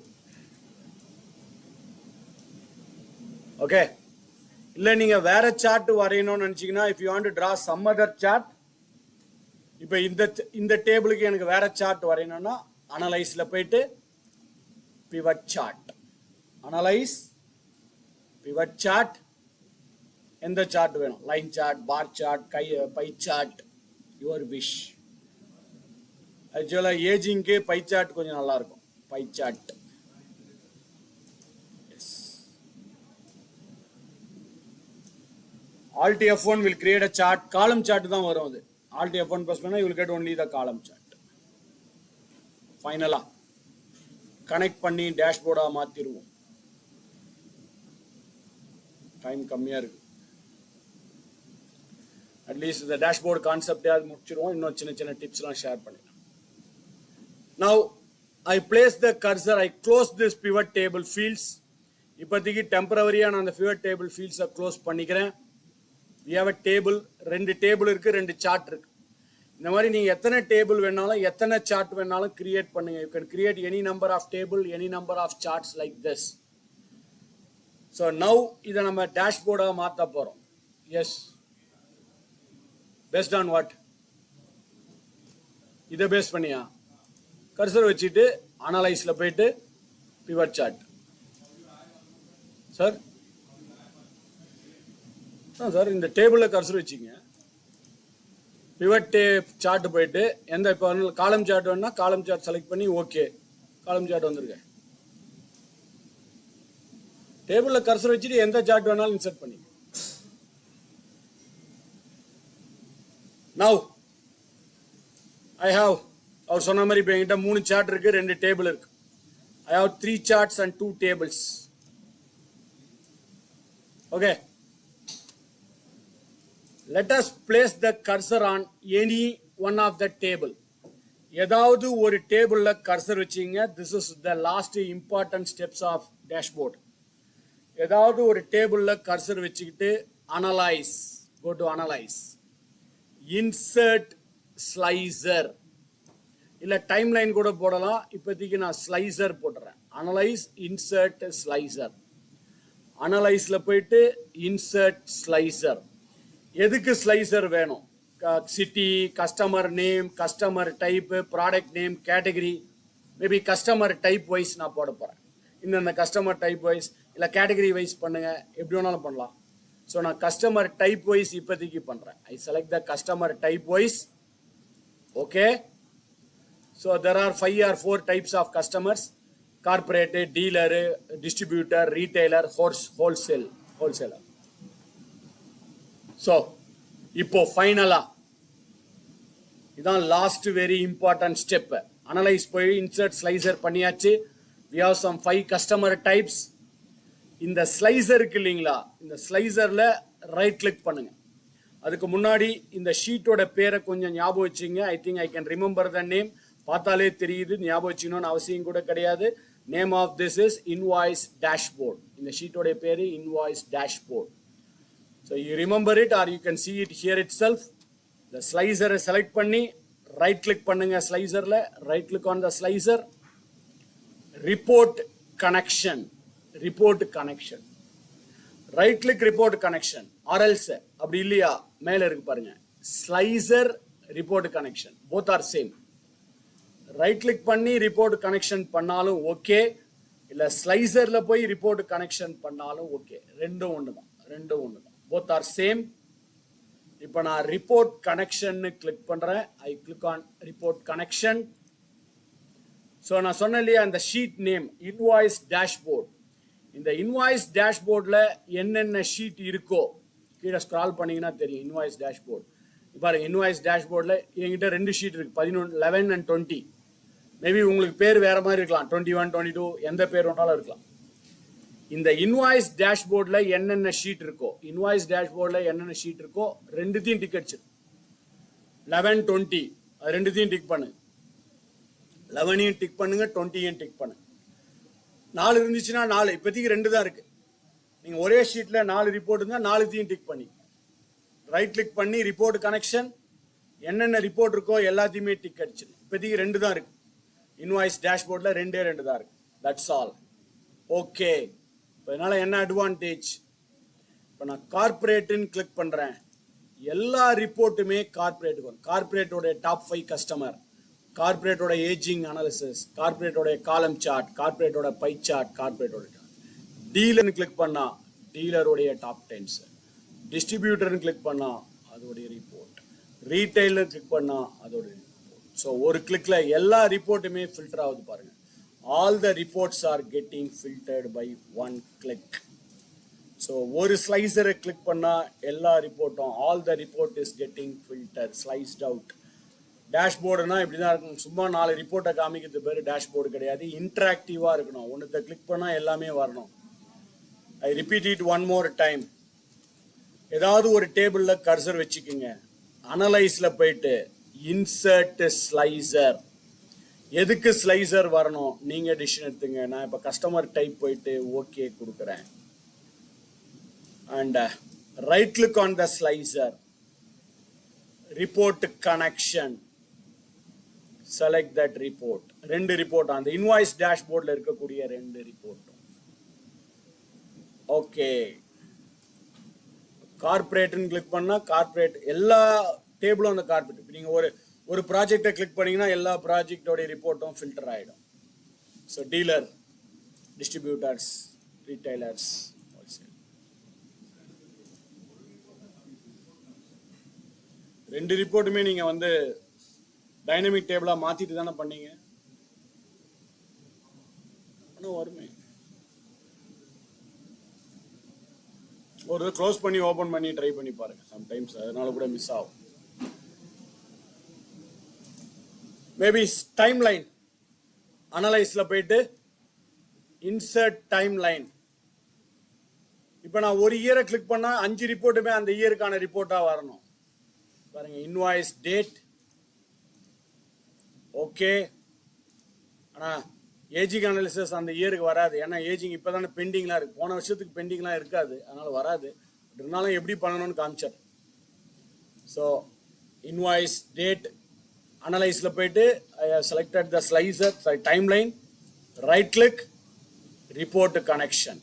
ஓகே, இல்ல நீங்க வேற சார்ட் வரையணும்னு நினைச்சீங்கன்னா, if you want to draw some other chart, இப்போ இந்த டேபிளுக்கு எனக்கு வேற சார்ட் வரையணும்னா அனலைஸ்ல போயிட்டு pivot chart, analyse pivot chart. எந்த சார்ட் வேணும்? Line chart, bar chart, pie chart, your wish. Actually ஏஜிங்க்கு பை சார்ட் கொஞ்சம் நல்லா இருக்கும். Pie chart. Alt F1 will create a chart. Column chart தான் வரும் அது. Alt F1 press பண்ணா you will get only the column chart. ஃபைனலா கனெக்ட் பண்ணி டேஷ்போர்டா மாத்திடுவோம். டைம் கம்மியா இருக்கு. அட்லீஸ்ட் இந்த டேஷ்போர்ட் கான்செப்டே அது முடிச்சிருவோம். இன்னும் சின்ன சின்ன டிப்ஸ்லாம் ஷேர் பண்ணிக்கலாம். Now I place the cursor, I close this pivot table fields. இப்போதைக்கு டெம்பரவரியா நான் அந்த pivot table fields க்ளோஸ் பண்ணிக்கிறேன். we have a table, ரெண்டு டேபிள் இருக்கு, ரெண்டு சார்ட் இருக்கு. இந்த மாதிரி நீங்க எத்தனை டேபிள் வேணாலும் எத்தனை சார்ட் வேணாலும் கிரியேட் பண்ணுங்க. you can create any number of table, any number of charts like this. so now இத நம்ம டேஷ்போர்டா மாத்த போறோம். yes, based on what? இதை பேஸ் பண்ணியா கர்சர் வச்சுட்டு அனலைஸ்ல போயிட்டு பிவட் சார்ட். சார் சார் இந்த டேபிள்ல கர்சர் வச்சுங்க, பிவட் சார்ட் போயிட்டு எந்த இப்போ காலம் சார்ட் வேணும்னா காலம் சார்ட் செலக்ட் பண்ணி ஓகே, காலம் சார்ட் வந்துருங்க. டேபிள்ல கர்சர் வச்சுட்டு எந்த சார்ட் வேணாலும் இன்சர்ட் பண்ணி. Now I have, அவர் சொன்ன மாதிரி இப்போ என்கிட்ட 3 சார்ட் இருக்கு, 2 டேபிள் இருக்கு. I have 3 charts and 2 tables. Okay, let us place the cursor on any one of the table. ஏதாவது ஒரு டேபிள்ல கர்சர் வச்சீங்க. this is the last important steps of dashboard. ஏதாவது ஒரு டேபிள்ல கர்சர் வச்சுக்கிட்டு analyse, go to analyze, insert slicer, இல்ல டைம் லைன் கூட போடலாம். இப்போதைக்கு நான் ஸ்லைசர் போட்டுறேன். Analyse, insert, slicer. அனலைஸ்ல போயிட்டு இன்சர்ட் ஸ்லைசர். எதுக்கு ஸ்லைசர் வேணும்? City, customer name, customer type, product name, category, maybe customer type wise நான் போட போறேன். இந்த கஸ்டமர் டைப் வைஸ் இல்ல கேட்டகரி வைஸ் பண்ணுங்க, எப்படி வேணாலும் பண்ணலாம். ஸோ நான் கஸ்டமர் டைப் வைஸ் இப்போதைக்கு பண்றேன். I select the customer type wise. Okay, so there are 5 or 4 types of customers: corporate, dealer, distributor, retailer, wholesaler. So இப்போ ஃபைனலா இதான் last very important step. Analyse போய் இன்சர்ட் ஸ்லைசர் பண்ணியாச்சு. we have some 5 customer types. இந்த ஸ்லைசருக்கு இல்லைங்களா, இந்த ஸ்லைசர்ல ரைட் கிளிக் பண்ணுங்க. அதுக்கு முன்னாடி இந்த ஷீட்டோட பேரை கொஞ்சம் ஞாபகம் வச்சுங்க. I think I can remember the name. பார்த்தாலே தெரியுது, ஞாபகம் வச்சுக்கணும்னு அவசியம் கூட கிடையாது. Name of this is invoice dashboard. இந்த ஷீட்டோட பேரு invoice dashboard. So you remember it or you can see it here itself. இந்த ஸ்லைசரை செலக்ட் பண்ணி ரைட் கிளிக் பண்ணுங்க. ஸ்லைசர்ல right click on the slicer. Report connection, report connection, right click report connection. Or else அப்படி இல்லையா, மேல இருக்கு பாருங்க, slicer report connection, both are same. Right click பண்ணி ரிப்போர்ட் கனெக்ஷன் பண்ணாலும் ஓகே, இல்ல ஸ்லைசர்ல போய் ரிப்போர்ட் கனெக்ஷன் பண்ணாலும் ஓகே. ரெண்டும் ஒண்ணுதான், போத் ஆர் சேம். இப்போ நான் ரிப்போர்ட் கனெக்ஷன் கிளிக் பண்றேன். I click on report connection. So நான் சொன்னேன் இல்லையா, இந்த ஷீட் நேம் இன்வாய்ஸ் டேஷ்போர்ட். இந்த இன்வாய்ஸ் டேஷ்போர்டில் என்னென்ன ஷீட் இருக்கோ கீழே ஸ்க்ரால் பண்ணீங்கன்னா தெரியும். இன்வாய்ஸ் டேஷ்போர்ட் பாருங்க இன்வாய்ஸ் டேஷ்போர்டில் என்கிட்ட 2 ஷீட் இருக்கு, 11 and 20. மேபி உங்களுக்கு பேர் வேற மாதிரி இருக்கலாம், 21, 22 எந்த பேர் வேணாலும் இருக்கலாம். இந்த இன்வாய்ஸ் டேஷ்போர்டில் என்னென்ன ஷீட் இருக்கோ, ரெண்டுத்தையும் டிக் அடிச்சு 11, 20 அது ரெண்டுத்தையும் டிக் பண்ணு. 11ஐயும் டிக் பண்ணுங்க, 20ஐயும் டிக் பண்ணு. 4 இருந்துச்சுன்னா 4, இப்போதைக்கு 2 தான் இருக்கு. நீங்க ஒரே ஷீட்ல 4 ரிப்போர்ட் இருந்தா 4த்தையும் டிக் பண்ணி ரைட் கிளிக் பண்ணி ரிப்போர்ட் கனெக்ஷன் என்னென்ன ரிப்போர்ட் இருக்கோ எல்லாத்தையுமே டிக் அடிச்சு. இப்போதைக்கு 2 தான் இருக்கு. இன்வாய்ஸ் டேஷ்போர்ட்ல 2 தான் இருக்கு. That's all. ஓகே, இதனால என்ன அட்வான்டேஜ்? இப்போ நான் கார்பரேட்னு கிளிக் பண்றேன், எல்லா ரிப்போர்ட்டுமே கார்பரேட்டுக்கு வரும். கார்பரேட்டோட டாப் 5 கஸ்டமர், கார்பரேட்டோட ஏஜிங் அனாலிசிஸ், கார்பரேட்டோட காலம் சார்ட், கார்பரேட்டோட பை சார்ட், கார்பரேட்டோட டீலர்னு கிளிக் பண்ணா டீலருடைய டாப் 10, டிஸ்ட்ரிபியூட்டர்னு கிளிக் பண்ணா அதோடைய ரிப்போர்ட், ரீட்டைலர் கிளிக் பண்ணா அதோட ரிப்போர்ட். ஸோ ஒரு கிளிக்ல எல்லா ரிப்போர்ட்டுமே ஃபில்டர் ஆகுது பாருங்க. All the reports are getting filtered by one click. So ஒரு ஸ்லைசரை கிளிக் பண்ணா எல்லா ரிப்போர்ட்டும், all the report is getting filter, sliced out. டேஷ்போர்டுனா இப்படி தான் இருக்கும். சும்மா 4 ரிப்போர்ட்டை காமிக்கிறது பேர் டேஷ்போர்டு கிடையாது. இன்ட்ராக்டிவா இருக்கணும். ஒன்றுத்தை கிளிக் பண்ணா எல்லாமே வரணும். I repeat it one more time. ஏதாவது ஒரு டேபிள்ல கர்சர் வச்சுக்கோங்க. அனலைஸ்ல போயிட்டு இன்சர்ட் ஸ்லைசர். எதுக்கு ஸ்லைசர் வரணும் நீங்க டிசிஷன் எடுத்துங்க. நான் இப்ப கஸ்டமர் டைப் போயிட்டு ஓகே கொடுக்குறேன். And right click on the slicer, report connection, select that report. 2 report அந்த இன்வாய்ஸ் டேஷ்போர்ட்ல இருக்கக்கூடிய 2 ரிப்போர்ட். ஓகே, கார்பரேட்னு கிளிக் பண்ணா கார்பரேட் எல்லா டேபிளும் அந்த கார்பரேட். நீங்க ஒரு ப்ராஜெக்டை கிளிக் பண்ணீங்கன்னா எல்லா ப்ராஜெக்டோட ரிப்போர்ட்டும் ஃபில்டர் ஆயிடும். So dealer, distributors, retailers, wholesale, 2 ரிப்போர்ட்டுமே நீங்க வந்து டைனமிக் டேபிளா மாத்திட்டு தானே பண்ணீங்க. வருமே ஒரு க்ளோஸ் பண்ணி ஓபன் பண்ணி ட்ரை பண்ணி பாருங்க. சம்டைம்ஸ் அதனால கூட மிஸ் ஆகும். மேபி டைம் லைன் அனலைஸ்ல போயிட்டு இன்சர்ட் டைம் லைன். இப்போ நான் ஒரு இயரை கிளிக் பண்ணா 5 ரிப்போர்ட்டுமே அந்த இயருக்கான ரிப்போர்ட்டா வரணும் பாருங்க. இன்வாய்ஸ் டேட் ஓகே, ஆனா ஏஜிங் அனாலிசிஸ் அந்த இயருக்கு வராது. ஏன்னா ஏஜிங் இப்போதானே பெண்டிங்லாம் இருக்கு. போன வருஷத்துக்கு பெண்டிங்லாம் இருக்காது, அதனால வராது. இருந்தாலும் எப்படி பண்ணணும்னு காமிச்சார். ஸோ இன்வாய்ஸ் டேட் அனலைஸ்ல போயிட்டு I have selected the slicer timeline, right click, report connection.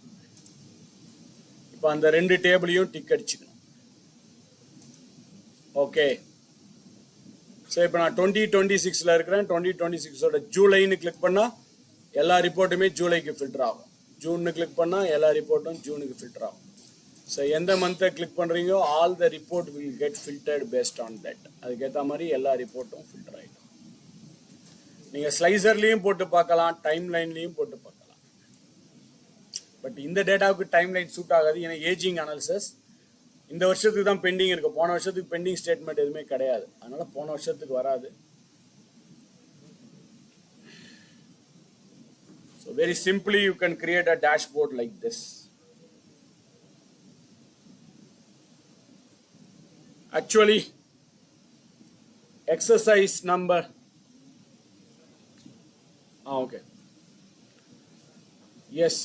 இப்போ அந்த 2 டேபிளையும் டிக் அடிச்சுக்கணும். ஓகே, ஸோ இப்போ நான் 2026ல இருக்கிறேன். 2026ஓட ஜூலைன்னு கிளிக் பண்ணா எல்லா ரிப்போர்ட்டுமே ஜூலைக்கு ஃபில்டர் ஆகும். ஜூன்னு கிளிக் பண்ணா எல்லா ரிப்போர்ட்டும் ஜூனுக்கு ஃபில்டர் ஆகும். ஸோ எந்த மந்த்தை கிளிக் பண்ணுறீங்களோ all the report will get filtered based on that. அதுக்கேற்ற மாதிரி எல்லா ரிப்போர்ட்டும் ஃபில்டர் ஆகிடும். நீங்கள் ஸ்லைசர்லேயும் போட்டு பார்க்கலாம், டைம் லைன்லையும் போட்டு பார்க்கலாம். பட் இந்த டேட்டாவுக்கு டைம் லைன் சூட் ஆகாது. ஏன்னா ஏஜிங் அனாலிசிஸ் இந்த வருஷத்துக்கு தான் பெண்டிங் இருக்கு. போன வருஷத்துக்கு பெண்டிங் ஸ்டேட்மெண்ட் எதுவுமே கிடையாது, அதனால போன வருஷத்துக்கு வராது. So very simply you can create a dashboard like this. Actually exercise number okay, yes,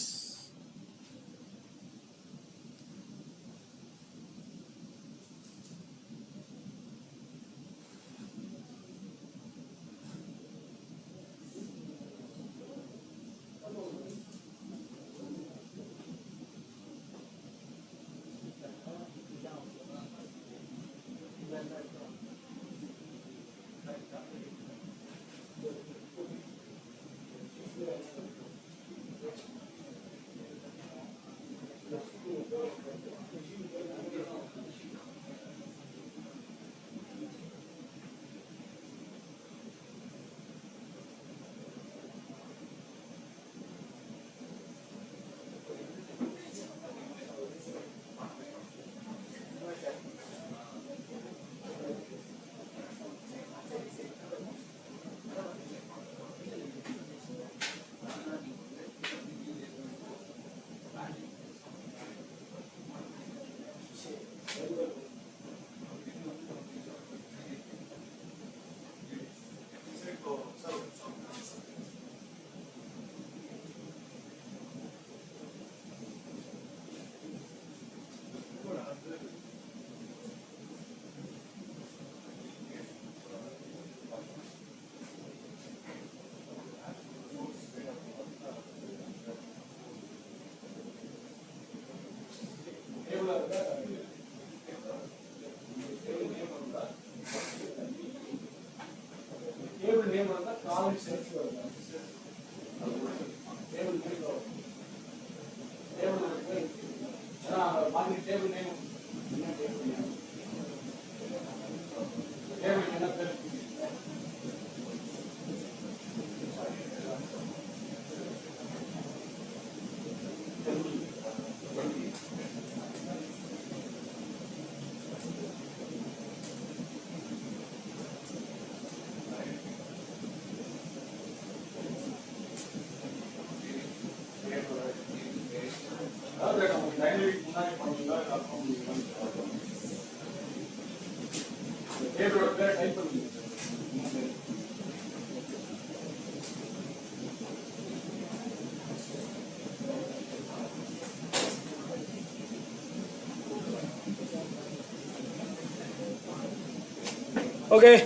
Okay,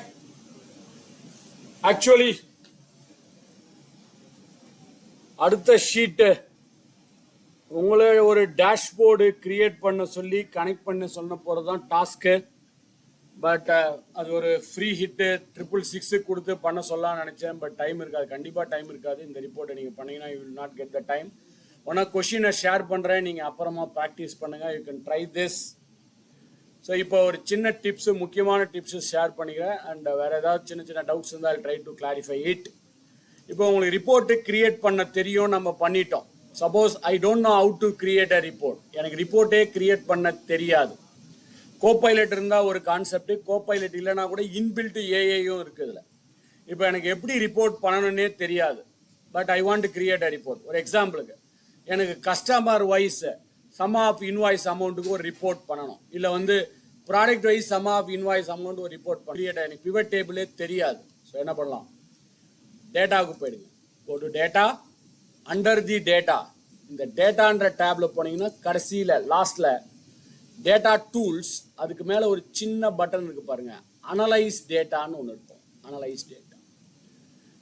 actually அடுத்த ஷீட்டு உங்களை ஒரு டேஷ்போர்டு கிரியேட் பண்ண சொல்லி கனெக்ட் பண்ண சொன்ன போகிறது தான் டாஸ்க்கு. பட் அது ஒரு ஃப்ரீ ஹிட்டு 666 கொடுத்து பண்ண சொல்லலாம்னு நினச்சேன். பட் டைம் இருக்காது, கண்டிப்பாக டைம் இருக்காது. இந்த ரிப்போர்ட்டை நீங்கள் பண்ணீங்கன்னா you will not get the time. ஒன்றா கொஷினை ஷேர் பண்ணுறேன், நீங்கள் அப்புறமா ப்ராக்டிஸ் பண்ணுங்கள். You can try this. So இப்போ ஒரு சின்ன டிப்ஸு, முக்கியமான டிப்ஸு ஷேர் பண்ணிக்கிறேன். அண்ட் வேறு ஏதாவது சின்ன சின்ன டவுட்ஸ் இருந்தால் ட்ரை டு கிளாரிஃபை இட். இப்போ உங்களுக்கு ரிப்போர்ட்டு கிரியேட் பண்ண தெரியும், நம்ம பண்ணிட்டோம். Suppose I don't know how to create a report, எனக்கு ரிப்போர்ட்டே கிரியேட் பண்ண தெரியாது. கோபைலட் இருந்தால் ஒரு கான்செப்ட், கோபைலட் இல்லைனா கூட இன்பில்ட் ஏஐயும் இருக்குதுல. இப்போ எனக்கு எப்படி ரிப்போர்ட் பண்ணணுன்னே தெரியாது. But I want to create a report. ஒரு எக்ஸாம்பிளுக்கு எனக்கு customer wise sum of invoice அமௌண்ட்டுக்கு ஒரு ரிப்போர்ட் பண்ணணும், இல்லை வந்து product wise sum of invoice amount ஒரு ரிப்போர்ட் கிரியேட். எனக்கு பிவட் டேபிளே தெரியாது. ஸோ என்ன பண்ணலாம், டேட்டாவுக்கு போயிடுங்க. Go to data, under the data, இந்த டேட்டான்ற டேப்ல போனீங்கன்னா கடைசியில் லாஸ்ட்ல டேட்டா டூல்ஸ், அதுக்கு மேலே ஒரு சின்ன பட்டன் இருக்கு பாருங்க, அனலைஸ் டேட்டான்னு ஒன்று இருக்கும். அனலைஸ் டேட்டா,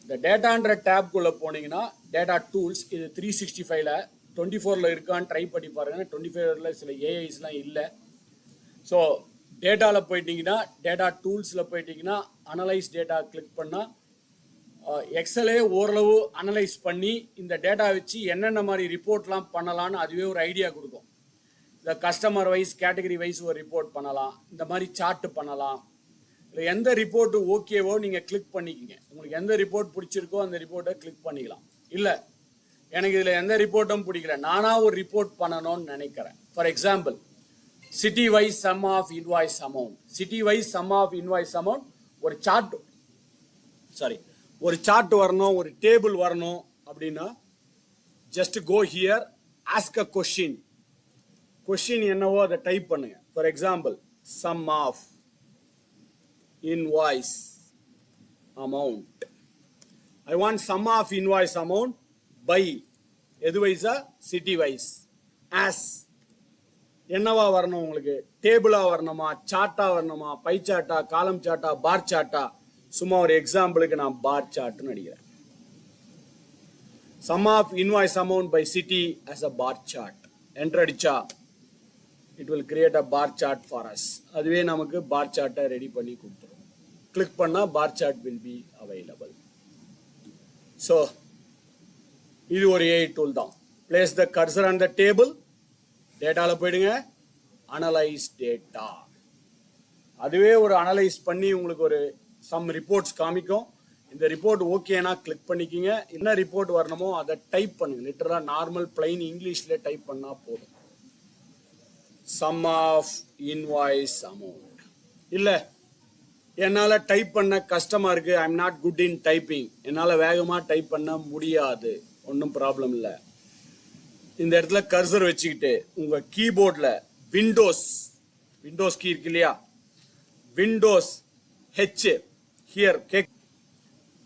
இந்த டேட்டான்ற டேப்குள்ளே போனீங்கன்னா டேட்டா டூல்ஸ், இது 365ல 24ல இருக்கான்னு ட்ரை பண்ணி பாருங்க. 25ல சில ஏஐஸ்லாம் இல்லை. ஸோ டேட்டாவில் போயிட்டீங்கன்னா, டேட்டா டூல்ஸில் போயிட்டீங்கன்னா அனலைஸ் டேட்டா கிளிக் பண்ணால் எக்ஸலே ஓரளவு அனலைஸ் பண்ணி இந்த டேட்டா வச்சு என்னென்ன மாதிரி ரிப்போர்ட்லாம் பண்ணலான்னு அதுவே ஒரு ஐடியா கொடுக்கும். இந்த கஸ்டமர் வைஸ் கேட்டகரி வைஸ் ஒரு ரிப்போர்ட் பண்ணலாம், இந்த மாதிரி சார்ட் பண்ணலாம். இல்லை எந்த ரிப்போர்ட்டு ஓகேவோ நீங்கள் கிளிக் பண்ணிக்கிங்க. உங்களுக்கு எந்த ரிப்போர்ட் பிடிச்சிருக்கோ அந்த ரிப்போர்ட்டை கிளிக் பண்ணிக்கலாம். இல்லை எனக்கு இதில் எந்த ரிப்போர்ட்டும் பிடிக்கல, நானாக ஒரு ரிப்போர்ட் பண்ணணும்னு நினைக்கிறேன். For example city wise sum of invoice amount, city wise sum of invoice amount ஒரு சார்ட், ஒரு சார்ட் வரணும், ஒரு டேபிள் வரணும் அப்படின்னா just go here, ask a question. Question என்னவோ அதை டைப் பண்ணுங்க. For example sum of invoice amount, I want sum of invoice amount by எது வைஸா, சிட்டி வைஸ். ஆஸ் என்னவா வரணும் உங்களுக்கு, டேபிளா வரணுமா, சார்ட்டா வரணுமா, பை சார்ட்டா, காலம் சார்ட்டா, பார் சார்ட்டா. சும்மா ஒரு எக்ஸாம்பிளுக்கு நான் பார் சார்ட்னு அடிக்கிறேன். Sum of invoice amount by city as a bar chart. Enter அடிச்சா it will create a bar chart for us. அதுவே நமக்கு பார் சார்ட்டை ரெடி பண்ணி கொடுத்துரும். கிளிக் பண்ணா bar chart will be available. So இது ஒரு ஏஐ டூல் தான். Place the cursor on the table, டேட்டாவில் போயிடுங்க, அனலைஸ் டேட்டா. அதுவே ஒரு அனலைஸ் பண்ணி உங்களுக்கு ஒரு சம் ரிப்போர்ட்ஸ் காமிக்கும். இந்த ரிப்போர்ட் ஓகேனா கிளிக் பண்ணிக்கிங்க. என்ன ரிப்போர்ட் வரணுமோ அதை டைப் பண்ணுங்க. லிட்டரலாக நார்மல் பிளைன் இங்கிலீஷ்ல டைப் பண்ணா போதும். Sum of invoice amount. இல்லை என்னால் டைப் பண்ண கஷ்டமாக இருக்குது, I am not good in டைப்பிங், என்னால் வேகமாக டைப் பண்ண முடியாது, ஒன்றும் ப்ராப்ளம் இல்லை. இந்த இடத்துல கர்சர் வச்சுக்கிட்டு உங்கள் கீபோர்டில் விண்டோஸ் கீ இருக்கு இல்லையா, Windows H, here cake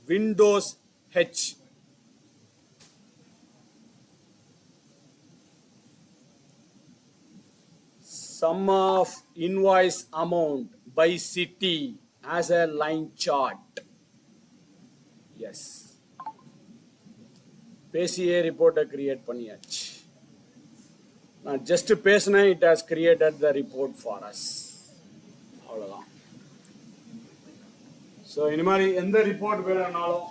Windows H, sum of invoice amount by city as a line chart. Yes, பேசியே ரிப்போர்ட்டை கிரியேட் பண்ணியாச்சு. நான் ஜஸ்ட் பேசினேன், it has created the report for us. அவ்வளோதான். ஸோ இந்த மாதிரி எந்த ரிப்போர்ட் வேணும்னாலும்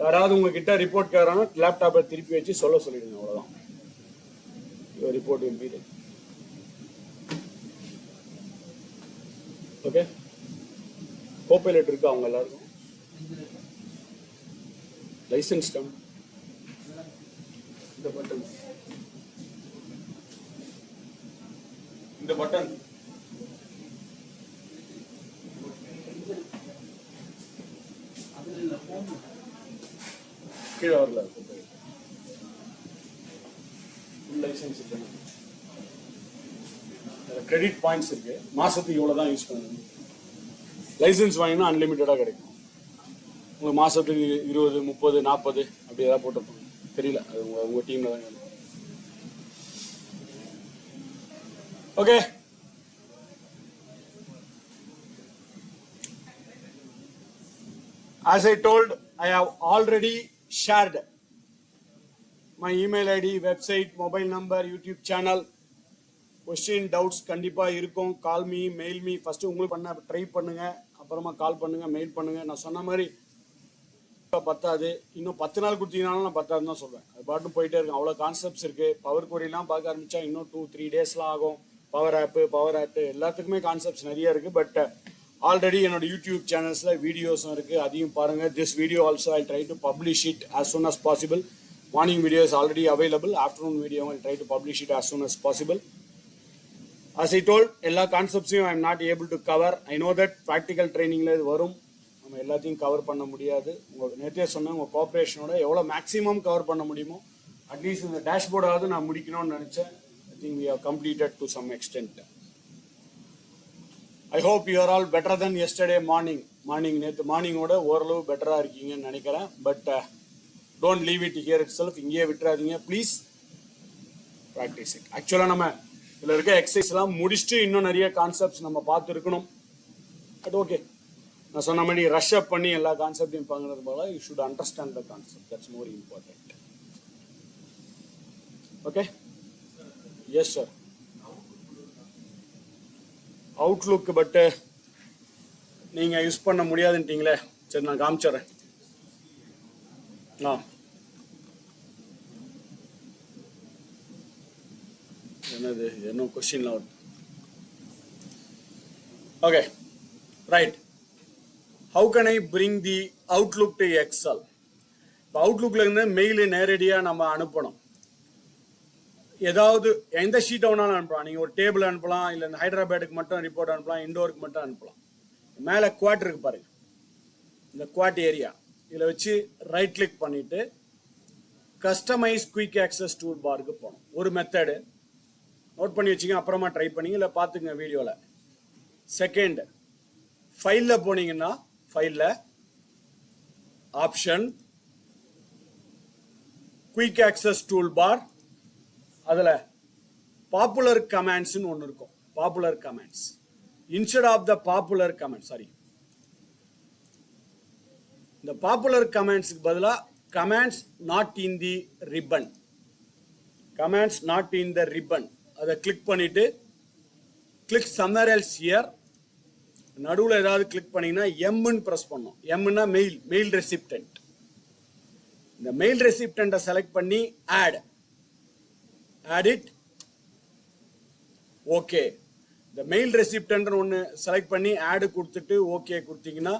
யாராவது உங்ககிட்ட ரிப்போர்ட் கேட்குறாங்கன்னா லேப்டாப்பை திருப்பி வச்சு சொல்லிடுங்க. அவ்வளோதான். your report will be ready. Okay, co-pilot இருக்கா அவங்க எல்லாருக்கும் license stamp இந்த பட்டன் கீழே வரல ஃபுல் லைசன்ஸ் இருக்கு கிரெடிட் பாயிண்ட்ஸ் இருக்கு மாசத்துக்கு இவ்வளோ தான் யூஸ் பண்ணணும் லைசன்ஸ் வாங்கினா அன்லிமிட்டடாக கிடைக்கும் உங்களுக்கு மாசத்துக்கு 20 30 40 அப்படி ஏதாவது போட்டிருப்பாங்க தெரியல அது உங்கள் டீமில் தான் okay as I told I have already shared my email ID website mobile number YouTube channel question doubts கண்டிப்பா இருக்கும் call me mail me first உங்களுக்கு பண்ண ட்ரை பண்ணுங்க அப்புறமா கால் பண்ணுங்க மெயில் பண்ணுங்க நான் சொன்ன மாதிரி பத்தாது இன்னும் 10 நாள் கொடுத்தீங்கனாலும் நான் பத்தாதுன்னு தான் சொல்வேன் அது பாட்டு போயிட்டே இருக்கும் அவ்வளோ கான்செப்ட்ஸ் இருக்கு பவர் கொரியெல்லாம் பார்க்க ஆரம்பிச்சா இன்னும் 2-3 டேஸ்லாம் ஆகும் பவர் ஆப்பு எல்லாத்துக்குமே கான்செப்ட்ஸ் நிறைய இருக்கு பட் ஆல்ரெடி என்னோட யூடியூப் சேனல்ஸில் வீடியோஸும் இருக்குது அதையும் பாருங்கள் this video also I try to publish it as soon as possible morning video is already available afternoon video I try to publish it as soon as possible as I told எல்லா கான்செப்ட்ஸையும் I am not able to cover I know that practical ட்ரைனிங்கில் இது வரும் நம்ம எல்லாத்தையும் கவர் பண்ண முடியாது உங்களுக்கு நேற்றே சொன்னேன் உங்கள் கோஆப்ரேஷனோட எவ்வளோ மேக்ஸிமம் கவர் பண்ண முடியுமோ அட்லீஸ்ட் இந்த டேஷ்போர்டாவது நான் முடிக்கணும்னு நினச்சேன் I think we have completed to some extent I hope you are all better than yesterday morning நேற்று மார்னிங்கோட ஓரளவு பெட்டராக இருக்கீங்கன்னு நினைக்கிறேன் but don't leave it here it self இங்கேயே விட்டுறாதீங்க ப்ளீஸ் ப்ராக்டிஸ் இட் ஆக்சுவலாக நம்ம இதில் இருக்க எக்ஸசைஸ்லாம் முடிச்சுட்டு இன்னும் நிறைய கான்செப்ட்ஸ் நம்ம பார்த்துருக்கணும் பட் ஓகே நான் சொன்ன மாதிரி ரஷ் அப் பண்ணி எல்லா கான்செப்டையும் பார்க்கறது போல you should understand the concept that's more important okay yes sir Outlook பட்டு நீங்கள் யூஸ் பண்ண முடியாதுன்ட்டீங்களே சரி நான் காமிச்சிட்றேன் என்னது என்ன கொஸ்டின்லாம் வருது okay right how can I bring the Outlook to Excel இப்போ அவுட்லுக்கில் இருந்து மெயிலு நேரடியாக நம்ம அனுப்பணும் ஏதாவது எந்த ஷீட்டை வேணாலும் அனுப்பலாம் நீங்கள் ஒரு டேபிள் அனுப்பலாம் இல்லை இந்த ஹைதராபாத்துக்கு மட்டும் ரிப்போர்ட் அனுப்பலாம் இண்டோருக்கு மட்டும் அனுப்பலாம் மேலே குவாட் இருக்கு பாருங்க இந்த குவாட் ஏரியா இதில் வச்சு ரைட் கிளிக் பண்ணிட்டு கஸ்டமைஸ் குயிக் ஆக்சஸ் டூல் பாருக்கு போகணும் ஒரு மெத்தடு நோட் பண்ணி வச்சுங்க அப்புறமா ட்ரை பண்ணிங்க இல்லை பார்த்துங்க வீடியோவில் செகண்ட் ஃபைலில் போனீங்கன்னா ஃபைலில் option quick access toolbar அதில் பாப்புலர் கமெண்ட்ஸ்னு ஒன்று இருக்கும் popular commands instead of the popular command sorry இந்த பாப்புலர் கமெண்ட்ஸுக்கு பதிலாக commands not in the ribbon commands not in the ribbon அதை கிளிக் பண்ணிட்டு கிளிக் சம்மர் எல்ஸ் ஹியர் நடுவில் ஏதாவது கிளிக் பண்ணீங்கன்னா எம்னு ப்ரெஸ் பண்ணோம் எம்னா மெயில் ரெசிப்டன்ட் இந்த மெயில் ரெசிப்டன்ட்டை செலக்ட் பண்ணி add it ஓகே இந்த மெயில் ரெசிப்டன்ட் ஒன்று செலக்ட் பண்ணி ஆட் கொடுத்துட்டு ஓகே கொடுத்தீங்கன்னா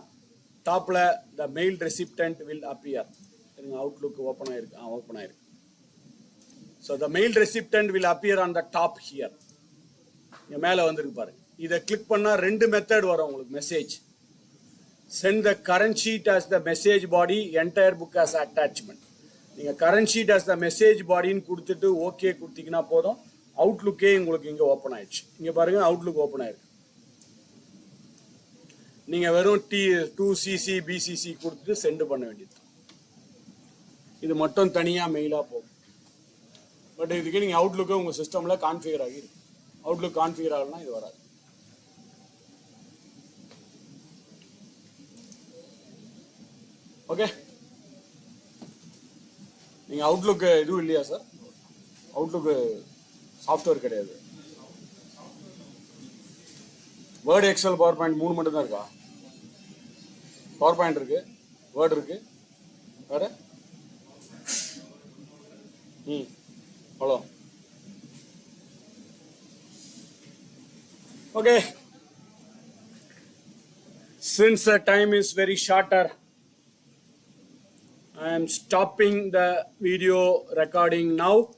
டாப்ல the mail recipient will appear Outlook open ஆயிருக்கு so the mail recipient will appear on the top here இங்கே மேலே வந்துருக்கு பாருங்க இதை கிளிக் பண்ணால் 2 மெத்தட் வரும் உங்களுக்கு message send the current sheet as the message body entire book as attachment நீங்கள் current sheet as the message bodyன்னு கொடுத்துட்டு ஓகே கொடுத்தீங்கன்னா போதும் அவுட்லுக்கே உங்களுக்கு இங்கே ஓப்பன் ஆயிடுச்சு இங்கே பாருங்க அவுட்லுக் ஓப்பன் ஆயிருக்கு நீங்கள் வெறும் 2cc BCC கொடுத்துட்டு சென்ட் பண்ண வேண்டியது இது மட்டும் தனியாக மெயிலாக போகும் பட் இதுக்கு நீங்கள் அவுட்லுக்கு உங்கள் சிஸ்டமில் கான்ஃபிகர் ஆகிருக்கு அவுட்லுக் கான்ஃபிகர் ஆகலன்னா இது வராது ஓகே நீங்கள் அவுட்லுக்கு இதுவும் இல்லையா சார் அவுட்லுக்கு சாஃப்ட்வேர் கிடையாது வேர்டு எக்ஸல் பவர் பாயிண்ட் 3 மட்டும் தான் இருக்கா பவர் பாயிண்ட் இருக்கு வேர்டு இருக்கு வேற அவ்வளோ Okay, since the time is very shorter, I am stopping the video recording now.